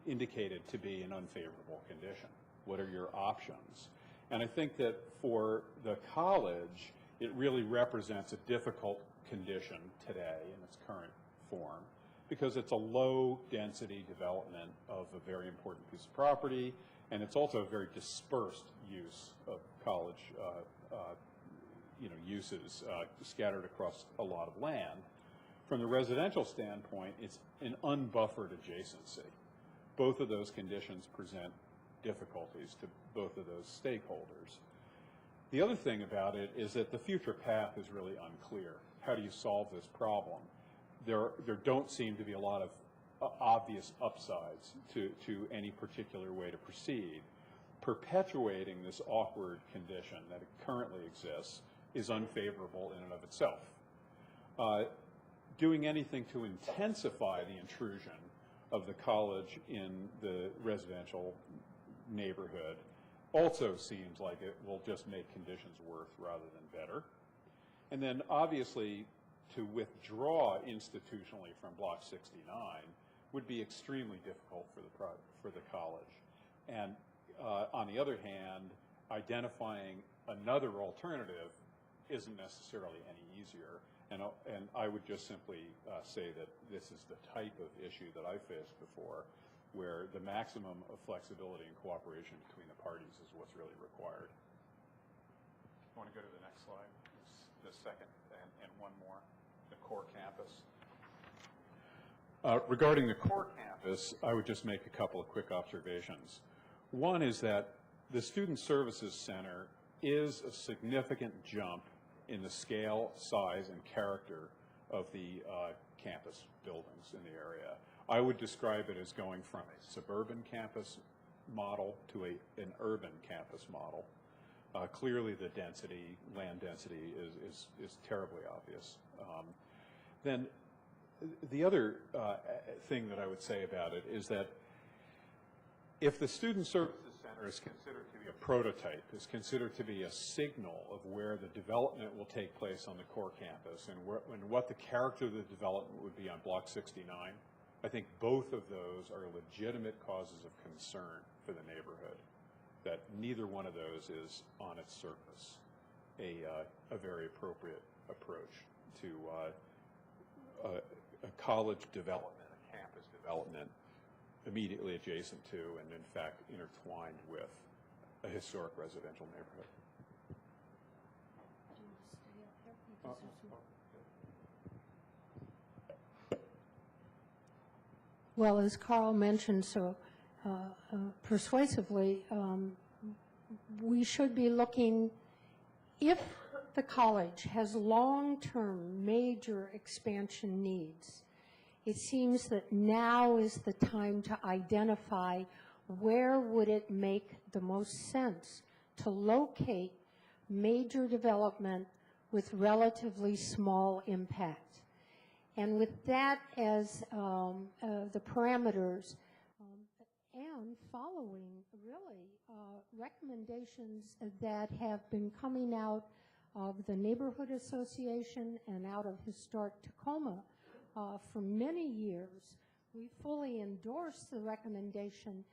indicated to be an unfavorable condition? What are your options? And I think that for the college, it really represents a difficult condition today in its current form, because it's a low-density development of a very important piece of property, and it's also a very dispersed use of college uses scattered across a lot of land. From the residential standpoint, it's an unbuffered adjacency. Both of those conditions present difficulties to both of those stakeholders. The other thing about it is that the future path is really unclear. How do you solve this problem? There don't seem to be a lot of obvious upsides to any particular way to proceed. Perpetuating this awkward condition that currently exists is unfavorable in and of itself. Doing anything to intensify the intrusion of the college in the residential neighborhood also seems like it will just make conditions worse rather than better. And then obviously to withdraw institutionally from Block 69 would be extremely difficult for the college. And on the other hand, identifying another alternative isn't necessarily any easier. And I would just simply say that this is the type of issue that I've faced before, where the maximum of flexibility and cooperation between the parties is what's really required. I want to go to the next slide, the second, and one more, the core campus. Regarding the core campus, I would just make a couple of quick observations. One is that the Student Services Center is a significant jump in the scale, size, and character of the campus buildings in the area. I would describe it as going from a suburban campus model to an urban campus model. Clearly the density, land density, is terribly obvious. Then the other thing that I would say about it is that if the Student Services Center is considered to be a prototype, is considered to be a signal of where the development will take place on the core campus and what the character of the development would be on Block 69, I think both of those are legitimate causes of concern for the neighborhood, that neither one of those is on its surface a very appropriate approach to a college development, a campus development immediately adjacent to and in fact intertwined with a historic residential neighborhood. Well, as Carl mentioned so persuasively, we should be looking, if the college has long-term major expansion needs, it seems that now is the time to identify where would it make the most sense to locate major development with relatively small impact. And with that as the parameters, and following really recommendations that have been coming out of the Neighborhood Association and out of Historic Tacoma for many years, we fully endorse the recommendation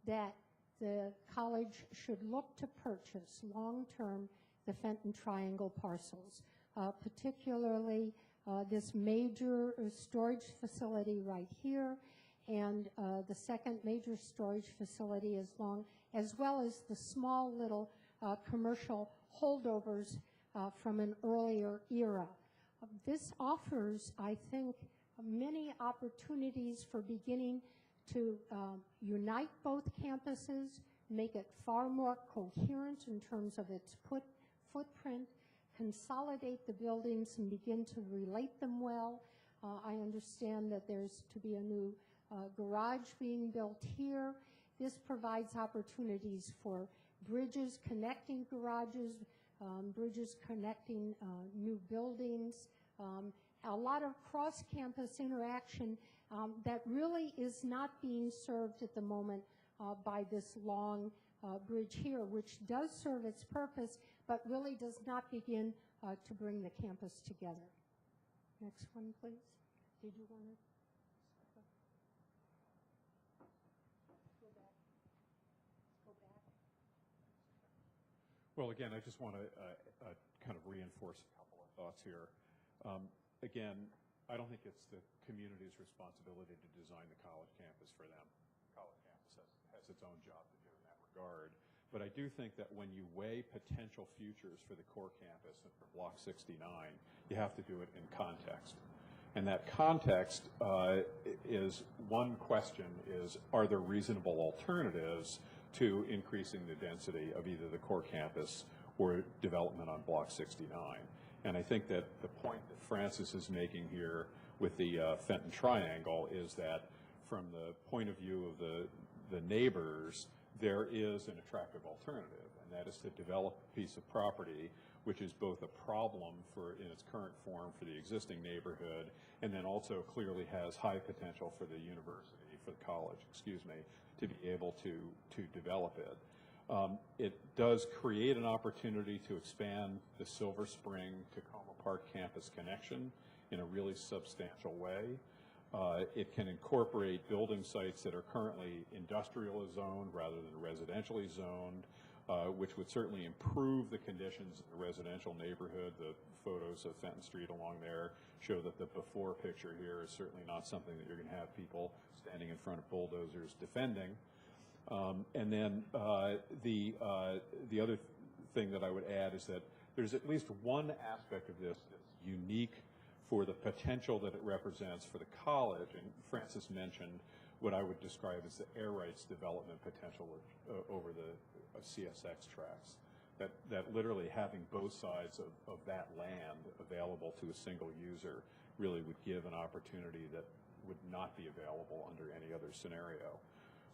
that the college should look to purchase long-term the Fenton Triangle parcels, particularly this major storage facility right here, and the second major storage facility as well as the small little commercial holdovers from an earlier era. This offers, I think, many opportunities for beginning to unite both campuses, make it far more coherent in terms of its footprint, consolidate the buildings and begin to relate them well. I understand that there's to be a new garage being built here. This provides opportunities for bridges connecting garages, bridges connecting new buildings, a lot of cross-campus interaction that really is not being served at the moment by this long bridge here, which does serve its purpose, but really does not begin to bring the campus together. Next one, please. Did you want to? Well, again, I just want to kind of reinforce a couple of thoughts here. Again, I don't think it's the community's responsibility to design the college campus for them. The college campus has its own job to do in that regard. But I do think that when you weigh potential futures for the core campus and for Block 69, you have to do it in context. And that context is one question is, are there reasonable alternatives to increasing the density of either the core campus or development on Block 69? And I think that the point that Francis is making here with the Fenton Triangle is that from the point of view of the neighbors, there is an attractive alternative, and that is to develop a piece of property which is both a problem in its current form for the existing neighborhood, and then also clearly has high potential for the university, for the college, excuse me, to be able to develop it. It does create an opportunity to expand the Silver Spring Tacoma Park campus connection in a really substantial way. It can incorporate building sites that are currently industrially zoned rather than residentially zoned, which would certainly improve the conditions in the residential neighborhood. The photos of Fenton Street along there show that the before picture here is certainly not something that you're going to have people standing in front of bulldozers defending. And then the other thing that I would add is that there's at least one aspect of this that's unique for the potential that it represents for the college, and Francis mentioned what I would describe as the air rights development potential over the CSX tracks. That literally having both sides of that land available to a single user really would give an opportunity that would not be available under any other scenario.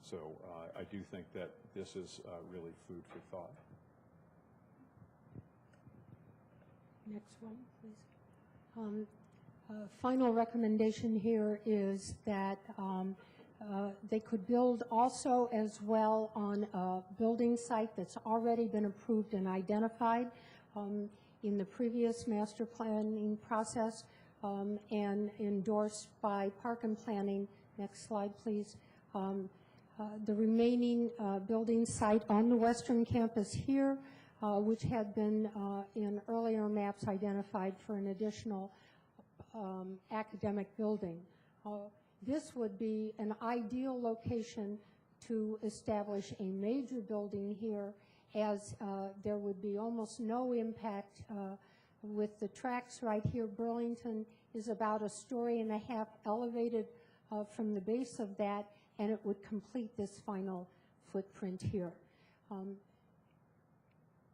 So I do think that this is really food for thought. Next one, please. Final recommendation here is that they could build also as well on a building site that's already been approved and identified in the previous master planning process and endorsed by Park and Planning. Next slide, please. The remaining building site on the western campus here, which had been in earlier maps identified for an additional academic building. This would be an ideal location to establish a major building here, as there would be almost no impact with the tracks right here. Burlington is about 1.5 stories elevated from the base of that, and it would complete this final footprint here.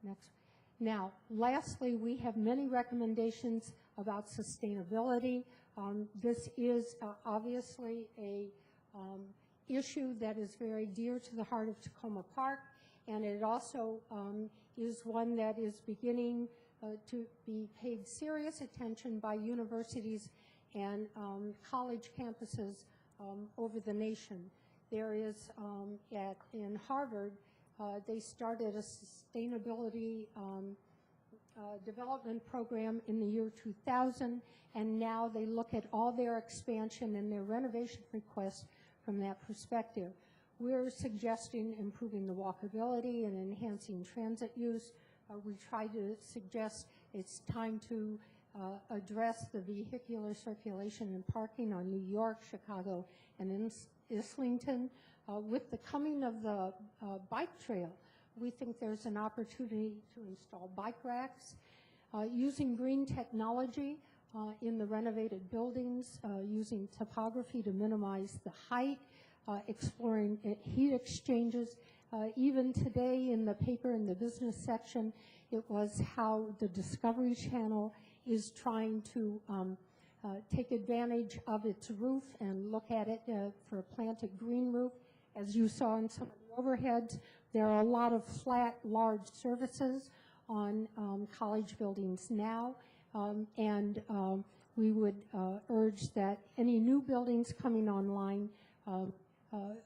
Next. Now, lastly, we have many recommendations about sustainability. This is obviously a issue that is very dear to the heart of Tacoma Park, and it also is one that is beginning to be paid serious attention by universities and college campuses over the nation. There is, in Harvard, they started a sustainability development program in the year 2000, and now they look at all their expansion and their renovation requests from that perspective. We're suggesting improving the walkability and enhancing transit use. We try to suggest it's time to address the vehicular circulation and parking on New York, Chicago, and Islington. With the coming of the bike trail, we think there's an opportunity to install bike racks. Using green technology in the renovated buildings, using topography to minimize the height, exploring heat exchanges. Even today in the paper in the business section, it was how the Discovery Channel is trying to take advantage of its roof and look at it for a planted green roof. As you saw in some of the overheads, there are a lot of flat, large surfaces on college buildings now, and we would urge that any new buildings coming online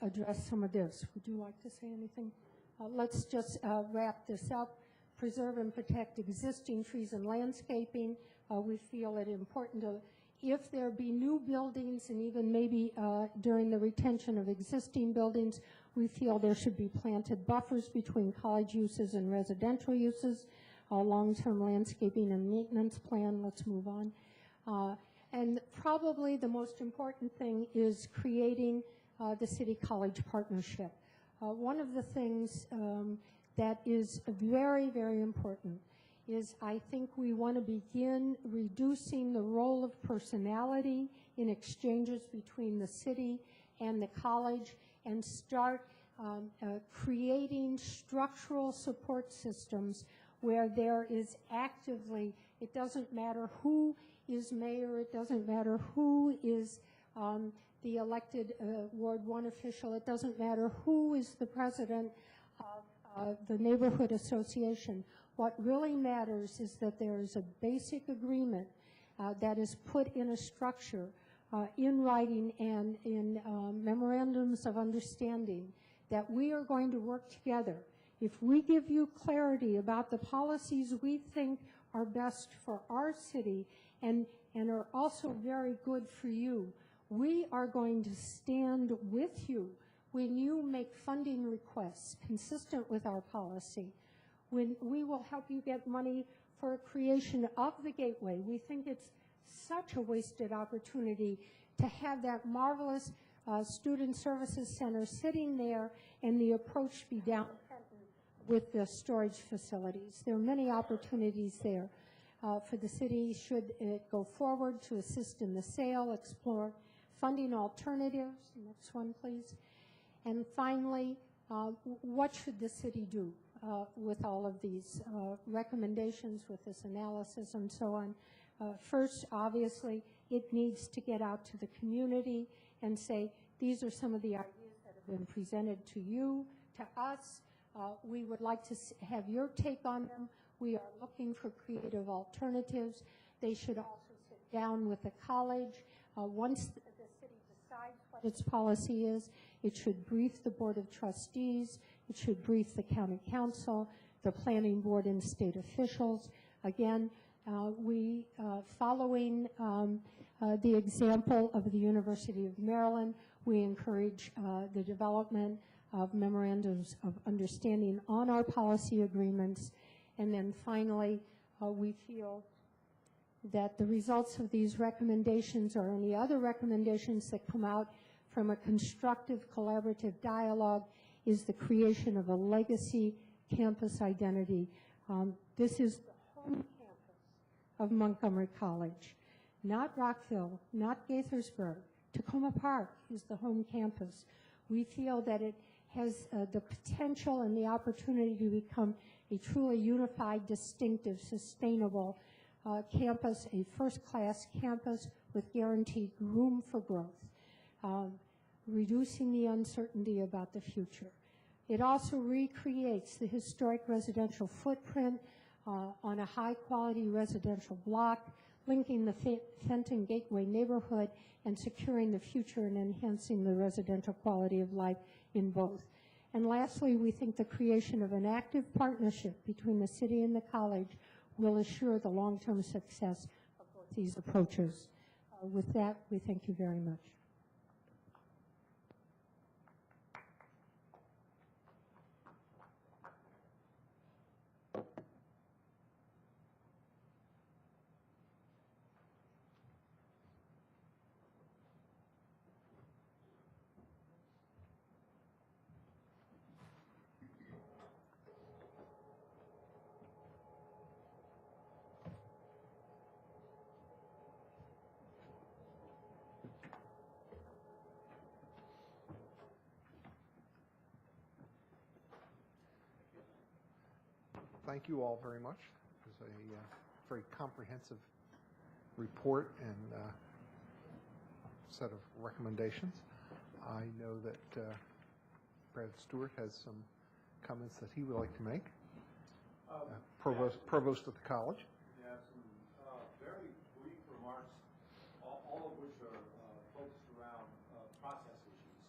address some of this. Would you like to say anything? Let's just wrap this up. Preserve and protect existing trees and landscaping. We feel it important to, if there be new buildings and even maybe during the retention of existing buildings, we feel there should be planted buffers between college uses and residential uses, a long-term landscaping and maintenance plan. Let's move on. And probably the most important thing is creating the city-college partnership. One of the things that is very, very important is I think we want to begin reducing the role of personality in exchanges between the city and the college and start creating structural support systems where there is actively, it doesn't matter who is mayor, it doesn't matter who is the elected Ward 1 official, it doesn't matter who is the president of the neighborhood association. What really matters is that there is a basic agreement that is put in a structure in writing and in memorandums of understanding that we are going to work together. If we give you clarity about the policies we think are best for our city and are also very good for you, we are going to stand with you when you make funding requests consistent with our policy. When we will help you get money for creation of the Gateway. We think it's such a wasted opportunity to have that marvelous Student Services Center sitting there and the approach be down with the storage facilities. There are many opportunities there for the city should it go forward to assist in the sale, explore funding alternatives. Next one, please. And finally, what should the city do with all of these recommendations, with this analysis and so on? First, obviously, it needs to get out to the community and say, these are some of the ideas that have been presented to you, to us. We would like to have your take on them. We are looking for creative alternatives. They should also sit down with the college. Once the city decides what its policy is, it should brief the Board of Trustees. It should brief the County Council, the Planning Board, and state officials. Again, we, following the example of the University of Maryland, we encourage the development of memorandums of understanding on our policy agreements. And then finally, we feel that the results of these recommendations or any other recommendations that come out from a constructive collaborative dialogue is the creation of a legacy campus identity. This is the home campus of Montgomery College, not Rockville, not Gaithersburg. Tacoma Park is the home campus. We feel that it has the potential and the opportunity to become a truly unified, distinctive, sustainable campus, a first-class campus with guaranteed room for growth, reducing the uncertainty about the future. It also recreates the historic residential footprint on a high-quality residential block, linking the Fenton Gateway neighborhood and securing the future and enhancing the residential quality of life in both. And lastly, we think the creation of an active partnership between the city and the college will assure the long-term success of both these approaches. With that, we thank you very much. Thank you all very much. It was a very comprehensive report and set of recommendations. I know that Brad Stewart has some comments that he would like to make. Provost of the college. Yeah, some very brief remarks, all of which are focused around process issues.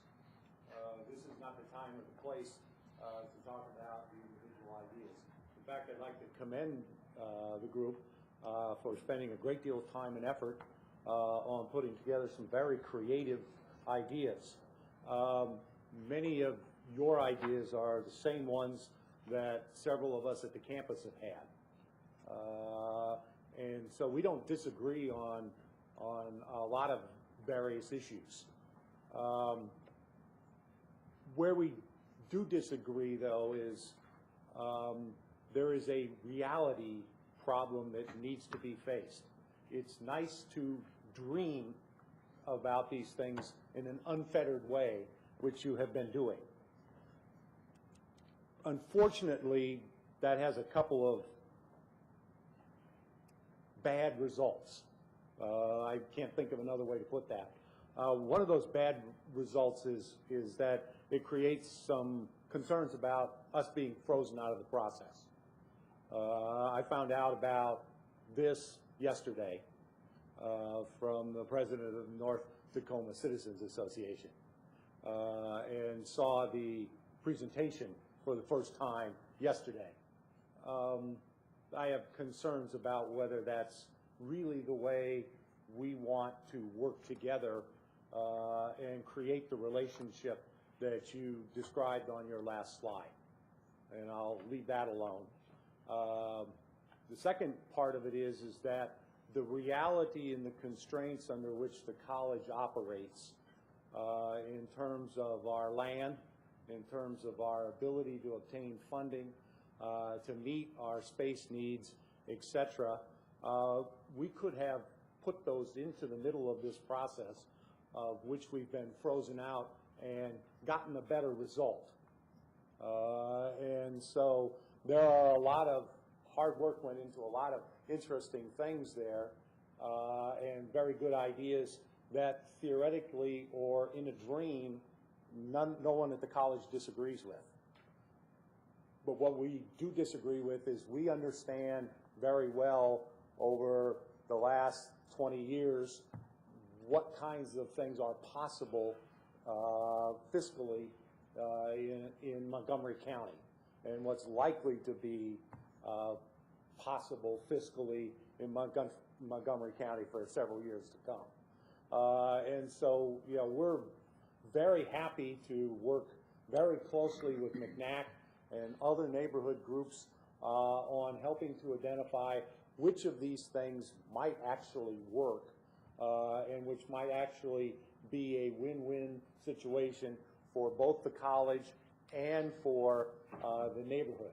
This is not the time or the place to talk about the individual ideas. In fact, I'd like to commend the group for spending a great deal of time and effort on putting together some very creative ideas. Many of your ideas are the same ones that several of us at the campus have had. And so we don't disagree on a lot of various issues. Where we do disagree, though, is there is a reality problem that needs to be faced. It's nice to dream about these things in an unfettered way, which you have been doing. Unfortunately, that has a couple of bad results. I can't think of another way to put that. One of those bad results is that it creates some concerns about us being frozen out of the process. I found out about this yesterday from the president of the North Tacoma Citizens Association and saw the presentation for the first time yesterday. I have concerns about whether that's really the way we want to work together and create the relationship that you described on your last slide. And I'll leave that alone. The second part of it is that the reality and the constraints under which the college operates in terms of our land, in terms of our ability to obtain funding, to meet our space needs, etc., we could have put those into the middle of this process of which we've been frozen out and gotten a better result. And so there are a lot of hard work went into a lot of interesting things there and very good ideas that theoretically or in a dream no one at the college disagrees with. But what we do disagree with is we understand very well over the last 20 years what kinds of things are possible fiscally in Montgomery County and what's likely to be possible fiscally in Montgomery County for several years to come. And so, you know, we're very happy to work very closely with McNack and other neighborhood groups on helping to identify which of these things might actually work and which might actually be a win-win situation for both the college and for the neighborhood.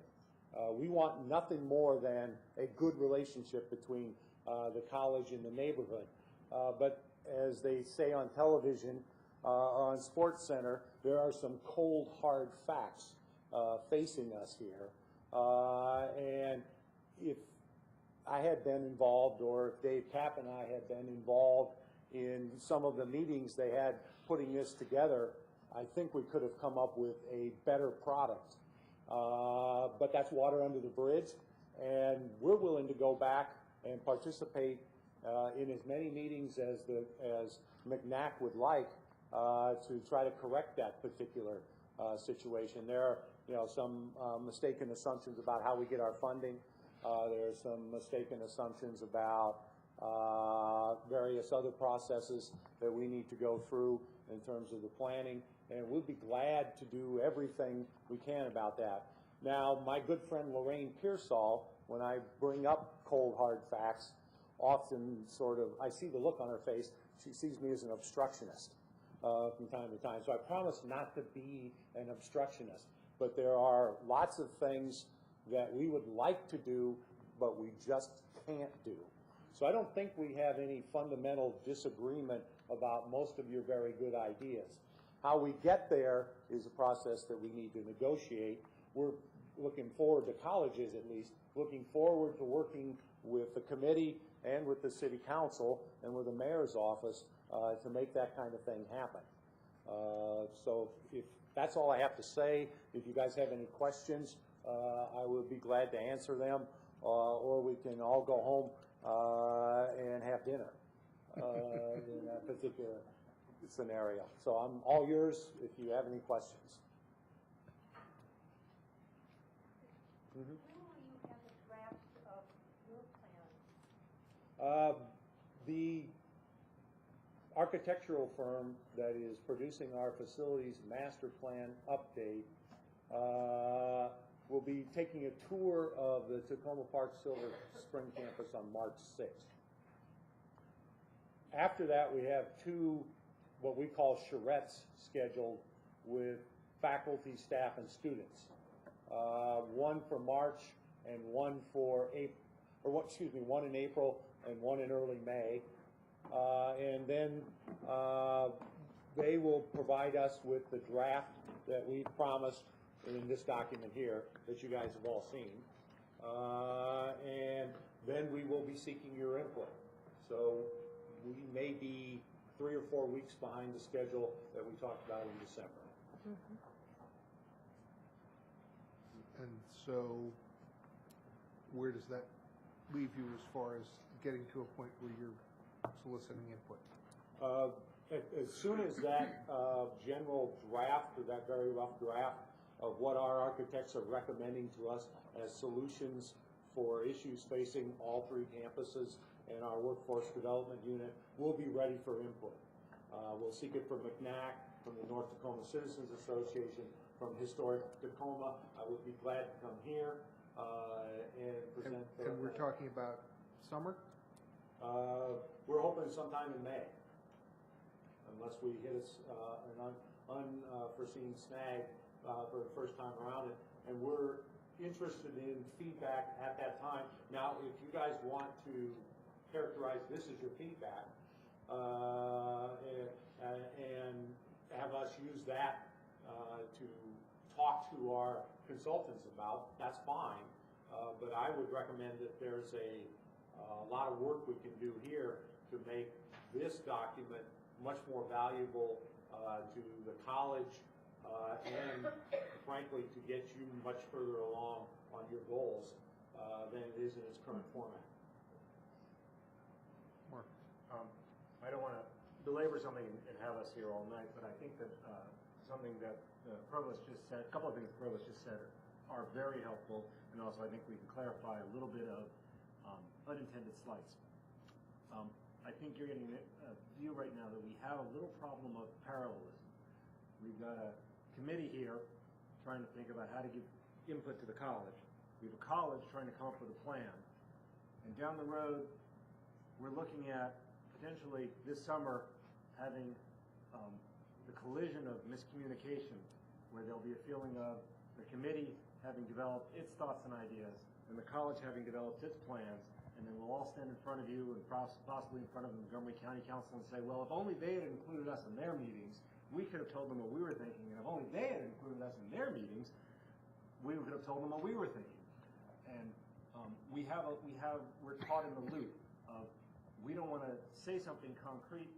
We want nothing more than a good relationship between the college and the neighborhood. But as they say on television, on SportsCenter, there are some cold, hard facts facing us here. And if I had been involved, or if Dave Kapp and I had been involved in some of the meetings they had putting this together, I think we could have come up with a better product. But that's water under the bridge, and we're willing to go back and participate in as many meetings as McNack would like to try to correct that particular situation. There are, you know, some mistaken assumptions about how we get our funding. There's some mistaken assumptions about various other processes that we need to go through in terms of the planning, and we'll be glad to do everything we can about that. Now, my good friend Lorraine Pearsall, when I bring up cold, hard facts, often I see the look on her face, she sees me as an obstructionist from time to time. So I promise not to be an obstructionist, but there are lots of things that we would like to do, but we just can't do. So I don't think we have any fundamental disagreement about most of your very good ideas. How we get there is a process that we need to negotiate. We're looking forward to colleges, at least, looking forward to working with the committee and with the city council and with the mayor's office to make that kind of thing happen. So if that's all I have to say. If you guys have any questions, I would be glad to answer them, or we can all go home and have dinner in that particular scenario. So I'm all yours if you have any questions. When will you have a draft of your plan? The architectural firm that is producing our facilities master plan update will be taking a tour of the Tacoma Park Silver Spring campus on March 6th. After that, we have two what we call charrettes scheduled with faculty, staff, and students. One for March and one for April, one in April and one in early May. And then they will provide us with the draft that we promised in this document here that you guys have all seen. And then we will be seeking your input. So we may be 3 or 4 weeks behind the schedule that we talked about in December. Mm-hmm. And so where does that leave you as far as getting to a point where you're soliciting input? As soon as that general draft, or that very rough draft of what our architects are recommending to us as solutions for issues facing all 3 campuses and our workforce development unit, will be ready for input. We'll seek it from McNack, from the North Tacoma Citizens Association, from Historic Tacoma. I would be glad to come here and present. And we're talking about summer? We're hoping sometime in May, unless we hit an unforeseen snag for the first time around it. And we're interested in feedback at that time. Now, if you guys want to characterize this as your feedback and have us use that to talk to our consultants about, that's fine. But I would recommend that there's a lot of work we can do here to make this document much more valuable to the college and, frankly, to get you much further along on your goals than it is in its current format. Mark? I don't want to belabor something and have us here all night, but I think that something that the Provost just said, a couple of things the Provost just said are very helpful, and also I think we can clarify a little bit of unintended slights. I think you're getting a view right now that we have a little problem of parallelism. We've got a committee here trying to think about how to give input to the college. We have a college trying to come up with a plan. And down the road, we're looking at potentially this summer having the collision of miscommunication, where there'll be a feeling of the committee having developed its thoughts and ideas, and the college having developed its plans, and then we'll all stand in front of you and possibly in front of the Montgomery County Council and say, well, if only they had included us in their meetings, we could have told them what we were thinking, and if only they had included us in their meetings, we could have told them what we were thinking. And we're caught in the loop of, we don't want to say something concrete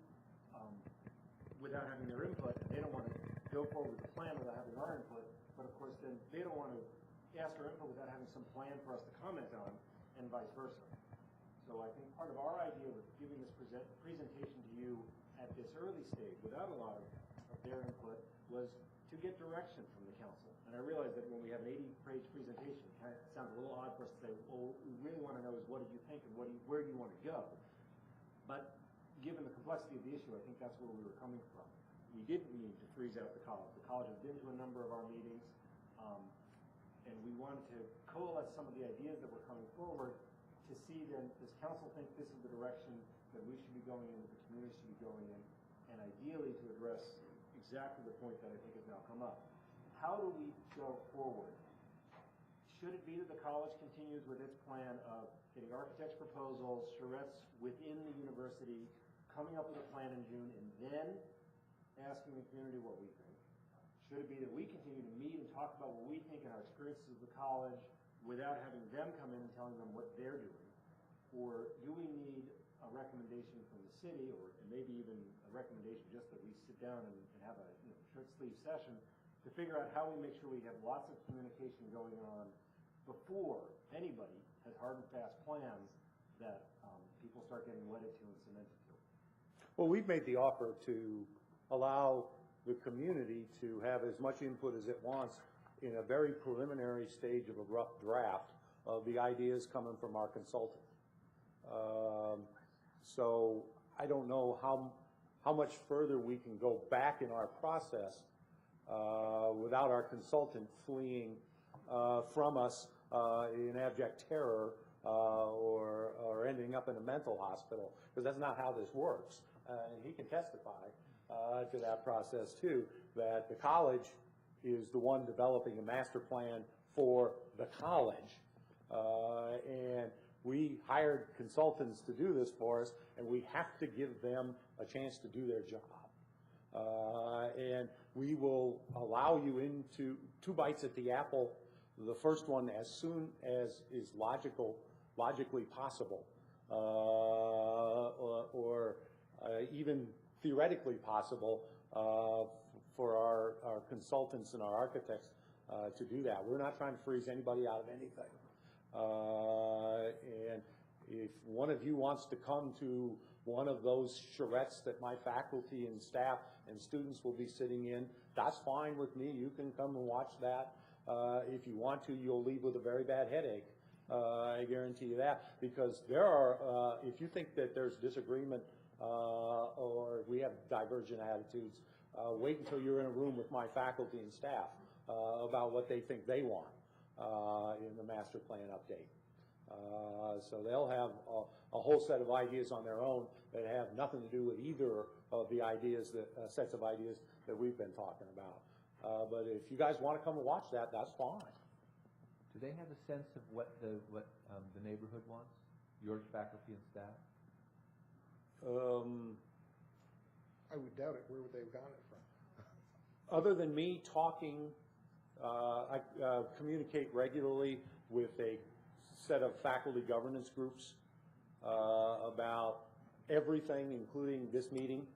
without having their input, and they don't want to go forward with the plan without having our input, but of course then they don't want to ask our input without having some plan for us to comment on, and vice versa. So I think part of our idea with giving this presentation to you at this early stage without a lot of their input was to get direction from the council. And I realize that when we have an 80-page presentation, it kind of sounds a little odd for us to say, well, we really want to know is what do you think and where do you want to go? But given the complexity of the issue, I think that's where we were coming from. We didn't mean to freeze out the college. The college has been to a number of our meetings, and we wanted to coalesce some of the ideas that were coming forward to see then, does council think this is the direction that we should be going in, that the community should be going in, and ideally to address exactly the point that I think has now come up. How do we go forward? Should it be that the college continues with its plan of getting architects' proposals, charrettes within the university, coming up with a plan in June, and then asking the community what we think? Should it be that we continue to meet and talk about what we think and our experiences of the college without having them come in and telling them what they're doing? Or do we need a recommendation from the city, or maybe even a recommendation just that we sit down and have a short sleeve session to figure out how we make sure we have lots of communication going on before anybody has hard and fast plans that people start getting wedded to and cemented to? Well, we've made the offer to allow the community to have as much input as it wants in a very preliminary stage of a rough draft of the ideas coming from our consultant. So I don't know how much further we can go back in our process without our consultant fleeing from us in abject terror or ending up in a mental hospital, because that's not how this works. And he can testify to that process too, that the college is the one developing a master plan for the college. And we hired consultants to do this for us, and we have to give them a chance to do their job. And we will allow you into 2 bites at the apple, the first one as soon as is logically possible, or even theoretically possible for our consultants and our architects to do that. We're not trying to freeze anybody out of anything. And if one of you wants to come to one of those charrettes that my faculty and staff and students will be sitting in, that's fine with me. You can come and watch that. If you want to, you'll leave with a very bad headache. I guarantee you that, because there are, if you think that there's disagreement or we have divergent attitudes, wait until you're in a room with my faculty and staff about what they think they want in the master plan update. So they'll have a whole set of ideas on their own that have nothing to do with either of the ideas, sets of ideas that we've been talking about. But if you guys want to come and watch that, that's fine. Do they have a sense of what the neighborhood wants, your faculty and staff? I would doubt it. Where would they have gotten it from? Other than me talking, I communicate regularly with a set of faculty governance groups about everything, including this meeting.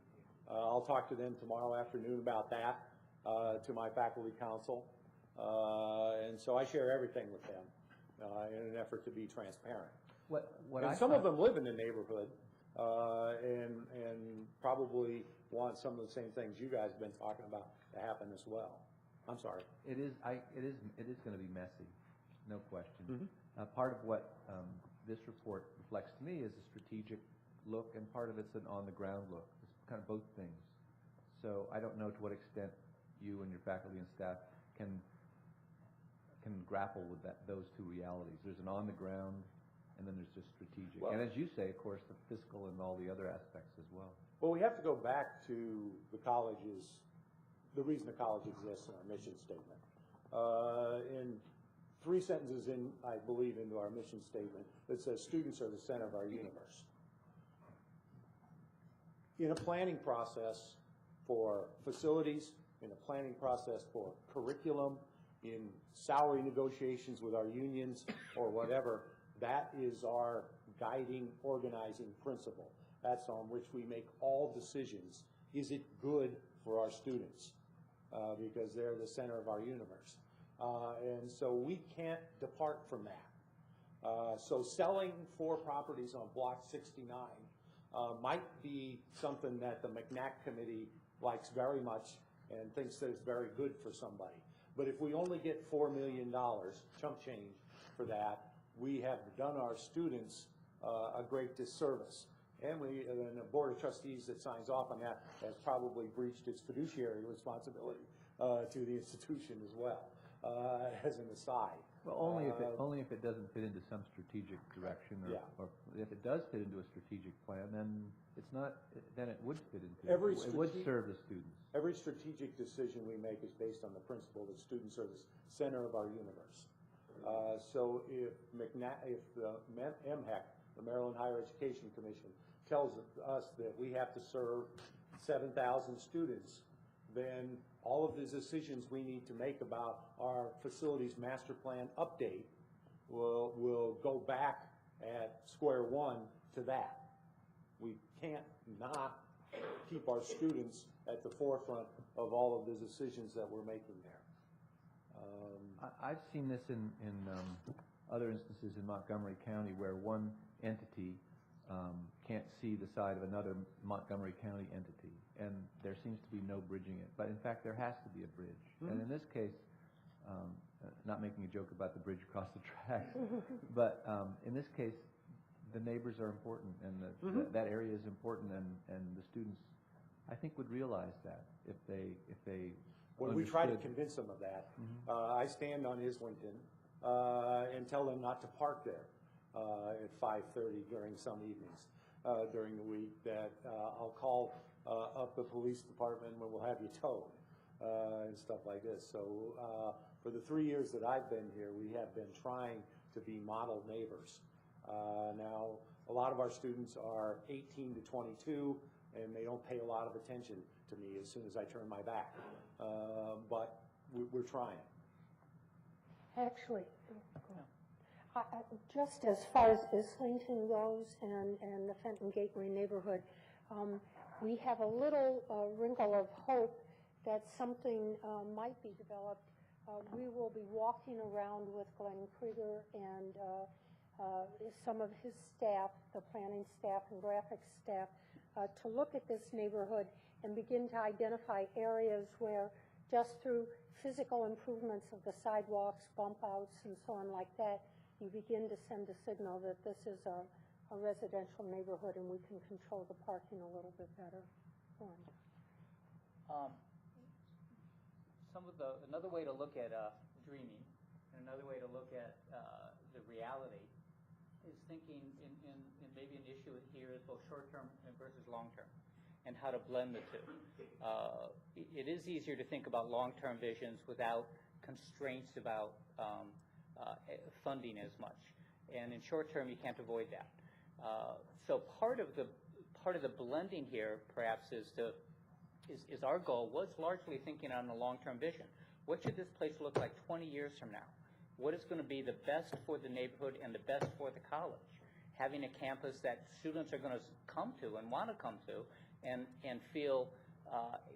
I'll talk to them tomorrow afternoon about that, to my faculty council. And so I share everything with them in an effort to be transparent. And some of them live in the neighborhood and probably want some of the same things you guys have been talking about to happen as well. I'm sorry. It is going to be messy, no question. Mm-hmm. Part of what this report reflects to me is a strategic look, and part of it's an on-the-ground look. It's kind of both things. So I don't know to what extent you and your faculty and staff can grapple with those two realities. There's an on-the-ground, and then there's just strategic. Well, and as you say, of course, the fiscal and all the other aspects as well. Well, we have to go back to the college's, the reason the college exists in our mission statement. In 3 sentences in, I believe, into our mission statement, it says students are the center of our universe. In a planning process for facilities, in a planning process for curriculum, in salary negotiations with our unions or whatever, that is our guiding, organizing principle. That's on which we make all decisions. Is it good for our students? Because they're the center of our universe. And so we can't depart from that. So selling 4 properties on Block 69 might be something that the McNack Committee likes very much, and thinks that it's very good for somebody. But if we only get $4 million, chump change for that, we have done our students a great disservice. And the Board of Trustees that signs off on that has probably breached its fiduciary responsibility to the institution as well, as an aside. Well, only if it doesn't fit into some strategic direction, or if it does fit into a strategic plan, then it's not. Then it would fit into. It would serve the students. Every strategic decision we make is based on the principle that students are the center of our universe. So if the MHEC, the Maryland Higher Education Commission, tells us that we have to serve 7,000 students, then all of the decisions we need to make about our facilities master plan update will go back at square one to that. We can't not keep our students at the forefront of all of the decisions that we're making there. I've seen this in other instances in Montgomery County where one entity can't see the side of another Montgomery County entity, and there seems to be no bridging it. But in fact, there has to be a bridge. And in this case, not making a joke about the bridge across the tracks, but in this case, the neighbors are important, and that area is important, and the students, I think, would realize that if they when we try to convince them of that, I stand on Islington and tell them not to park there at 5:30 during some evenings during the week, that I'll call up the police department and we'll have you towed and stuff like this. So for the 3 years that I've been here, we have been trying to be model neighbors. Now, a lot of our students are 18 to 22, and they don't pay a lot of attention to me as soon as I turn my back. But we're trying. Actually, just as far as Islington goes and the Fenton Gateway neighborhood, we have a little wrinkle of hope that something might be developed. We will be walking around with Glenn Krieger and some of his staff, the planning staff and graphics staff, to look at this neighborhood and begin to identify areas where just through physical improvements of the sidewalks, bump outs, and so on like that, you begin to send a signal that this is a residential neighborhood and we can control the parking a little bit better. Another way to look at dreaming, and another way to look at the reality, is thinking in maybe an issue here is both short-term versus long-term, and how to blend the two. It is easier to think about long-term visions without constraints about funding as much, and in short-term you can't avoid that. So part of the blending here, perhaps, is our goal was largely thinking on a long-term vision. What should this place look like 20 years from now? What is going to be the best for the neighborhood and the best for the college? Having a campus that students are going to come to and want to come to and feel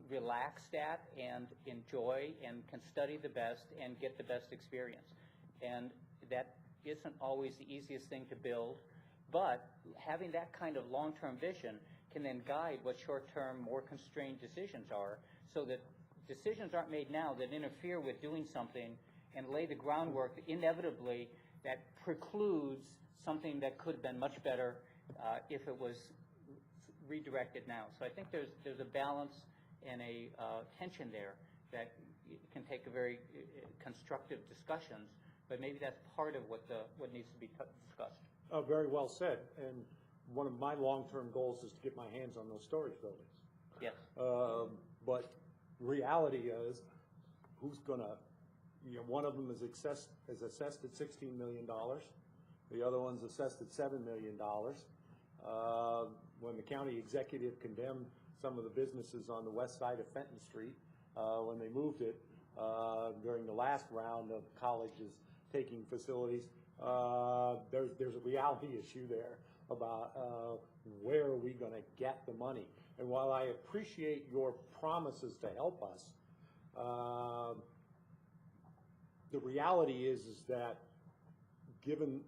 relaxed at and enjoy and can study the best and get the best experience. And that isn't always the easiest thing to build, but having that kind of long-term vision can then guide what short-term, more constrained decisions are, so that decisions aren't made now that interfere with doing something and lay the groundwork inevitably that precludes something that could have been much better if it was redirected now. So I think there's a balance and a tension there that can take a very constructive discussions, but maybe that's part of what needs to be discussed. Very well said. And one of my long-term goals is to get my hands on those storage buildings. Yes. But reality is, who's going to, one of them is assessed at $16 million. The other one's assessed at $7 million. When the county executive condemned some of the businesses on the west side of Fenton Street, when they moved it during the last round of colleges taking facilities, there's a reality issue there about where are we going to get the money. And while I appreciate your promises to help us, the reality is that given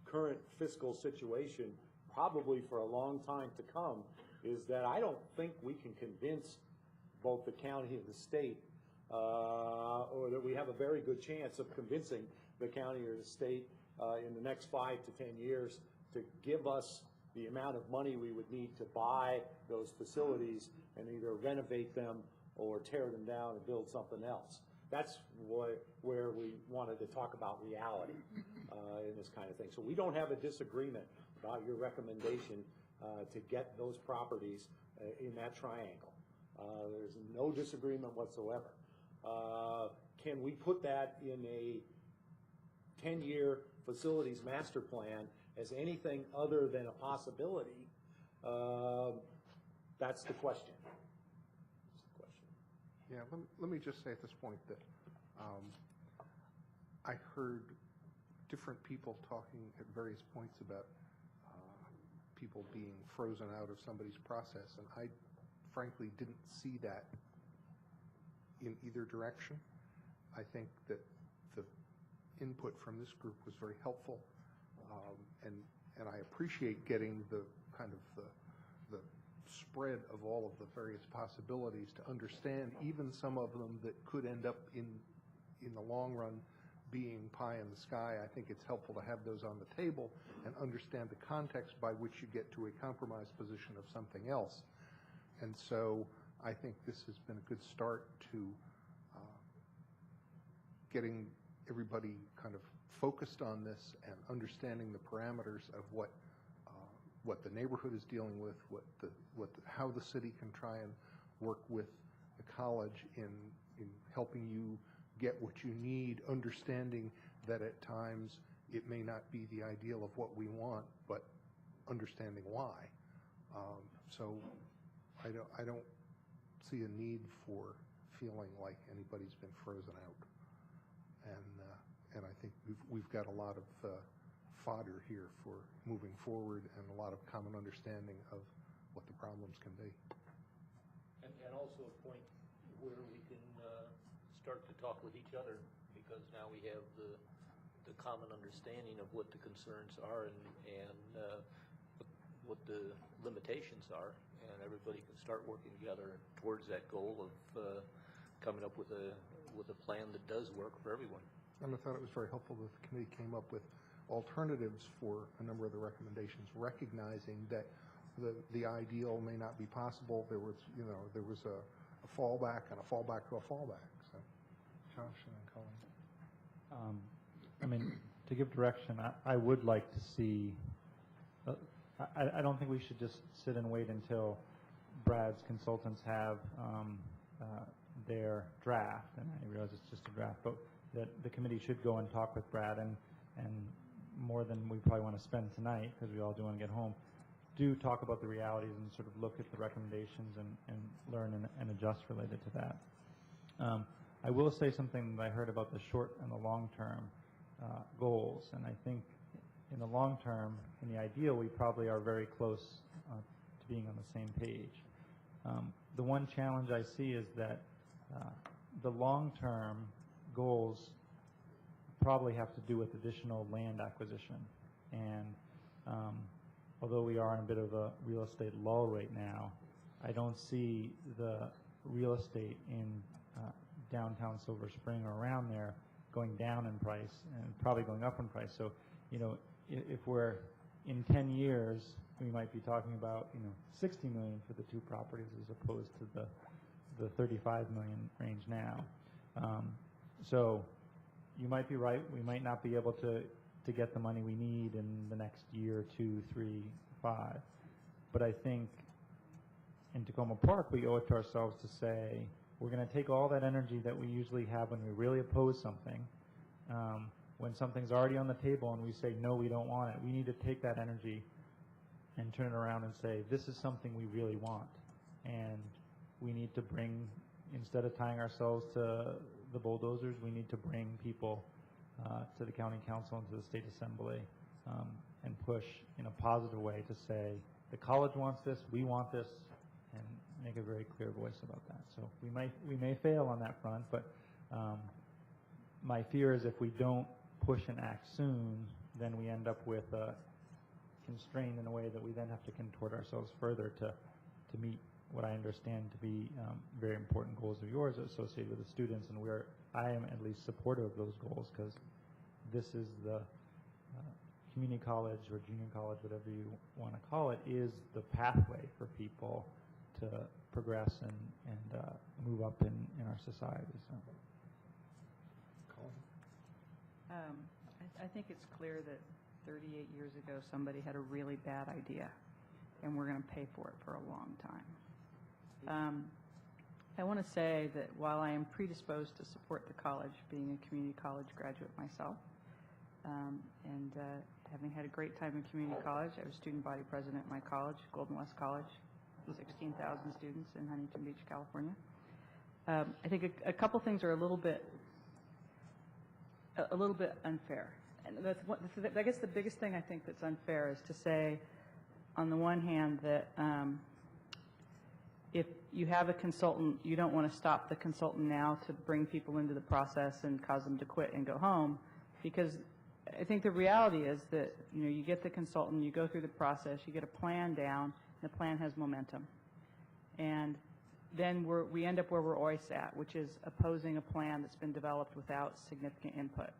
current fiscal situation, probably for a long time to come, is that I don't think we can convince both the county and the state, or that we have a very good chance of convincing the county or the state in the next 5 to 10 years to give us the amount of money we would need to buy those facilities and either renovate them or tear them down and build something else. That's where we wanted to talk about reality in this kind of thing. So we don't have a disagreement about your recommendation to get those properties in that triangle. There's no disagreement whatsoever. Can we put that in a 10-year facilities master plan as anything other than a possibility? That's the question. Yeah, let me just say at this point that I heard different people talking at various points about people being frozen out of somebody's process, and I frankly didn't see that in either direction. I think that the input from this group was very helpful, and I appreciate getting the kind of the spread of all of the various possibilities to understand even some of them that could end up in the long run being pie in the sky. I think it's helpful to have those on the table and understand the context by which you get to a compromise position of something else. And so I think this has been a good start to getting everybody kind of focused on this and understanding the parameters of what the neighborhood is dealing with, how the city can try and work with the college in helping you get what you need, understanding that at times it may not be the ideal of what we want, but understanding why. So I don't see a need for feeling like anybody's been frozen out, and I think we've got a lot of fodder here for moving forward and a lot of common understanding of what the problems can be. And also a point where we can start to talk with each other, because now we have the common understanding of what the concerns are and what the limitations are, and everybody can start working together towards that goal of coming up with a plan that does work for everyone. And I thought it was very helpful that the committee came up with alternatives for a number of the recommendations, recognizing that the ideal may not be possible. There was a fallback and a fallback to a fallback. So, Josh and then Colleen. I mean, to give direction, I would like to see. I don't think we should just sit and wait until Brad's consultants have their draft, and I realize it's just a draft, but that the committee should go and talk with Brad, and more than we probably want to spend tonight, because we all do want to get home, do talk about the realities and sort of look at the recommendations and learn and adjust related to that. I will say something that I heard about the short and the long-term goals, and I think in the long term, in the ideal, we probably are very close to being on the same page. The one challenge I see is that the long-term goals probably have to do with additional land acquisition. And although we are in a bit of a real estate lull right now, I don't see the real estate in downtown Silver Spring or around there going down in price and probably going up in price. So, you know, if we're in 10 years, we might be talking about, you know, 60 million for the two properties as opposed to the 35 million range now. So you might be right. We might not be able to get the money we need in the next year, 2, 3, 5. But I think in Tacoma Park, we owe it to ourselves to say, we're going to take all that energy that we usually have when we really oppose something. When something's already on the table and we say, no, we don't want it, we need to take that energy and turn it around and say, this is something we really want. And we need to bring, instead of tying ourselves to the bulldozers, we need to bring people to the county council and to the state assembly and push in a positive way to say, the college wants this, we want this, and make a very clear voice about that. So we may fail on that front, but my fear is if we don't push and act soon, then we end up with constrained in a way that we then have to contort ourselves further to meet what I understand to be very important goals of yours associated with the students, and I am at least supportive of those goals, because this is the community college or junior college, whatever you want to call it, is the pathway for people to progress and move up in our society. So. I think it's clear that 38 years ago somebody had a really bad idea, and we're going to pay for it for a long time. I want to say that while I am predisposed to support the college, being a community college graduate myself, and having had a great time in community college, I was student body president at my college, Golden West College, 16,000 students in Huntington Beach, California. I think a couple things are a little bit unfair. And I guess the biggest thing I think that's unfair is to say, on the one hand, that if you have a consultant, you don't want to stop the consultant now to bring people into the process and cause them to quit and go home, because I think the reality is that, you know, you get the consultant, you go through the process, you get a plan down, and the plan has momentum. And then we end up where we're always at, which is opposing a plan that's been developed without significant input.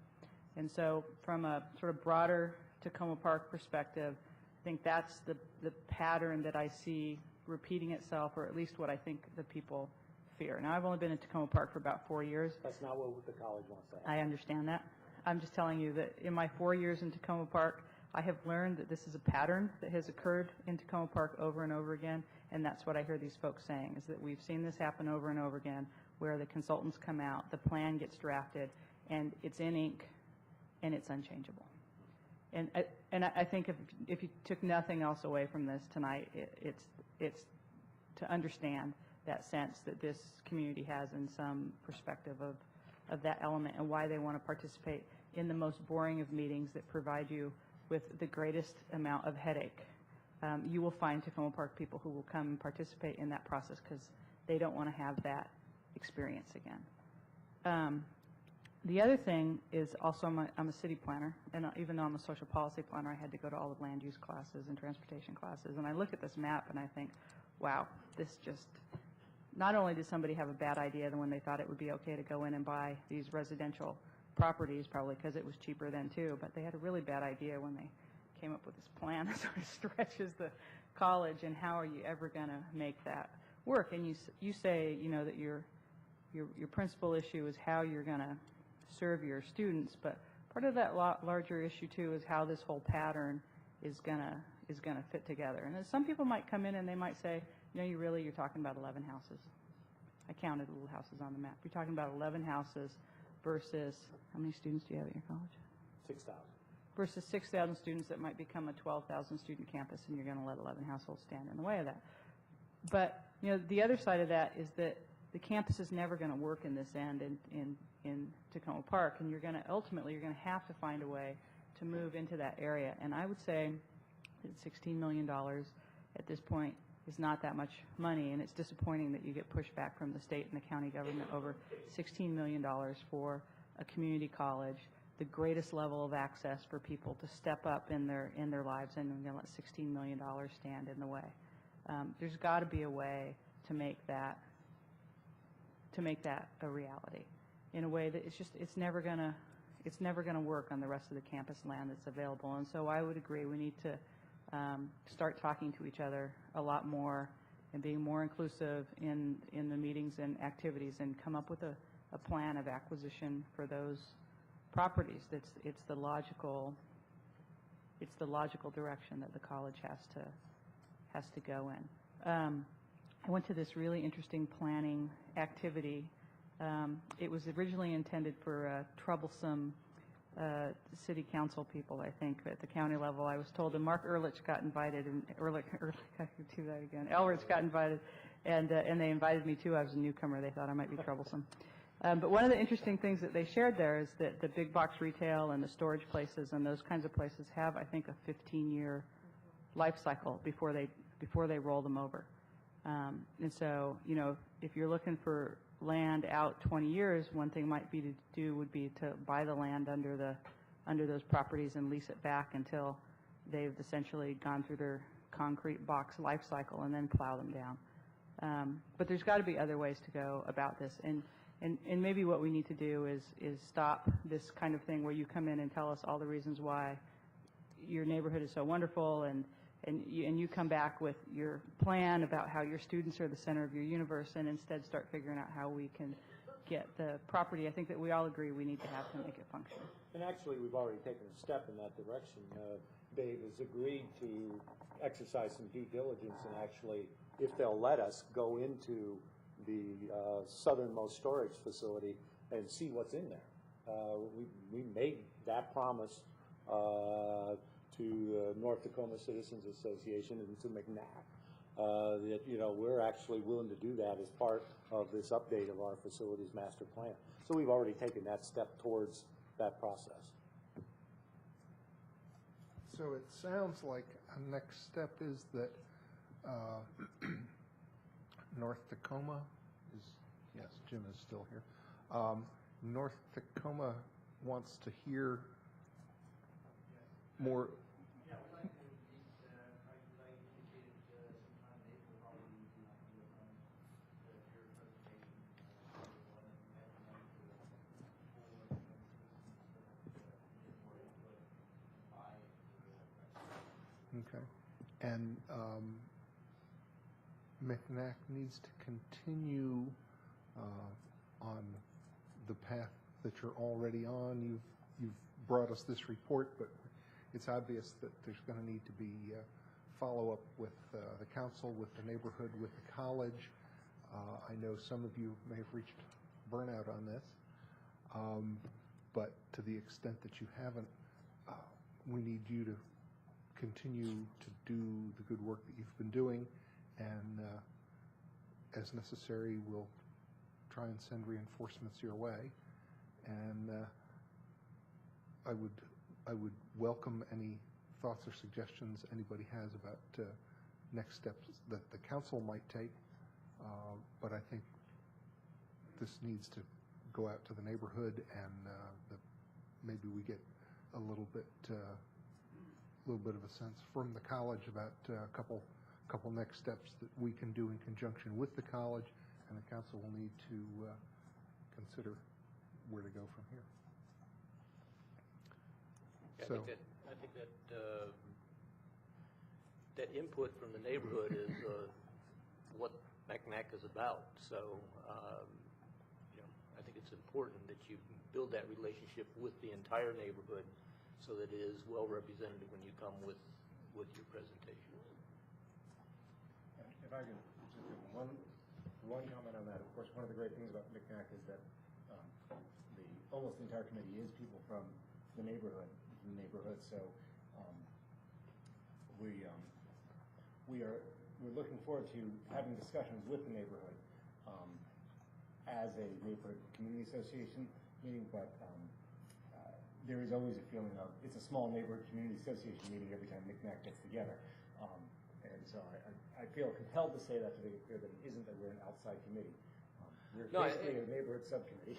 And so from a sort of broader Tacoma Park perspective, I think that's the pattern that I see repeating itself, or at least what I think the people fear. Now, I've only been in Tacoma Park for about 4 years. That's not what the college wants to have. I understand that. I'm just telling you that in my 4 years in Tacoma Park, I have learned that this is a pattern that has occurred in Tacoma Park over and over again, and that's what I hear these folks saying, is that we've seen this happen over and over again, where the consultants come out, the plan gets drafted, and it's in ink, and it's unchangeable. And I think if you took nothing else away from this tonight, it's to understand that sense that this community has in some perspective of that element, and why they want to participate in the most boring of meetings that provide you with the greatest amount of headache. You will find Tacoma Park people who will come and participate in that process because they don't want to have that experience again. The other thing is also I'm a city planner, and even though I'm a social policy planner, I had to go to all the land use classes and transportation classes, and I look at this map and I think, wow, this just, not only did somebody have a bad idea than when they thought it would be okay to go in and buy these residential properties, probably because it was cheaper then too, but they had a really bad idea when they came up with this plan that sort of stretches the college, and how are you ever going to make that work? And you say, you know, that your principal issue is how you're going to serve your students, but part of that larger issue too is how this whole pattern is going to fit together. And some people might come in and they might say, you know, you're talking about 11 houses. I counted little houses on the map. You're talking about 11 houses versus, how many students do you have at your college? 6,000. Versus 6,000 students that might become a 12,000 student campus, and you're going to let 11 households stand in the way of that. But, you know, the other side of that is that the campus is never going to work in this end in Tacoma Park, and you're going to have to find a way to move into that area. And I would say that $16 million at this point is not that much money, and it's disappointing that you get pushback from the state and the county government over $16 million for a community college, the greatest level of access for people to step up in their lives, and we're going to let $16 million stand in the way. There's got to be a way to make that a reality in a way that it's never going to work on the rest of the campus land that's available. And so I would agree we need to start talking to each other a lot more and being more inclusive in the meetings and activities, and come up with a plan of acquisition for those properties. It's the logical direction that the college has to go in. I went to this really interesting planning activity. It was originally intended for troublesome city council people, I think, at the county level. I was told, and Mark Ehrlich got invited, and Ehrlich, I could do that again. Elrich got invited, and they invited me too. I was a newcomer. They thought I might be troublesome. But one of the interesting things that they shared there is that the big box retail and the storage places and those kinds of places have, I think, a 15-year life cycle before they roll them over. And so, you know, if you're looking for land out 20 years, one thing would be to buy the land under those properties and lease it back until they've essentially gone through their concrete box life cycle, and then plow them down. But there's got to be other ways to go about this. And maybe what we need to do is stop this kind of thing where you come in and tell us all the reasons why your neighborhood is so wonderful, and you come back with your plan about how your students are the center of your universe, and instead start figuring out how we can get the property, I think, that we all agree we need to have to make it function. And actually, we've already taken a step in that direction. Dave has agreed to exercise some due diligence and actually, if they'll let us, go into the southernmost storage facility and see what's in there. We made that promise to North Tacoma Citizens Association and to McNack. That, you know, we're actually willing to do that as part of this update of our facilities master plan. So we've already taken that step towards that process. So it sounds like a next step is that North Tacoma is, yes, Jim is still here. North Tacoma wants to hear more. Okay. And McNack needs to continue on the path that you're already on. You've brought us this report, but it's obvious that there's going to need to be follow-up with the council, with the neighborhood, with the college. I know some of you may have reached burnout on this, but to the extent that you haven't, we need you to continue to do the good work that you've been doing, and as necessary, we'll try and send reinforcements your way. And I would welcome any thoughts or suggestions anybody has about next steps that the council might take, but I think this needs to go out to the neighborhood, and maybe we get a little bit of a sense from the college about a couple next steps that we can do in conjunction with the college, and the council will need to consider where to go from here. I think that that input from the neighborhood is what McNack is about. So, you know, I think it's important that you build that relationship with the entire neighborhood, so that it is well represented when you come with your presentation. If I could just give one comment on that. Of course, one of the great things about McNack is that almost the entire committee is people from the neighborhood. So we're looking forward to having discussions with the neighborhood as a neighborhood community association meeting, but there is always a feeling of it's a small neighborhood community association meeting every time McNack gets together. And so I feel compelled to say that to make it clear that it isn't that we're an outside committee. We're basically a neighborhood subcommittee.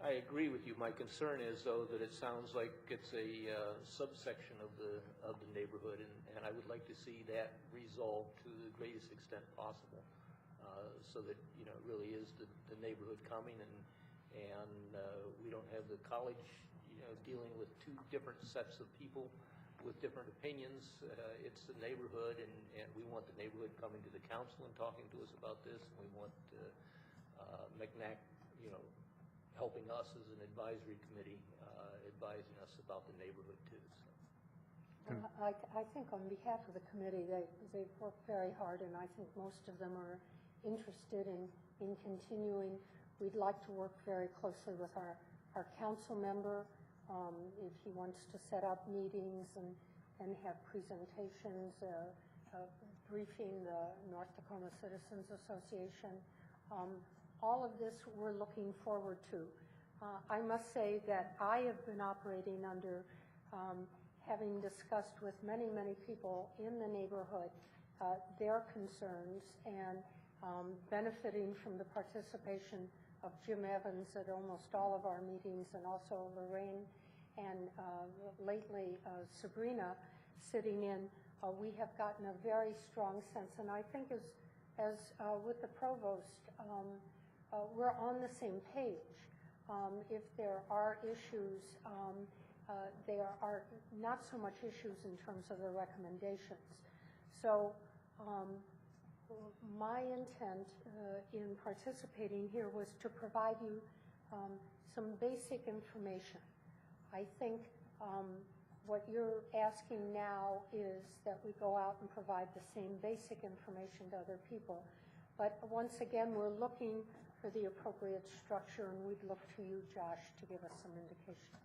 I agree with you. My concern is, though, that it sounds like it's a subsection of the neighborhood, and I would like to see that resolved to the greatest extent possible, so that, you know, it really is the neighborhood coming, and we don't have the college, you know, dealing with two different sets of people with different opinions. It's the neighborhood, and we want the neighborhood coming to the council and talking to us about this, and we want McNack, you know, helping us as an advisory committee, advising us about the neighborhood too. So. I think on behalf of the committee, they've worked very hard, and I think most of them are interested in continuing. We'd like to work very closely with our council member if he wants to set up meetings and have presentations, briefing the North Tacoma Citizens Association. All of this we're looking forward to. I must say that I have been operating under, having discussed with many, many people in the neighborhood their concerns, and benefiting from the participation of Jim Evans at almost all of our meetings, and also Lorraine, and lately Sabrina sitting in we have gotten a very strong sense, and I think as with the provost, we're on the same page. If there are issues, there are not so much issues in terms of the recommendations. So my intent in participating here was to provide you some basic information. I think what you're asking now is that we go out and provide the same basic information to other people. But once again, we're looking for the appropriate structure, and we'd look to you, Josh, to give us some indication.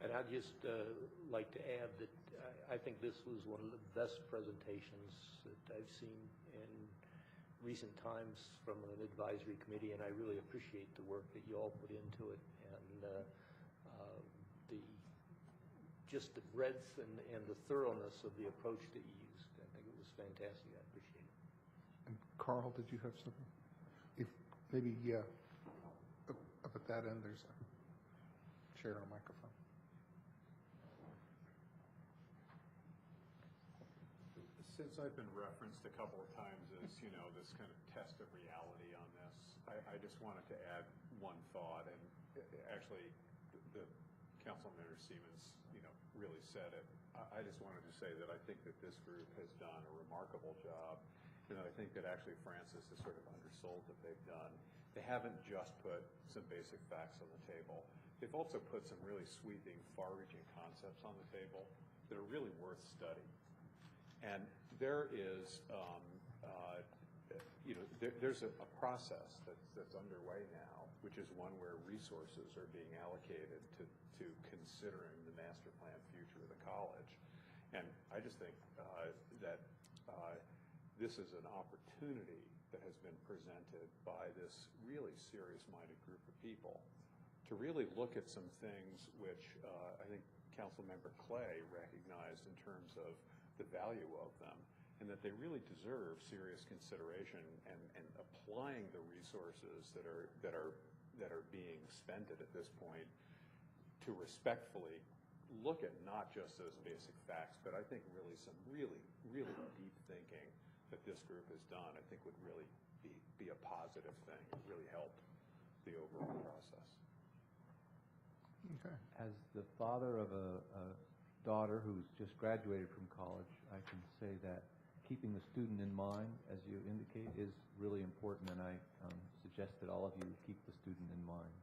And I'd just like to add that I think this was one of the best presentations that I've seen in recent times from an advisory committee, and I really appreciate the work that you all put into it, and just the breadth and the thoroughness of the approach that you used. I think it was fantastic. I appreciate it. And Carl, did you have something? If maybe up at that end, there's a chair and a microphone. Since I've been referenced a couple of times as, you know, this kind of test of reality on this, I just wanted to add one thought, and actually the Councilmember Siemens, you know, really said it. I just wanted to say that I think that this group has done a remarkable job, and I think that actually Francis has sort of undersold what they've done. They haven't just put some basic facts on the table. They've also put some really sweeping, far-reaching concepts on the table that are really worth study. And there is, you know, there's a process that's underway now, which is one where resources are being allocated to considering the master plan future of the college. And I just think that this is an opportunity that has been presented by this really serious-minded group of people to really look at some things which I think Councilmember Clay recognized in terms of the value of them, and that they really deserve serious consideration and applying the resources that are being spent at this point to respectfully look at not just those basic facts, but I think really some really deep thinking that this group has done, I think would really be a positive thing. It really help the overall process. Okay. As the father of a daughter who's just graduated from college, I can say that keeping the student in mind, as you indicate, is really important, and I suggest that all of you keep the student in mind.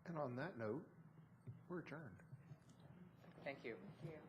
And on that note, we're adjourned. Thank you. Thank you.